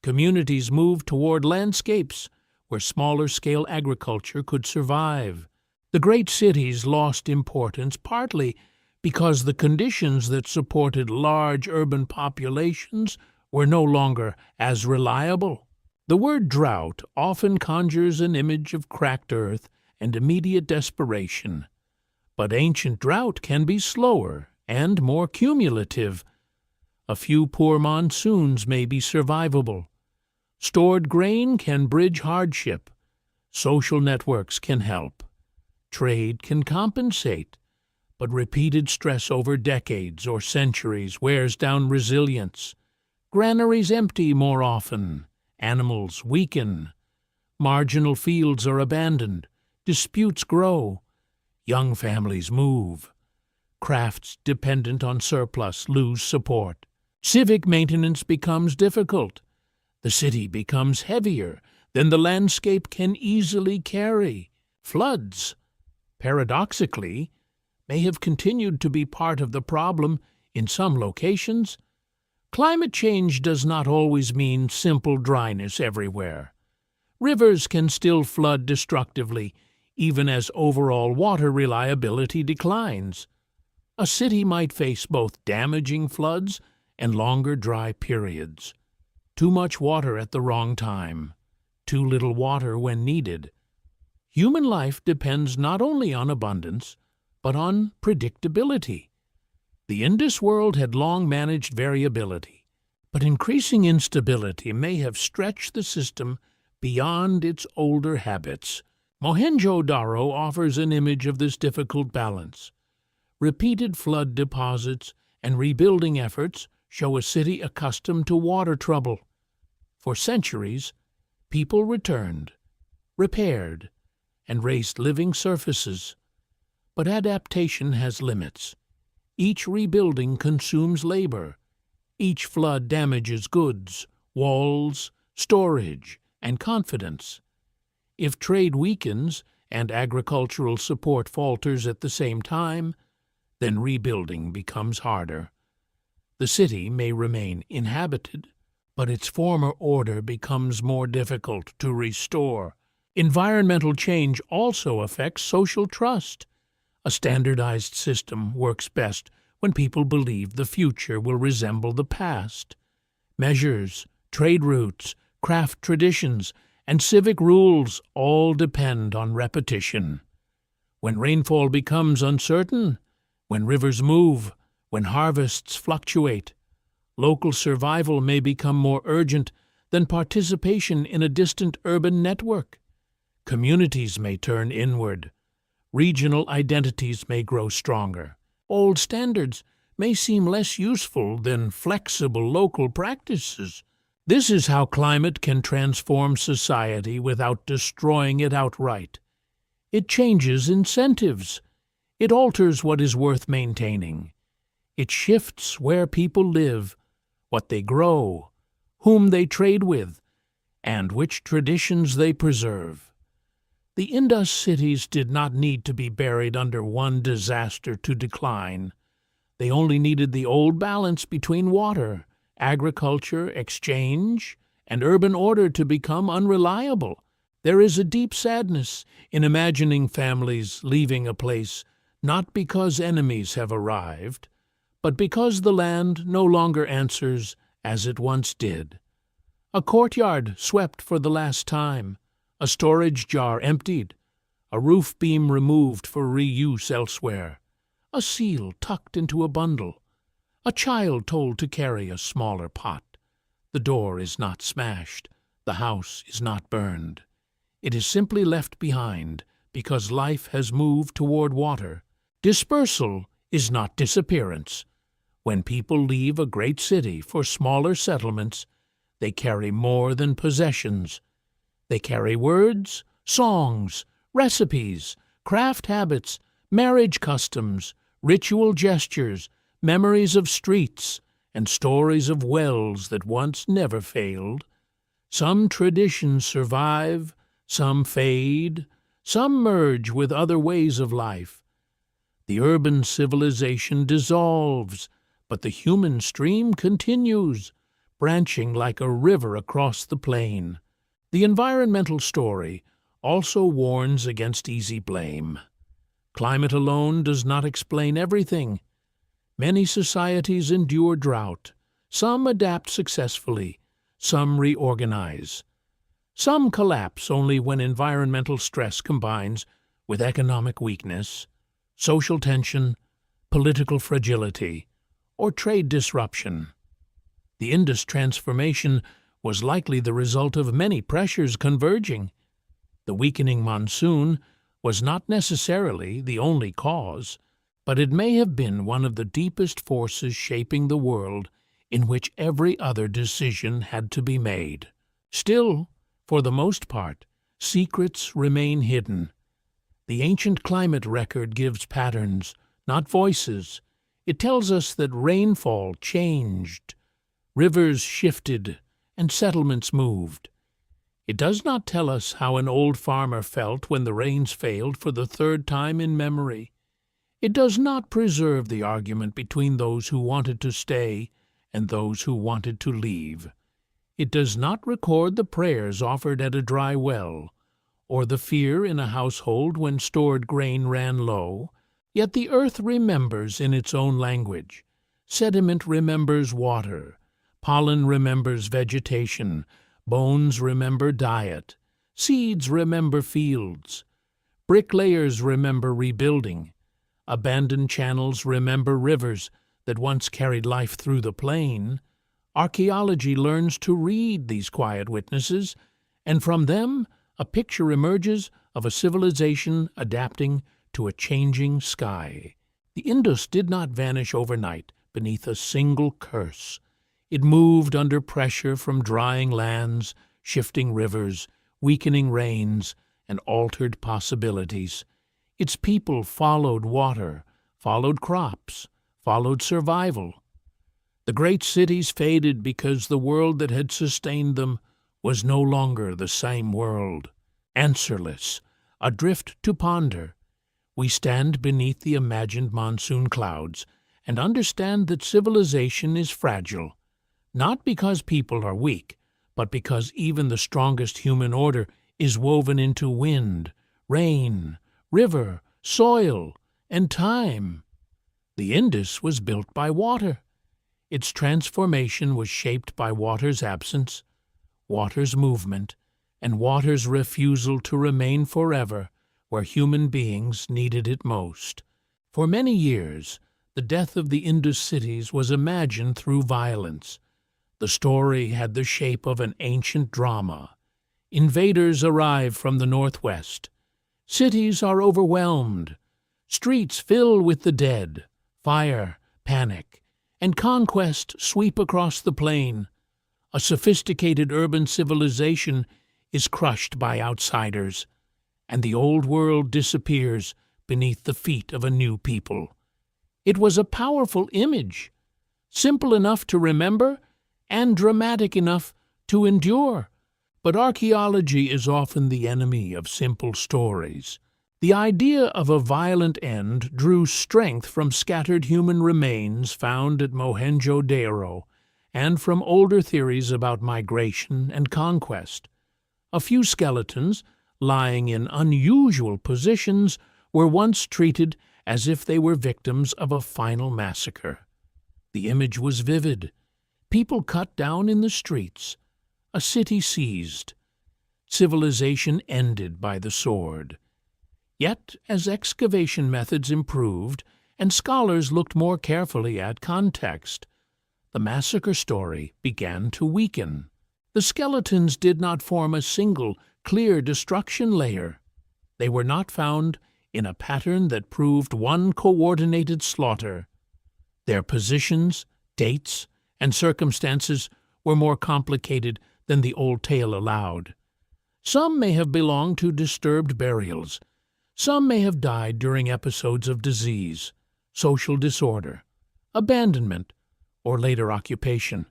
S1: Communities moved toward landscapes where smaller-scale agriculture could survive. The great cities lost importance partly because the conditions that supported large urban populations were no longer as reliable. The word drought often conjures an image of cracked earth and immediate desperation. But ancient drought can be slower and more cumulative. A few poor monsoons may be survivable. Stored grain can bridge hardship. Social networks can help. Trade can compensate. But repeated stress over decades or centuries wears down resilience. Granaries empty more often. Animals weaken. Marginal fields are abandoned. Disputes grow. Young families move. Crafts dependent on surplus lose support. Civic maintenance becomes difficult. The city becomes heavier than the landscape can easily carry. Floods, paradoxically, may have continued to be part of the problem in some locations. Climate change does not always mean simple dryness everywhere. Rivers can still flood destructively, even as overall water reliability declines. A city might face both damaging floods and longer dry periods. Too much water at the wrong time, too little water when needed. Human life depends not only on abundance, but on predictability. The Indus world had long managed variability, but increasing instability may have stretched the system beyond its older habits. Mohenjo-Daro offers an image of this difficult balance. Repeated flood deposits and rebuilding efforts show a city accustomed to water trouble. For centuries, people returned, repaired, and raised living surfaces. But adaptation has limits. Each rebuilding consumes labor. Each flood damages goods, walls, storage, and confidence. If trade weakens and agricultural support falters at the same time, then rebuilding becomes harder. The city may remain inhabited, but its former order becomes more difficult to restore. Environmental change also affects social trust. A standardized system works best when people believe the future will resemble the past. Measures, trade routes, craft traditions, and civic rules all depend on repetition. When rainfall becomes uncertain, when rivers move, when harvests fluctuate, local survival may become more urgent than participation in a distant urban network. Communities may turn inward. Regional identities may grow stronger. Old standards may seem less useful than flexible local practices. This is how climate can transform society without destroying it outright. It changes incentives. It alters what is worth maintaining. It shifts where people live, what they grow, whom they trade with, and which traditions they preserve. The Indus cities did not need to be buried under one disaster to decline. They only needed the old balance between water, agriculture, exchange, and urban order to become unreliable. There is a deep sadness in imagining families leaving a place not because enemies have arrived, but because the land no longer answers as it once did. A courtyard swept for the last time, a storage jar emptied, a roof beam removed for reuse elsewhere, a seal tucked into a bundle, a child told to carry a smaller pot. The door is not smashed, the house is not burned. It is simply left behind because life has moved toward water. Dispersal is not disappearance. When people leave a great city for smaller settlements, they carry more than possessions. They carry words, songs, recipes, craft habits, marriage customs, ritual gestures, memories of streets, and stories of wells that once never failed. Some traditions survive, some fade, some merge with other ways of life. The urban civilization dissolves, but the human stream continues, branching like a river across the plain. The environmental story also warns against easy blame. Climate alone does not explain everything. Many societies endure drought. Some adapt successfully. Some reorganize. Some collapse only when environmental stress combines with economic weakness, social tension, political fragility, or trade disruption. The Indus transformation was likely the result of many pressures converging. The weakening monsoon was not necessarily the only cause, but it may have been one of the deepest forces shaping the world in which every other decision had to be made. Still, for the most part, secrets remain hidden. The ancient climate record gives patterns, not voices. It tells us that rainfall changed, rivers shifted, and settlements moved. It does not tell us how an old farmer felt when the rains failed for the third time in memory. It does not preserve the argument between those who wanted to stay and those who wanted to leave. It does not record the prayers offered at a dry well, or the fear in a household when stored grain ran low. Yet the earth remembers in its own language. Sediment remembers water, pollen remembers vegetation, bones remember diet, seeds remember fields, bricklayers remember rebuilding, abandoned channels remember rivers that once carried life through the plain. Archaeology learns to read these quiet witnesses, and from them a picture emerges of a civilization adapting to a changing sky. The Indus did not vanish overnight beneath a single curse. It moved under pressure from drying lands, shifting rivers, weakening rains, and altered possibilities. Its people followed water, followed crops, followed survival. The great cities faded because the world that had sustained them was no longer the same world. Answerless, adrift to ponder, we stand beneath the imagined monsoon clouds and understand that civilization is fragile, not because people are weak, but because even the strongest human order is woven into wind, rain, river, soil, and time. The Indus was built by water. Its transformation was shaped by water's absence, water's movement, and water's refusal to remain forever where human beings needed it most. For many years, the death of the Indus cities was imagined through violence. The story had the shape of an ancient drama. Invaders arrive from the northwest. Cities are overwhelmed. Streets fill with the dead. Fire, panic, and conquest sweep across the plain. A sophisticated urban civilization is crushed by outsiders, and the old world disappears beneath the feet of a new people. It was a powerful image, simple enough to remember and dramatic enough to endure. But archaeology is often the enemy of simple stories. The idea of a violent end drew strength from scattered human remains found at Mohenjo-Daro and from older theories about migration and conquest. A few skeletons, lying in unusual positions, were once treated as if they were victims of a final massacre. The image was vivid. People cut down in the streets. A city seized. Civilization ended by the sword. Yet, as excavation methods improved and scholars looked more carefully at context, the massacre story began to weaken. The skeletons did not form a single, clear destruction layer. They were not found in a pattern that proved one coordinated slaughter. Their positions, dates, and circumstances were more complicated than the old tale allowed. Some may have belonged to disturbed burials. Some may have died during episodes of disease, social disorder, abandonment, or later occupation.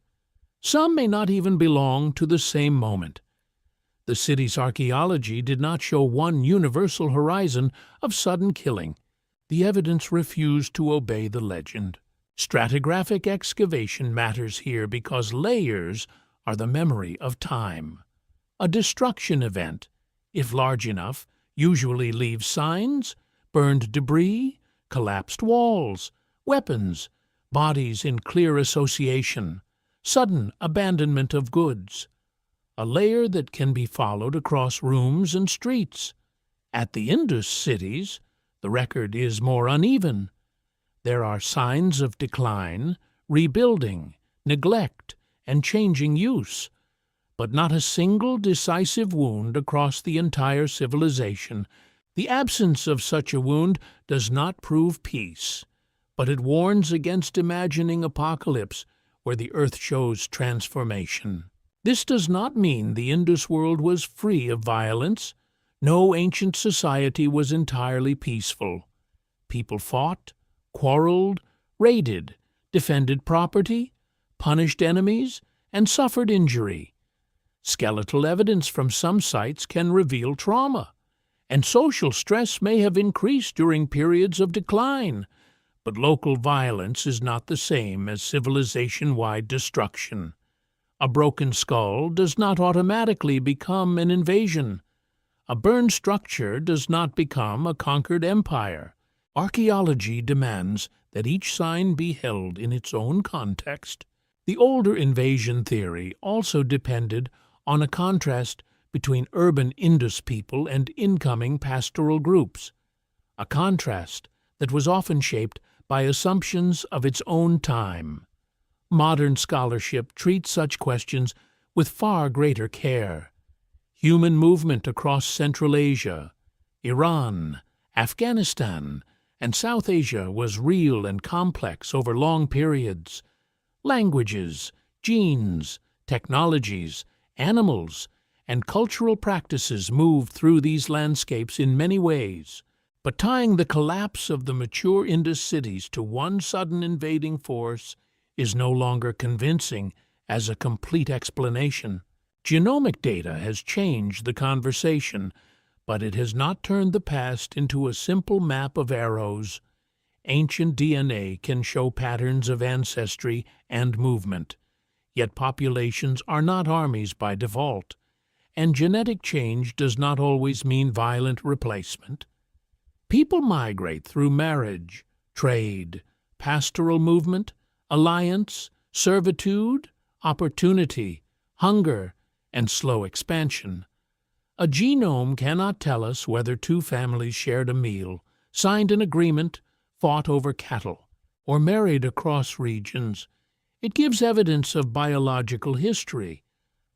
S1: Some may not even belong to the same moment. The city's archaeology did not show one universal horizon of sudden killing. The evidence refused to obey the legend. Stratigraphic excavation matters here because layers are the memory of time. A destruction event, if large enough, usually leaves signs, burned debris, collapsed walls, weapons, bodies in clear association, sudden abandonment of goods. A layer that can be followed across rooms and streets. At the Indus cities, the record is more uneven. There are signs of decline, rebuilding, neglect, and changing use, but not a single decisive wound across the entire civilization. The absence of such a wound does not prove peace, but it warns against imagining apocalypse where the earth shows transformation. This does not mean the Indus world was free of violence. No ancient society was entirely peaceful. People fought, quarreled, raided, defended property, punished enemies, and suffered injury. Skeletal evidence from some sites can reveal trauma, and social stress may have increased during periods of decline, but local violence is not the same as civilization-wide destruction. A broken skull does not automatically become an invasion. A burned structure does not become a conquered empire. Archaeology demands that each sign be held in its own context. The older invasion theory also depended on a contrast between urban Indus people and incoming pastoral groups, a contrast that was often shaped by assumptions of its own time. Modern scholarship treats such questions with far greater care. Human movement across Central Asia, Iran, Afghanistan, and South Asia was real and complex over long periods. Languages, genes, technologies, animals, and cultural practices moved through these landscapes in many ways. But tying the collapse of the mature Indus cities to one sudden invading force is no longer convincing as a complete explanation. Genomic data has changed the conversation, but it has not turned the past into a simple map of arrows. Ancient DNA can show patterns of ancestry and movement, yet populations are not armies by default, and genetic change does not always mean violent replacement. People migrate through marriage, trade, pastoral movement, alliance, servitude, opportunity, hunger, and slow expansion. A genome cannot tell us whether two families shared a meal, signed an agreement, fought over cattle, or married across regions. It gives evidence of biological history,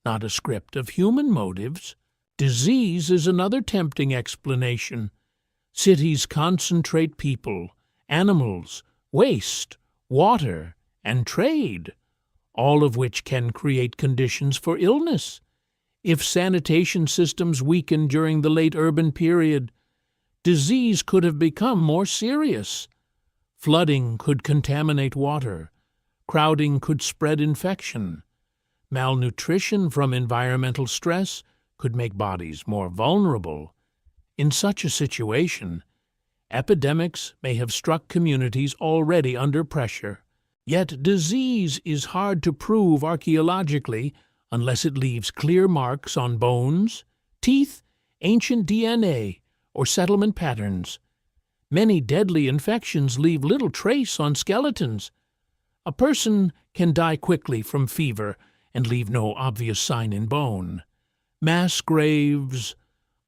S1: not a script of human motives. Disease is another tempting explanation. Cities concentrate people, animals, waste, water, and trade, all of which can create conditions for illness. If sanitation systems weakened during the late urban period, disease could have become more serious. Flooding could contaminate water. Crowding could spread infection. Malnutrition from environmental stress could make bodies more vulnerable. In such a situation, epidemics may have struck communities already under pressure. Yet disease is hard to prove archaeologically unless it leaves clear marks on bones, teeth, ancient DNA, or settlement patterns. Many deadly infections leave little trace on skeletons. A person can die quickly from fever and leave no obvious sign in bone. Mass graves,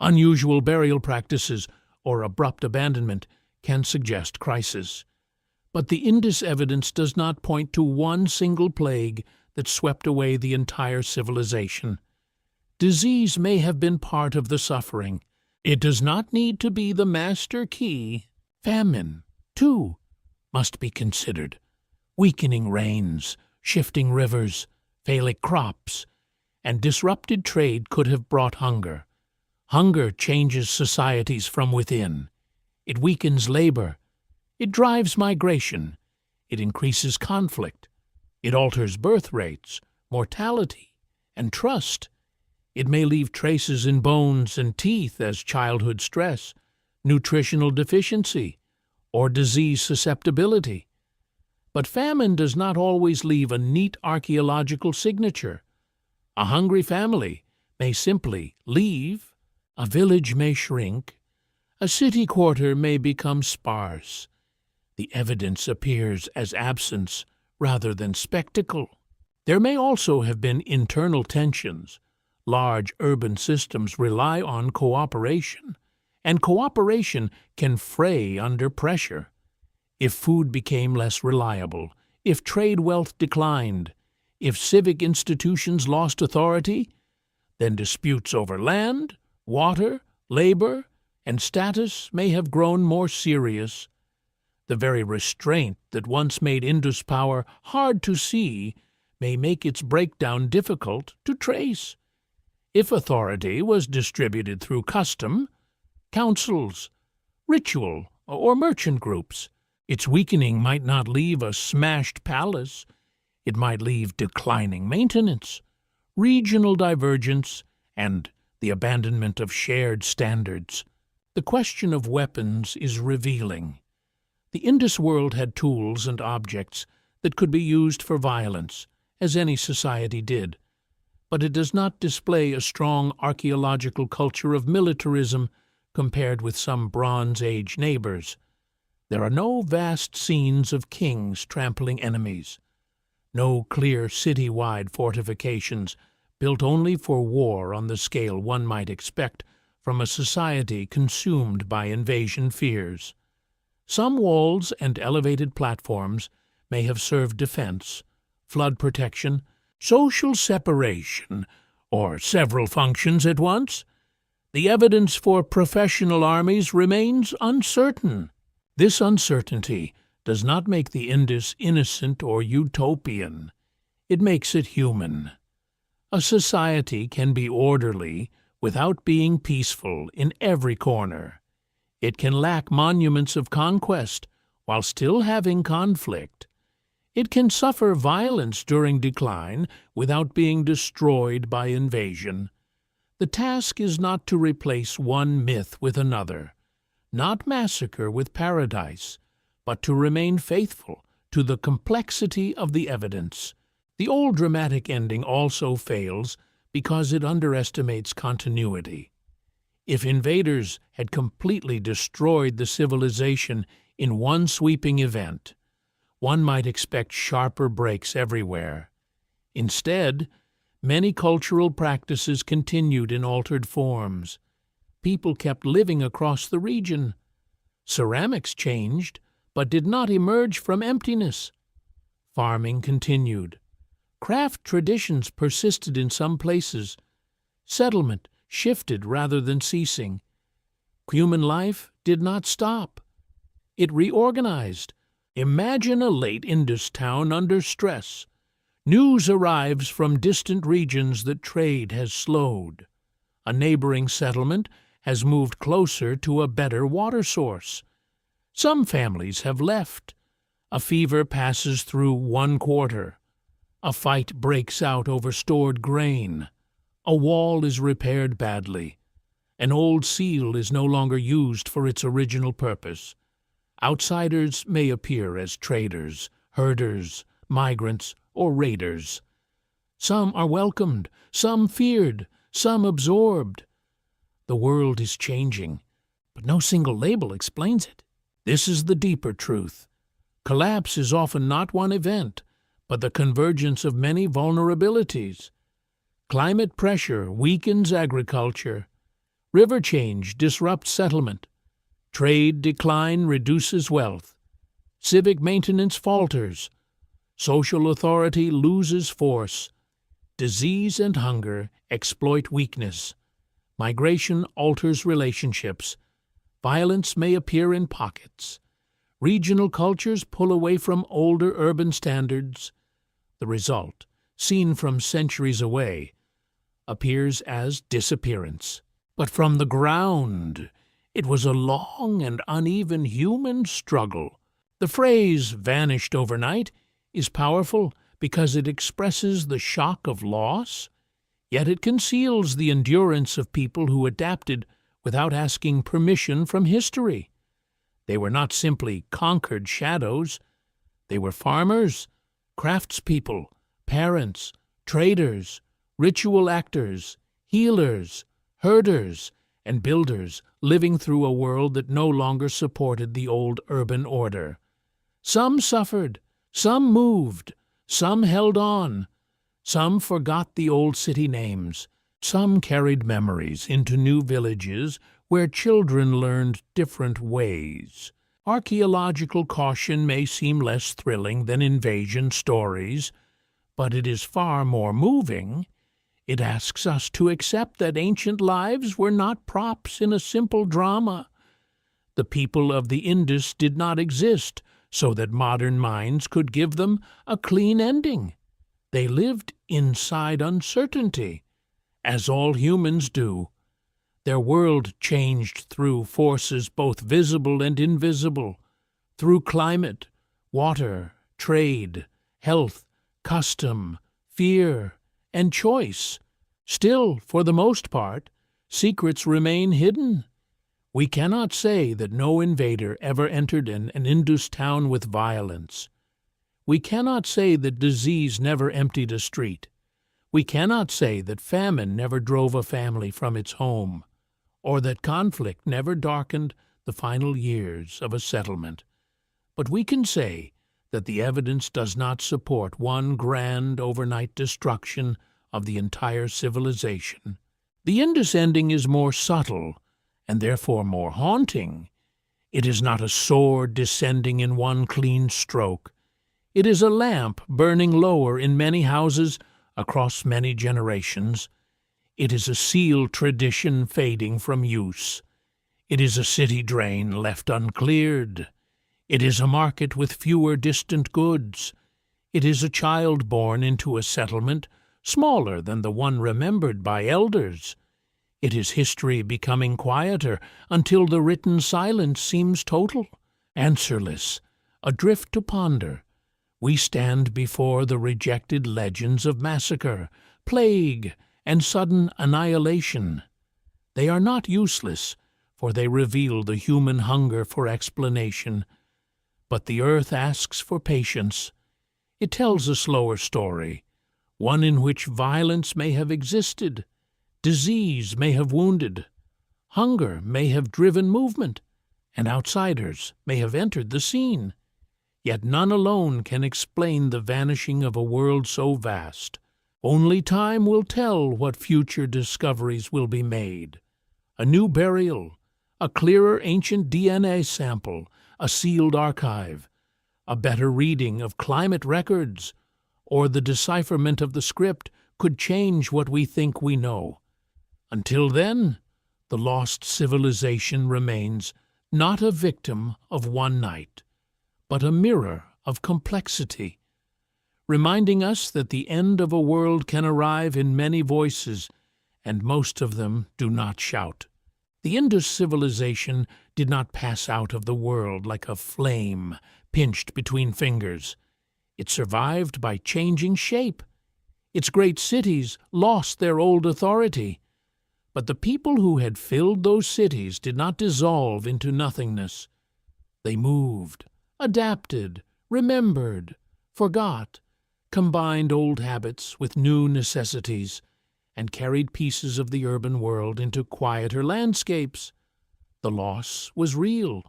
S1: unusual burial practices, or abrupt abandonment can suggest crisis. But the Indus evidence does not point to one single plague that swept away the entire civilization. Disease may have been part of the suffering. It does not need to be the master key. Famine, too, must be considered. Weakening rains, shifting rivers, failing crops, and disrupted trade could have brought hunger. Hunger changes societies from within. It weakens labor. It drives migration. It increases conflict. It alters birth rates, mortality, and trust. It may leave traces in bones and teeth as childhood stress, nutritional deficiency, or disease susceptibility. But famine does not always leave a neat archaeological signature. A hungry family may simply leave, a village may shrink, a city quarter may become sparse. The evidence appears as absence rather than spectacle. There may also have been internal tensions. Large urban systems rely on cooperation, and cooperation can fray under pressure. If food became less reliable, if trade wealth declined, if civic institutions lost authority, then disputes over land, water, labor, and status may have grown more serious. The very restraint that once made Indus power hard to see may make its breakdown difficult to trace. If authority was distributed through custom, councils, ritual, or merchant groups, its weakening might not leave a smashed palace. It might leave declining maintenance, regional divergence, and the abandonment of shared standards. The question of weapons is revealing. The Indus world had tools and objects that could be used for violence, as any society did, but it does not display a strong archaeological culture of militarism compared with some Bronze Age neighbors. There are no vast scenes of kings trampling enemies, no clear city-wide fortifications built only for war on the scale one might expect from a society consumed by invasion fears. Some walls and elevated platforms may have served defense, flood protection, social separation, or several functions at once. The evidence for professional armies remains uncertain. This uncertainty does not make the Indus innocent or utopian. It makes it human. A society can be orderly without being peaceful in every corner. It can lack monuments of conquest while still having conflict. It can suffer violence during decline without being destroyed by invasion. The task is not to replace one myth with another, not massacre with paradise, but to remain faithful to the complexity of the evidence. The old dramatic ending also fails because it underestimates continuity. If invaders had completely destroyed the civilization in one sweeping event, one might expect sharper breaks everywhere. Instead, many cultural practices continued in altered forms. People kept living across the region. Ceramics changed, but did not emerge from emptiness. Farming continued. Craft traditions persisted in some places. Settlement shifted rather than ceasing. Human life did not stop. It reorganized. Imagine a late Indus town under stress. News arrives from distant regions that trade has slowed. A neighboring settlement has moved closer to a better water source. Some families have left. A fever passes through one quarter. A fight breaks out over stored grain. A wall is repaired badly. An old seal is no longer used for its original purpose. Outsiders may appear as traders, herders, migrants, or raiders. Some are welcomed, some feared, some absorbed. The world is changing, but no single label explains it. This is the deeper truth. Collapse is often not one event, but the convergence of many vulnerabilities. Climate pressure weakens agriculture. River change disrupts settlement. Trade decline reduces wealth. Civic maintenance falters. Social authority loses force. Disease and hunger exploit weakness. Migration alters relationships. Violence may appear in pockets. Regional cultures pull away from older urban standards. The result, seen from centuries away, appears as disappearance. But from the ground, it was a long and uneven human struggle. The phrase "vanished overnight" is powerful because it expresses the shock of loss, yet it conceals the endurance of people who adapted without asking permission from history. They were not simply conquered shadows. They were farmers, craftspeople, parents, traders, ritual actors, healers, herders, and builders living through a world that no longer supported the old urban order. Some suffered, some moved, some held on, some forgot the old city names, some carried memories into new villages where children learned different ways. Archaeological caution may seem less thrilling than invasion stories, but it is far more moving. It asks us to accept that ancient lives were not props in a simple drama. The people of the Indus did not exist so that modern minds could give them a clean ending. They lived inside uncertainty, as all humans do. Their world changed through forces both visible and invisible, through climate, water, trade, health, custom, fear, and choice. Still, for the most part, secrets remain hidden. We cannot say that no invader ever entered an Indus town with violence. We cannot say that disease never emptied a street. We cannot say that famine never drove a family from its home, or that conflict never darkened the final years of a settlement. But we can say that the evidence does not support one grand overnight destruction of the entire civilization. The Indus ending is more subtle, and therefore more haunting. It is not a sword descending in one clean stroke. It is a lamp burning lower in many houses across many generations. It is a sealed tradition fading from use. It is a city drain left uncleared. It is a market with fewer distant goods. It is a child born into a settlement smaller than the one remembered by elders. It is history becoming quieter until the written silence seems total, answerless, adrift to ponder. We stand before the rejected legends of massacre, plague, and sudden annihilation. They are not useless, for they reveal the human hunger for explanation. But the earth asks for patience. It tells a slower story, one in which violence may have existed, disease may have wounded, hunger may have driven movement, and outsiders may have entered the scene. Yet none alone can explain the vanishing of a world so vast. Only time will tell what future discoveries will be made. A new burial, a clearer ancient DNA sample, a sealed archive, a better reading of climate records, or the decipherment of the script could change what we think we know. Until then, the lost civilization remains not a victim of one night, but a mirror of complexity, reminding us that the end of a world can arrive in many voices, and most of them do not shout. The Indus civilization did not pass out of the world like a flame pinched between fingers. It survived by changing shape. Its great cities lost their old authority. But the people who had filled those cities did not dissolve into nothingness. They moved, adapted, remembered, forgot, combined old habits with new necessities, and carried pieces of the urban world into quieter landscapes. The loss was real,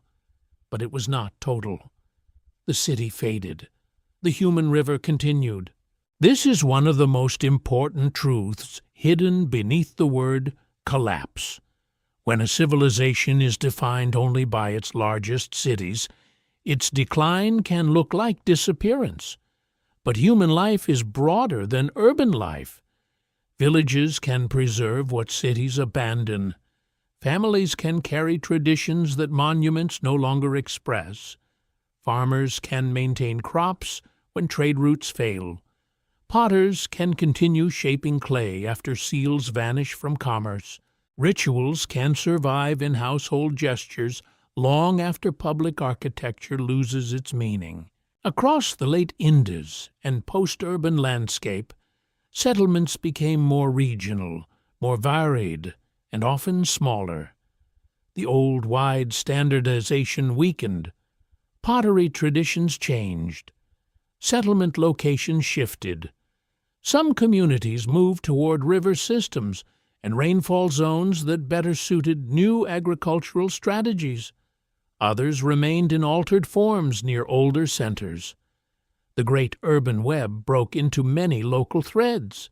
S1: but it was not total. The city faded. The human river continued. This is one of the most important truths hidden beneath the word collapse. When a civilization is defined only by its largest cities, its decline can look like disappearance. But human life is broader than urban life. Villages can preserve what cities abandon. Families can carry traditions that monuments no longer express. Farmers can maintain crops when trade routes fail. Potters can continue shaping clay after seals vanish from commerce. Rituals can survive in household gestures long after public architecture loses its meaning. Across the late Indus and post-urban landscape, settlements became more regional, more varied, and often smaller. The old wide standardization weakened. Pottery traditions changed. Settlement locations shifted. Some communities moved toward river systems and rainfall zones that better suited new agricultural strategies. Others remained in altered forms near older centers. The great urban web broke into many local threads,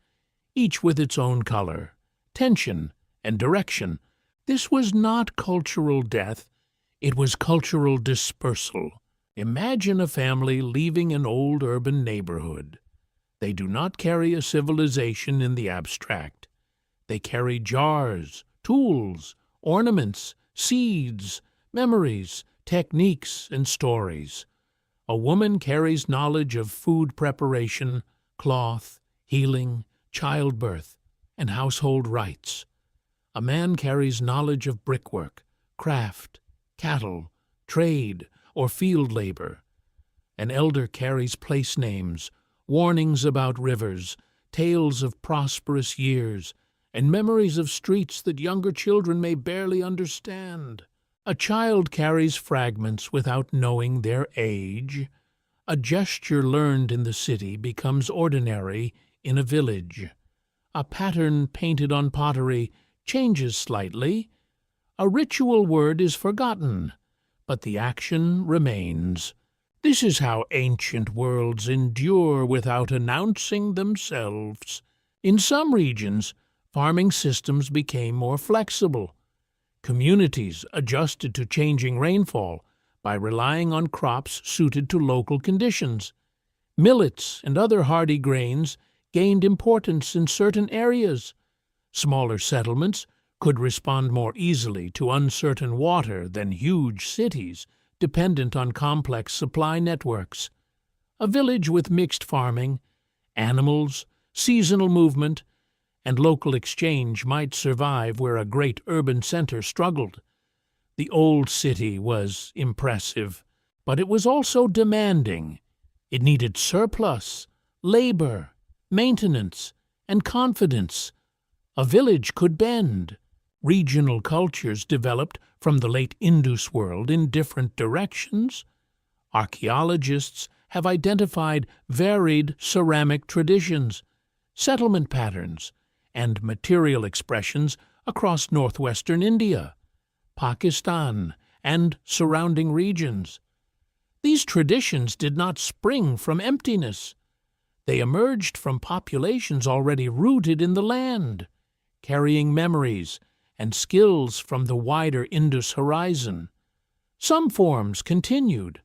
S1: each with its own color, tension, and direction. This was not cultural death, it was cultural dispersal. Imagine a family leaving an old urban neighborhood. They do not carry a civilization in the abstract. They carry jars, tools, ornaments, seeds, memories, techniques, and stories. A woman carries knowledge of food preparation, cloth, healing, childbirth, and household rites. A man carries knowledge of brickwork, craft, cattle, trade, or field labor. An elder carries place names, warnings about rivers, tales of prosperous years, and memories of streets that younger children may barely understand. A child carries fragments without knowing their age. A gesture learned in the city becomes ordinary in a village. A pattern painted on pottery changes slightly. A ritual word is forgotten, but the action remains. This is how ancient worlds endure without announcing themselves. In some regions, farming systems became more flexible. Communities adjusted to changing rainfall by relying on crops suited to local conditions. Millets and other hardy grains gained importance in certain areas. Smaller settlements could respond more easily to uncertain water than huge cities dependent on complex supply networks. A village with mixed farming, animals, seasonal movement, and local exchange might survive where a great urban center struggled. The old city was impressive, but it was also demanding. It needed surplus, labor, maintenance, and confidence. A village could bend. Regional cultures developed from the late Indus world in different directions. Archaeologists have identified varied ceramic traditions, settlement patterns, and material expressions across northwestern India, Pakistan, and surrounding regions. These traditions did not spring from emptiness. They emerged from populations already rooted in the land, carrying memories and skills from the wider Indus horizon. Some forms continued,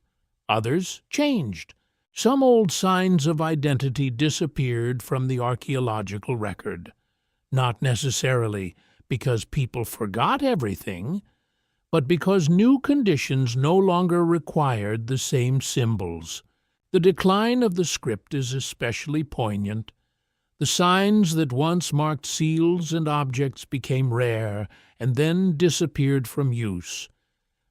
S1: others changed. Some old signs of identity disappeared from the archaeological record, not necessarily because people forgot everything, but because new conditions no longer required the same symbols. The decline of the script is especially poignant. The signs that once marked seals and objects became rare and then disappeared from use.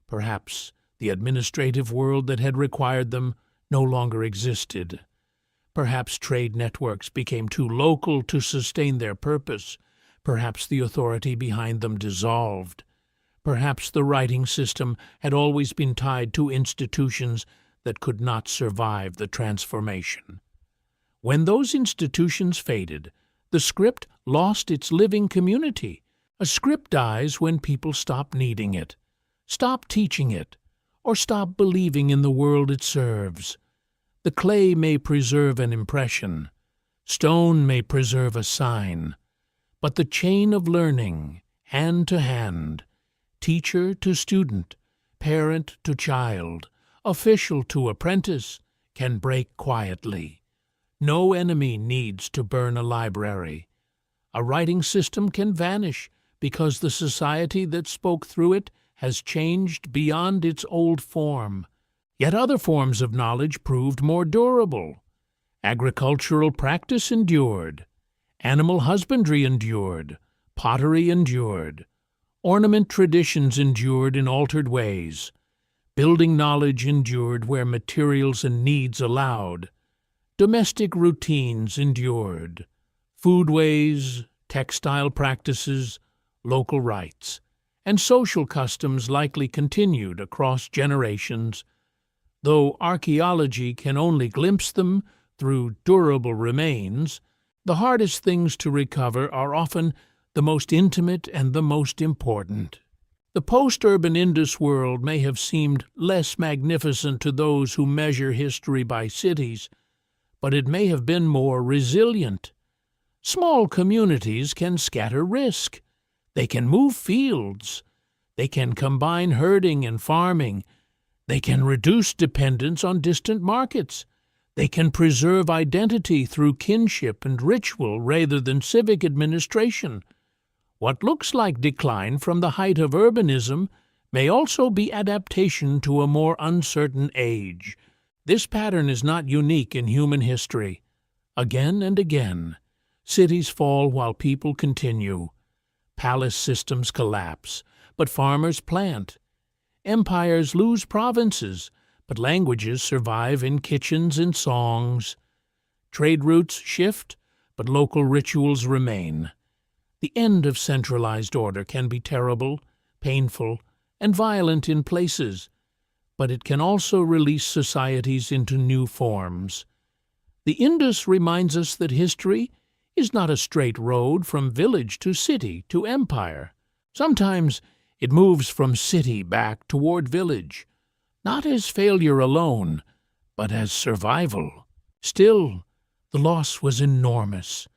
S1: Perhaps the administrative world that had required them no longer existed. Perhaps trade networks became too local to sustain their purpose. Perhaps the authority behind them dissolved. Perhaps the writing system had always been tied to institutions that could not survive the transformation. When those institutions faded, the script lost its living community. A script dies when people stop needing it, stop teaching it, or stop believing in the world it serves. The clay may preserve an impression, stone may preserve a sign, but the chain of learning, hand to hand, teacher to student, parent to child, official to apprentice, can break quietly. No enemy needs to burn a library. A writing system can vanish because the society that spoke through it has changed beyond its old form. Yet other forms of knowledge proved more durable. Agricultural practice endured. Animal husbandry endured. Pottery endured. Ornament traditions endured in altered ways. Building knowledge endured where materials and needs allowed. Domestic routines endured. Foodways, textile practices, local rites, and social customs likely continued across generations, though archaeology can only glimpse them through durable remains. The hardest things to recover are often the most intimate and the most important. The post-urban Indus world may have seemed less magnificent to those who measure history by cities, but it may have been more resilient. Small communities can scatter risk. They can move fields. They can combine herding and farming. They can reduce dependence on distant markets. They can preserve identity through kinship and ritual rather than civic administration. What looks like decline from the height of urbanism may also be adaptation to a more uncertain age. This pattern is not unique in human history. Again and again, cities fall while people continue. Palace systems collapse, but farmers plant. Empires lose provinces, but languages survive in kitchens and songs. Trade routes shift, but local rituals remain. The end of centralized order can be terrible, painful, and violent in places, but it can also release societies into new forms. The Indus reminds us that history is not a straight road from village to city to empire. Sometimes it moves from city back toward village, not as failure alone, but as survival. Still, the loss was enormous.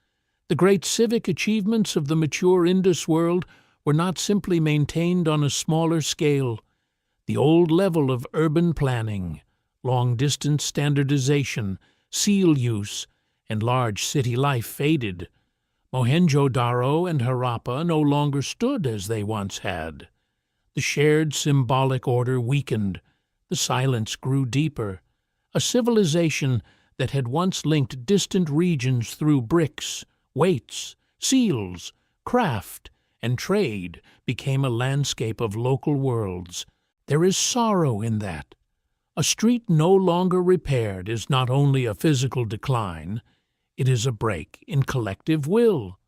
S1: The great civic achievements of the mature Indus world were not simply maintained on a smaller scale. The old level of urban planning, long-distance standardization, seal use, and large city life faded. Mohenjo-Daro and Harappa no longer stood as they once had. The shared symbolic order weakened. The silence grew deeper. A civilization that had once linked distant regions through bricks, weights, seals, craft, and trade became a landscape of local worlds. There is sorrow in that. A street no longer repaired is not only a physical decline, it is a break in collective will.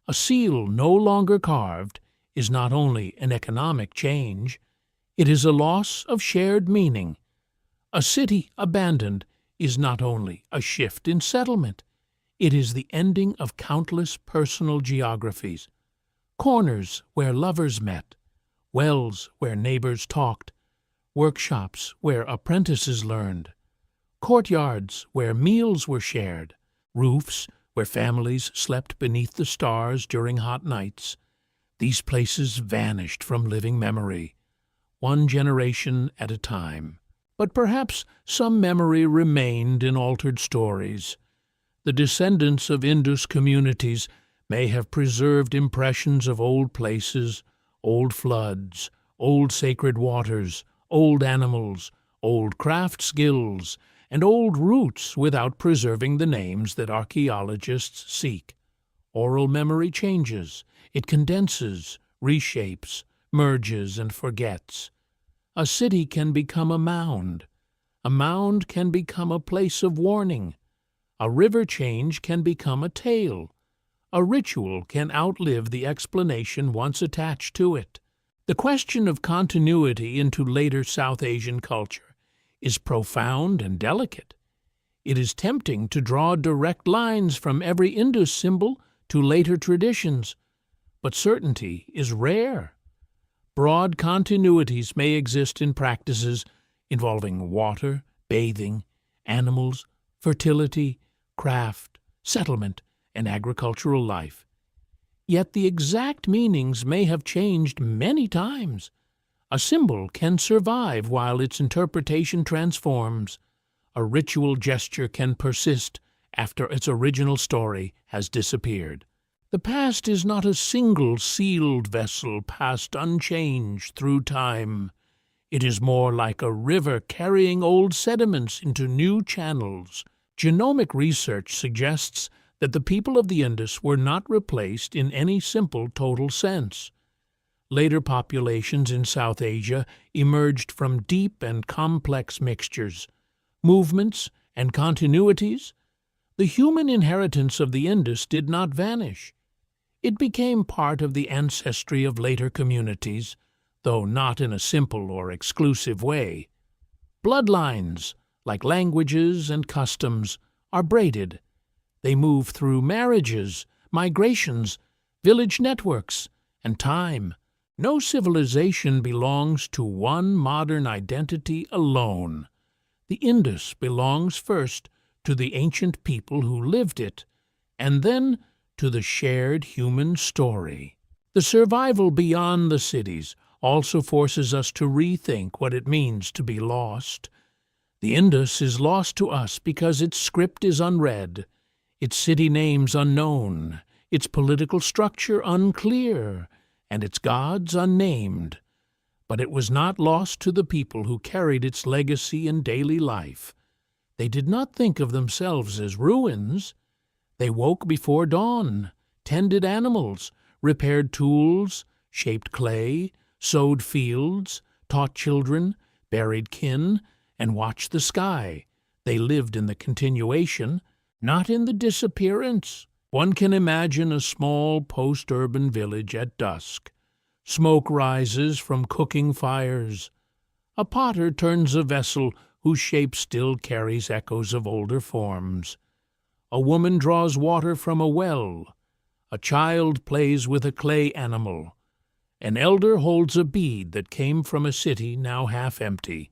S1: A seal no longer carved is not only an economic change, it is a loss of shared meaning. A city abandoned is not only a shift in settlement, it is the ending of countless personal geographies. Corners where lovers met, wells where neighbors talked, workshops where apprentices learned, courtyards where meals were shared, roofs where families slept beneath the stars during hot nights. These places vanished from living memory, one generation at a time. But perhaps some memory remained in altered stories. The descendants of Indus communities may have preserved impressions of old places, old floods, old sacred waters, old animals, old craft skills, and old roots without preserving the names that archaeologists seek. Oral memory changes. It condenses, reshapes, merges, and forgets. A city can become a mound. A mound can become a place of warning. A river change can become a tale. A ritual can outlive the explanation once attached to it. The question of continuity into later South Asian culture is profound and delicate. It is tempting to draw direct lines from every Indus symbol to later traditions, but certainty is rare. Broad continuities may exist in practices involving water, bathing, animals, fertility, craft, settlement, and agricultural life. Yet the exact meanings may have changed many times. A symbol can survive while its interpretation transforms. A ritual gesture can persist after its original story has disappeared. The past is not a single sealed vessel passed unchanged through time. It is more like a river carrying old sediments into new channels. Genomic research suggests that the people of the Indus were not replaced in any simple total sense. Later populations in South Asia emerged from deep and complex mixtures, movements, and continuities. The human inheritance of the Indus did not vanish. It became part of the ancestry of later communities, though not in a simple or exclusive way. Bloodlines, like languages and customs, are braided. They move through marriages, migrations, village networks, and time. No civilization belongs to one modern identity alone. The Indus belongs first to the ancient people who lived it, and then to the shared human story. The survival beyond the cities also forces us to rethink what it means to be lost. The Indus is lost to us because its script is unread, its city names unknown, its political structure unclear, and its gods unnamed. But it was not lost to the people who carried its legacy in daily life. They did not think of themselves as ruins. They woke before dawn, tended animals, repaired tools, shaped clay, sowed fields, taught children, buried kin, and watched the sky. They lived in the continuation, not in the disappearance. One can imagine a small post-urban village at dusk. Smoke rises from cooking fires. A potter turns a vessel whose shape still carries echoes of older forms. A woman draws water from a well. A child plays with a clay animal. An elder holds a bead that came from a city now half empty,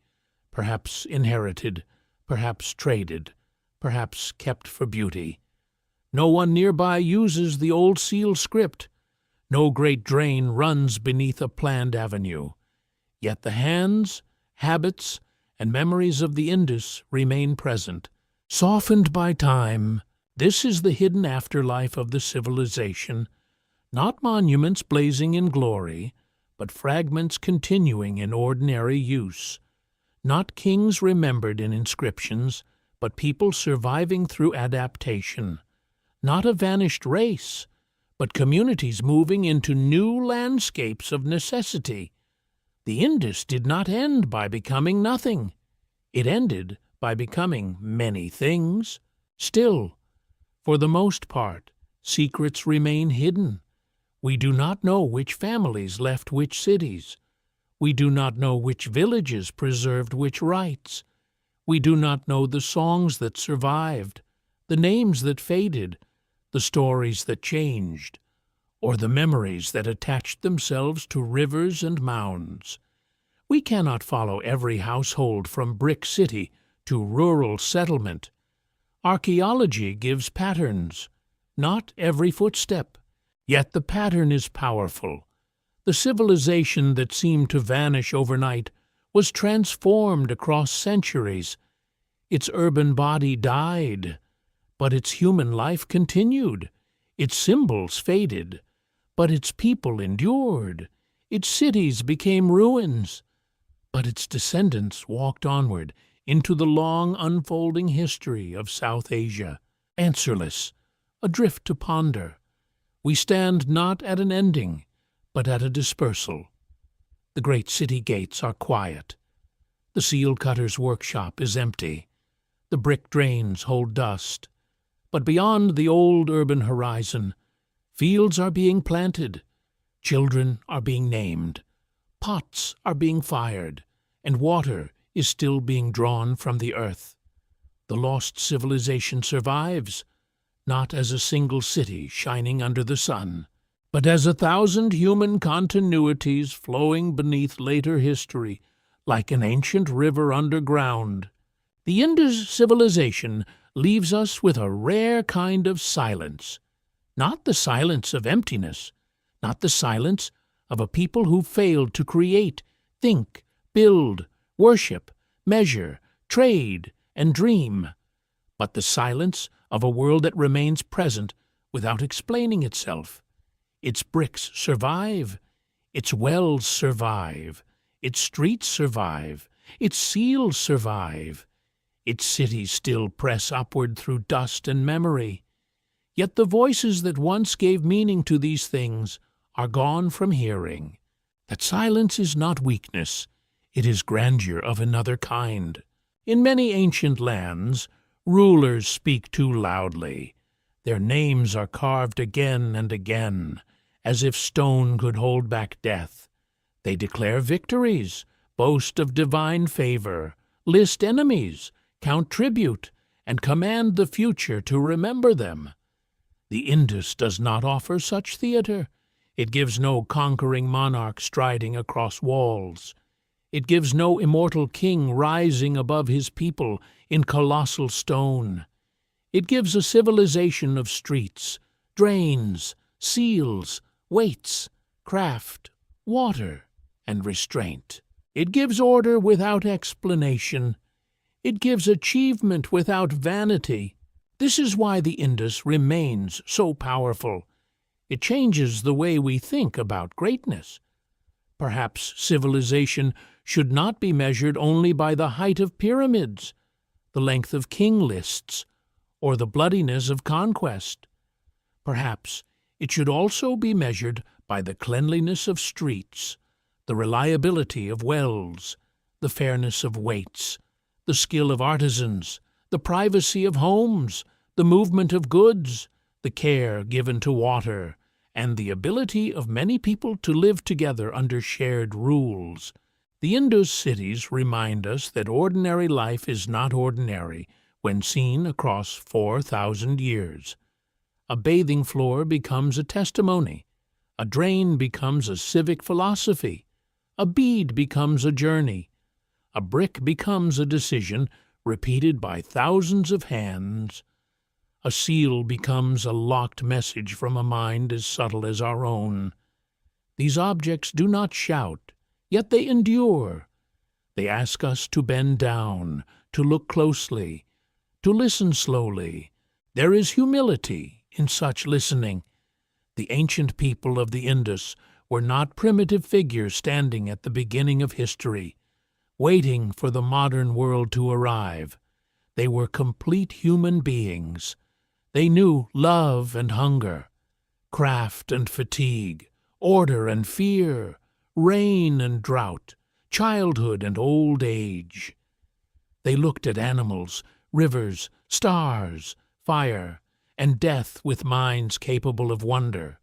S1: perhaps inherited, perhaps traded, perhaps kept for beauty. No one nearby uses the old seal script. No great drain runs beneath a planned avenue. Yet the hands, habits, and memories of the Indus remain present. Softened by time, this is the hidden afterlife of the civilization, not monuments blazing in glory, but fragments continuing in ordinary use. Not kings remembered in inscriptions, but people surviving through adaptation. Not a vanished race, but communities moving into new landscapes of necessity. The Indus did not end by becoming nothing. It ended by becoming many things. Still, for the most part, secrets remain hidden. We do not know which families left which cities. We do not know which villages preserved which rites. We do not know the songs that survived, the names that faded, the stories that changed, or the memories that attached themselves to rivers and mounds. We cannot follow every household from brick city to rural settlement. Archaeology gives patterns, not every footstep. Yet the pattern is powerful. The civilization that seemed to vanish overnight was transformed across centuries. Its urban body died, but its human life continued. Its symbols faded, but its people endured. Its cities became ruins, but its descendants walked onward into the long unfolding history of South Asia. Answerless, adrift to ponder, we stand not at an ending, but at a dispersal. The great city gates are quiet. The seal cutter's workshop is empty. The brick drains hold dust. But beyond the old urban horizon, fields are being planted, children are being named, pots are being fired, and water is still being drawn from the earth. The lost civilization survives, not as a single city shining under the sun, but as 1,000 human continuities flowing beneath later history, like an ancient river underground. The Indus civilization leaves us with a rare kind of silence, not the silence of emptiness, not the silence of a people who failed to create, think, build, worship, measure, trade, and dream, but the silence of a world that remains present without explaining itself. Its bricks survive, its wells survive, its streets survive, its seals survive, its cities still press upward through dust and memory. Yet the voices that once gave meaning to these things are gone from hearing. That silence is not weakness, it is grandeur of another kind. In many ancient lands, rulers speak too loudly. Their names are carved again and again, as if stone could hold back death. They declare victories, boast of divine favor, list enemies, count tribute, and command the future to remember them. The Indus does not offer such theater. It gives no conquering monarch striding across walls. It gives no immortal king rising above his people in colossal stone. It gives a civilization of streets, drains, seals, weights, craft, water, and restraint. It gives order without explanation. It gives achievement without vanity. This is why the Indus remains so powerful. It changes the way we think about greatness. Perhaps civilization should not be measured only by the height of pyramids, the length of king lists, or the bloodiness of conquest. Perhaps it should also be measured by the cleanliness of streets, the reliability of wells, the fairness of weights, the skill of artisans, the privacy of homes, the movement of goods, the care given to water, and the ability of many people to live together under shared rules. The Indus cities remind us that ordinary life is not ordinary when seen across 4,000 years. A bathing floor becomes a testimony. A drain becomes a civic philosophy. A bead becomes a journey. A brick becomes a decision repeated by thousands of hands. A seal becomes a locked message from a mind as subtle as our own. These objects do not shout, yet they endure. They ask us to bend down, to look closely, to listen slowly. There is humility in such listening. The ancient people of the Indus were not primitive figures standing at the beginning of history, waiting for the modern world to arrive. They were complete human beings. They knew love and hunger, craft and fatigue, order and fear, rain and drought, childhood and old age. They looked at animals, rivers, stars, fire, and death with minds capable of wonder.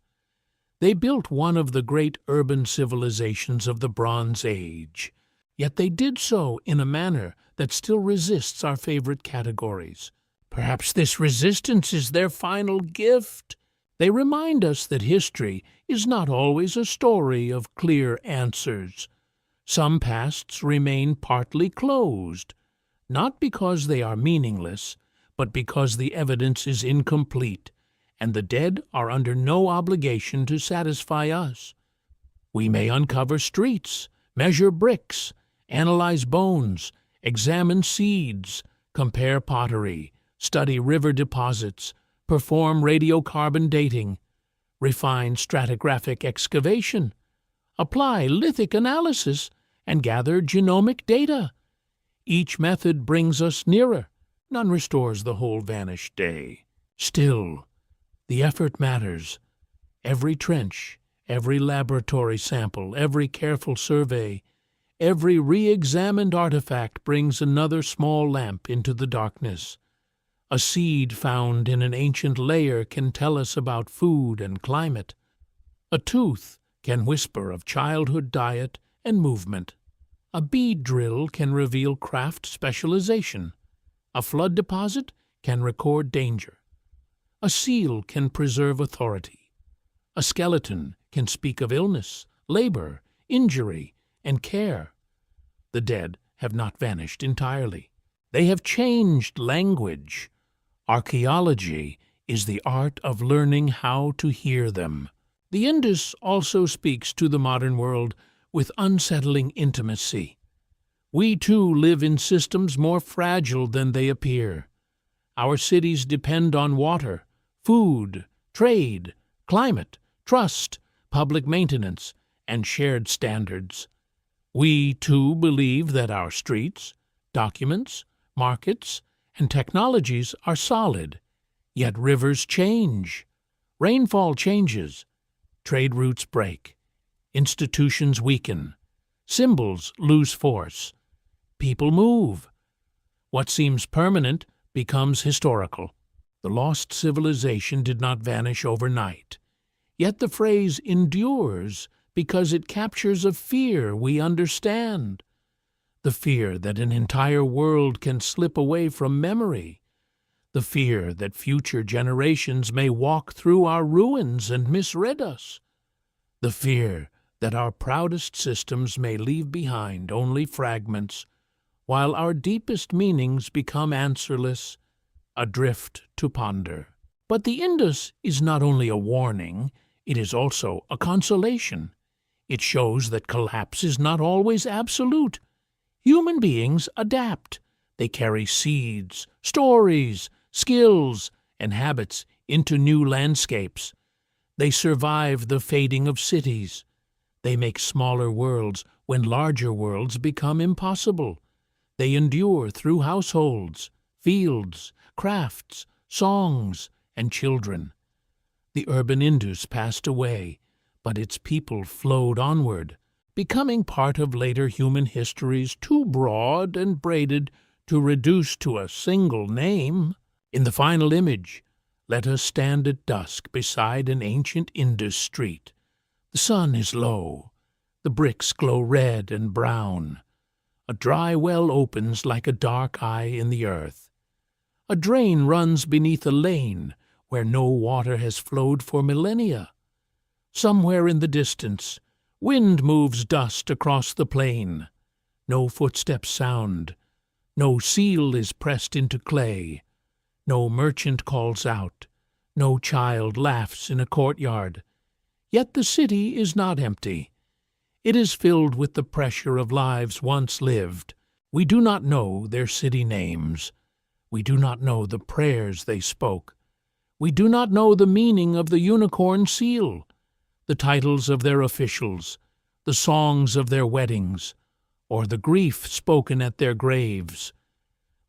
S1: They built one of the great urban civilizations of the Bronze Age, yet they did so in a manner that still resists our favorite categories. Perhaps this resistance is their final gift. They remind us that history is not always a story of clear answers. Some pasts remain partly closed, not because they are meaningless, but because the evidence is incomplete, and the dead are under no obligation to satisfy us. We may uncover streets, measure bricks, analyze bones, examine seeds, compare pottery, study river deposits, perform radiocarbon dating, refine stratigraphic excavation, apply lithic analysis, and gather genomic data. Each method brings us nearer. None restores the whole vanished day. Still, the effort matters. Every trench, every laboratory sample, every careful survey, every re-examined artifact brings another small lamp into the darkness. A seed found in an ancient layer can tell us about food and climate. A tooth can whisper of childhood diet and movement. A bead drill can reveal craft specialization. A flood deposit can record danger. A seal can preserve authority. A skeleton can speak of illness, labor, injury, and care. The dead have not vanished entirely. They have changed language. Archaeology is the art of learning how to hear them. The Indus also speaks to the modern world with unsettling intimacy. We too live in systems more fragile than they appear. Our cities depend on water, food, trade, climate, trust, public maintenance, and shared standards. We too believe that our streets, documents, markets, and technologies are solid, yet rivers change. Rainfall changes. Trade routes break. Institutions weaken. Symbols lose force. People move. What seems permanent becomes historical. The lost civilization did not vanish overnight. Yet the phrase endures because it captures a fear we understand. The fear that an entire world can slip away from memory. The fear that future generations may walk through our ruins and misread us. The fear that our proudest systems may leave behind only fragments, while our deepest meanings become answerless, adrift to ponder. But the Indus is not only a warning, it is also a consolation. It shows that collapse is not always absolute. Human beings adapt. They carry seeds, stories, skills, and habits into new landscapes. They survive the fading of cities. They make smaller worlds when larger worlds become impossible. They endure through households, fields, crafts, songs, and children. The urban Indus passed away, but its people flowed onward, becoming part of later human histories too broad and braided to reduce to a single name. In the final image, let us stand at dusk beside an ancient Indus street. The sun is low. The bricks glow red and brown. A dry well opens like a dark eye in the earth. A drain runs beneath a lane where no water has flowed for millennia. Somewhere in the distance, wind moves dust across the plain. No footsteps sound. No seal is pressed into clay. No merchant calls out. No child laughs in a courtyard. Yet the city is not empty. It is filled with the pressure of lives once lived. We do not know their city names. We do not know the prayers they spoke. We do not know the meaning of the unicorn seal, the titles of their officials, the songs of their weddings, or the grief spoken at their graves.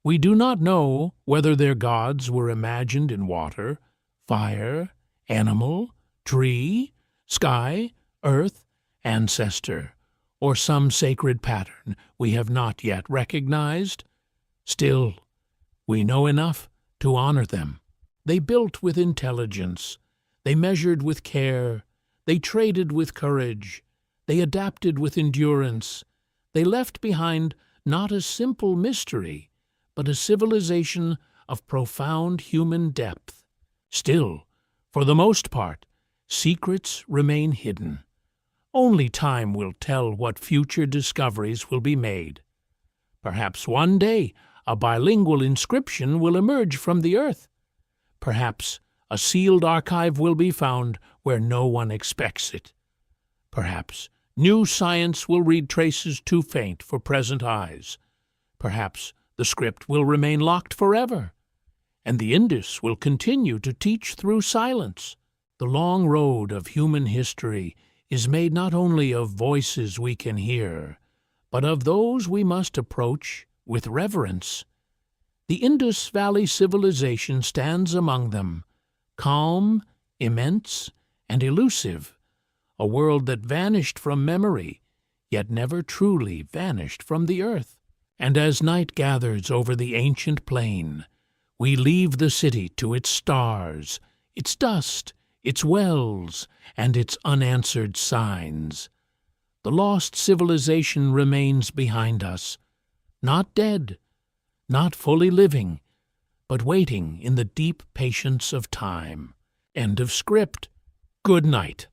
S1: We do not know whether their gods were imagined in water, fire, animal, tree, sky, earth, ancestor, or some sacred pattern we have not yet recognized. Still, we know enough to honor them. They built with intelligence. They measured with care. They traded with courage. They adapted with endurance. They left behind not a simple mystery, but a civilization of profound human depth. Still, for the most part, secrets remain hidden. Only time will tell what future discoveries will be made. Perhaps one day a bilingual inscription will emerge from the earth. Perhaps a sealed archive will be found where no one expects it. Perhaps new science will read traces too faint for present eyes. Perhaps the script will remain locked forever, and the Indus will continue to teach through silence. The long road of human history is made not only of voices we can hear, but of those we must approach with reverence. The Indus Valley civilization stands among them, calm, immense, and elusive, a world that vanished from memory, yet never truly vanished from the earth. And as night gathers over the ancient plain, we leave the city to its stars, its dust, its wells, and its unanswered signs. The lost civilization remains behind us, not dead, not fully living, but waiting in the deep patience of time. End of script. Good night.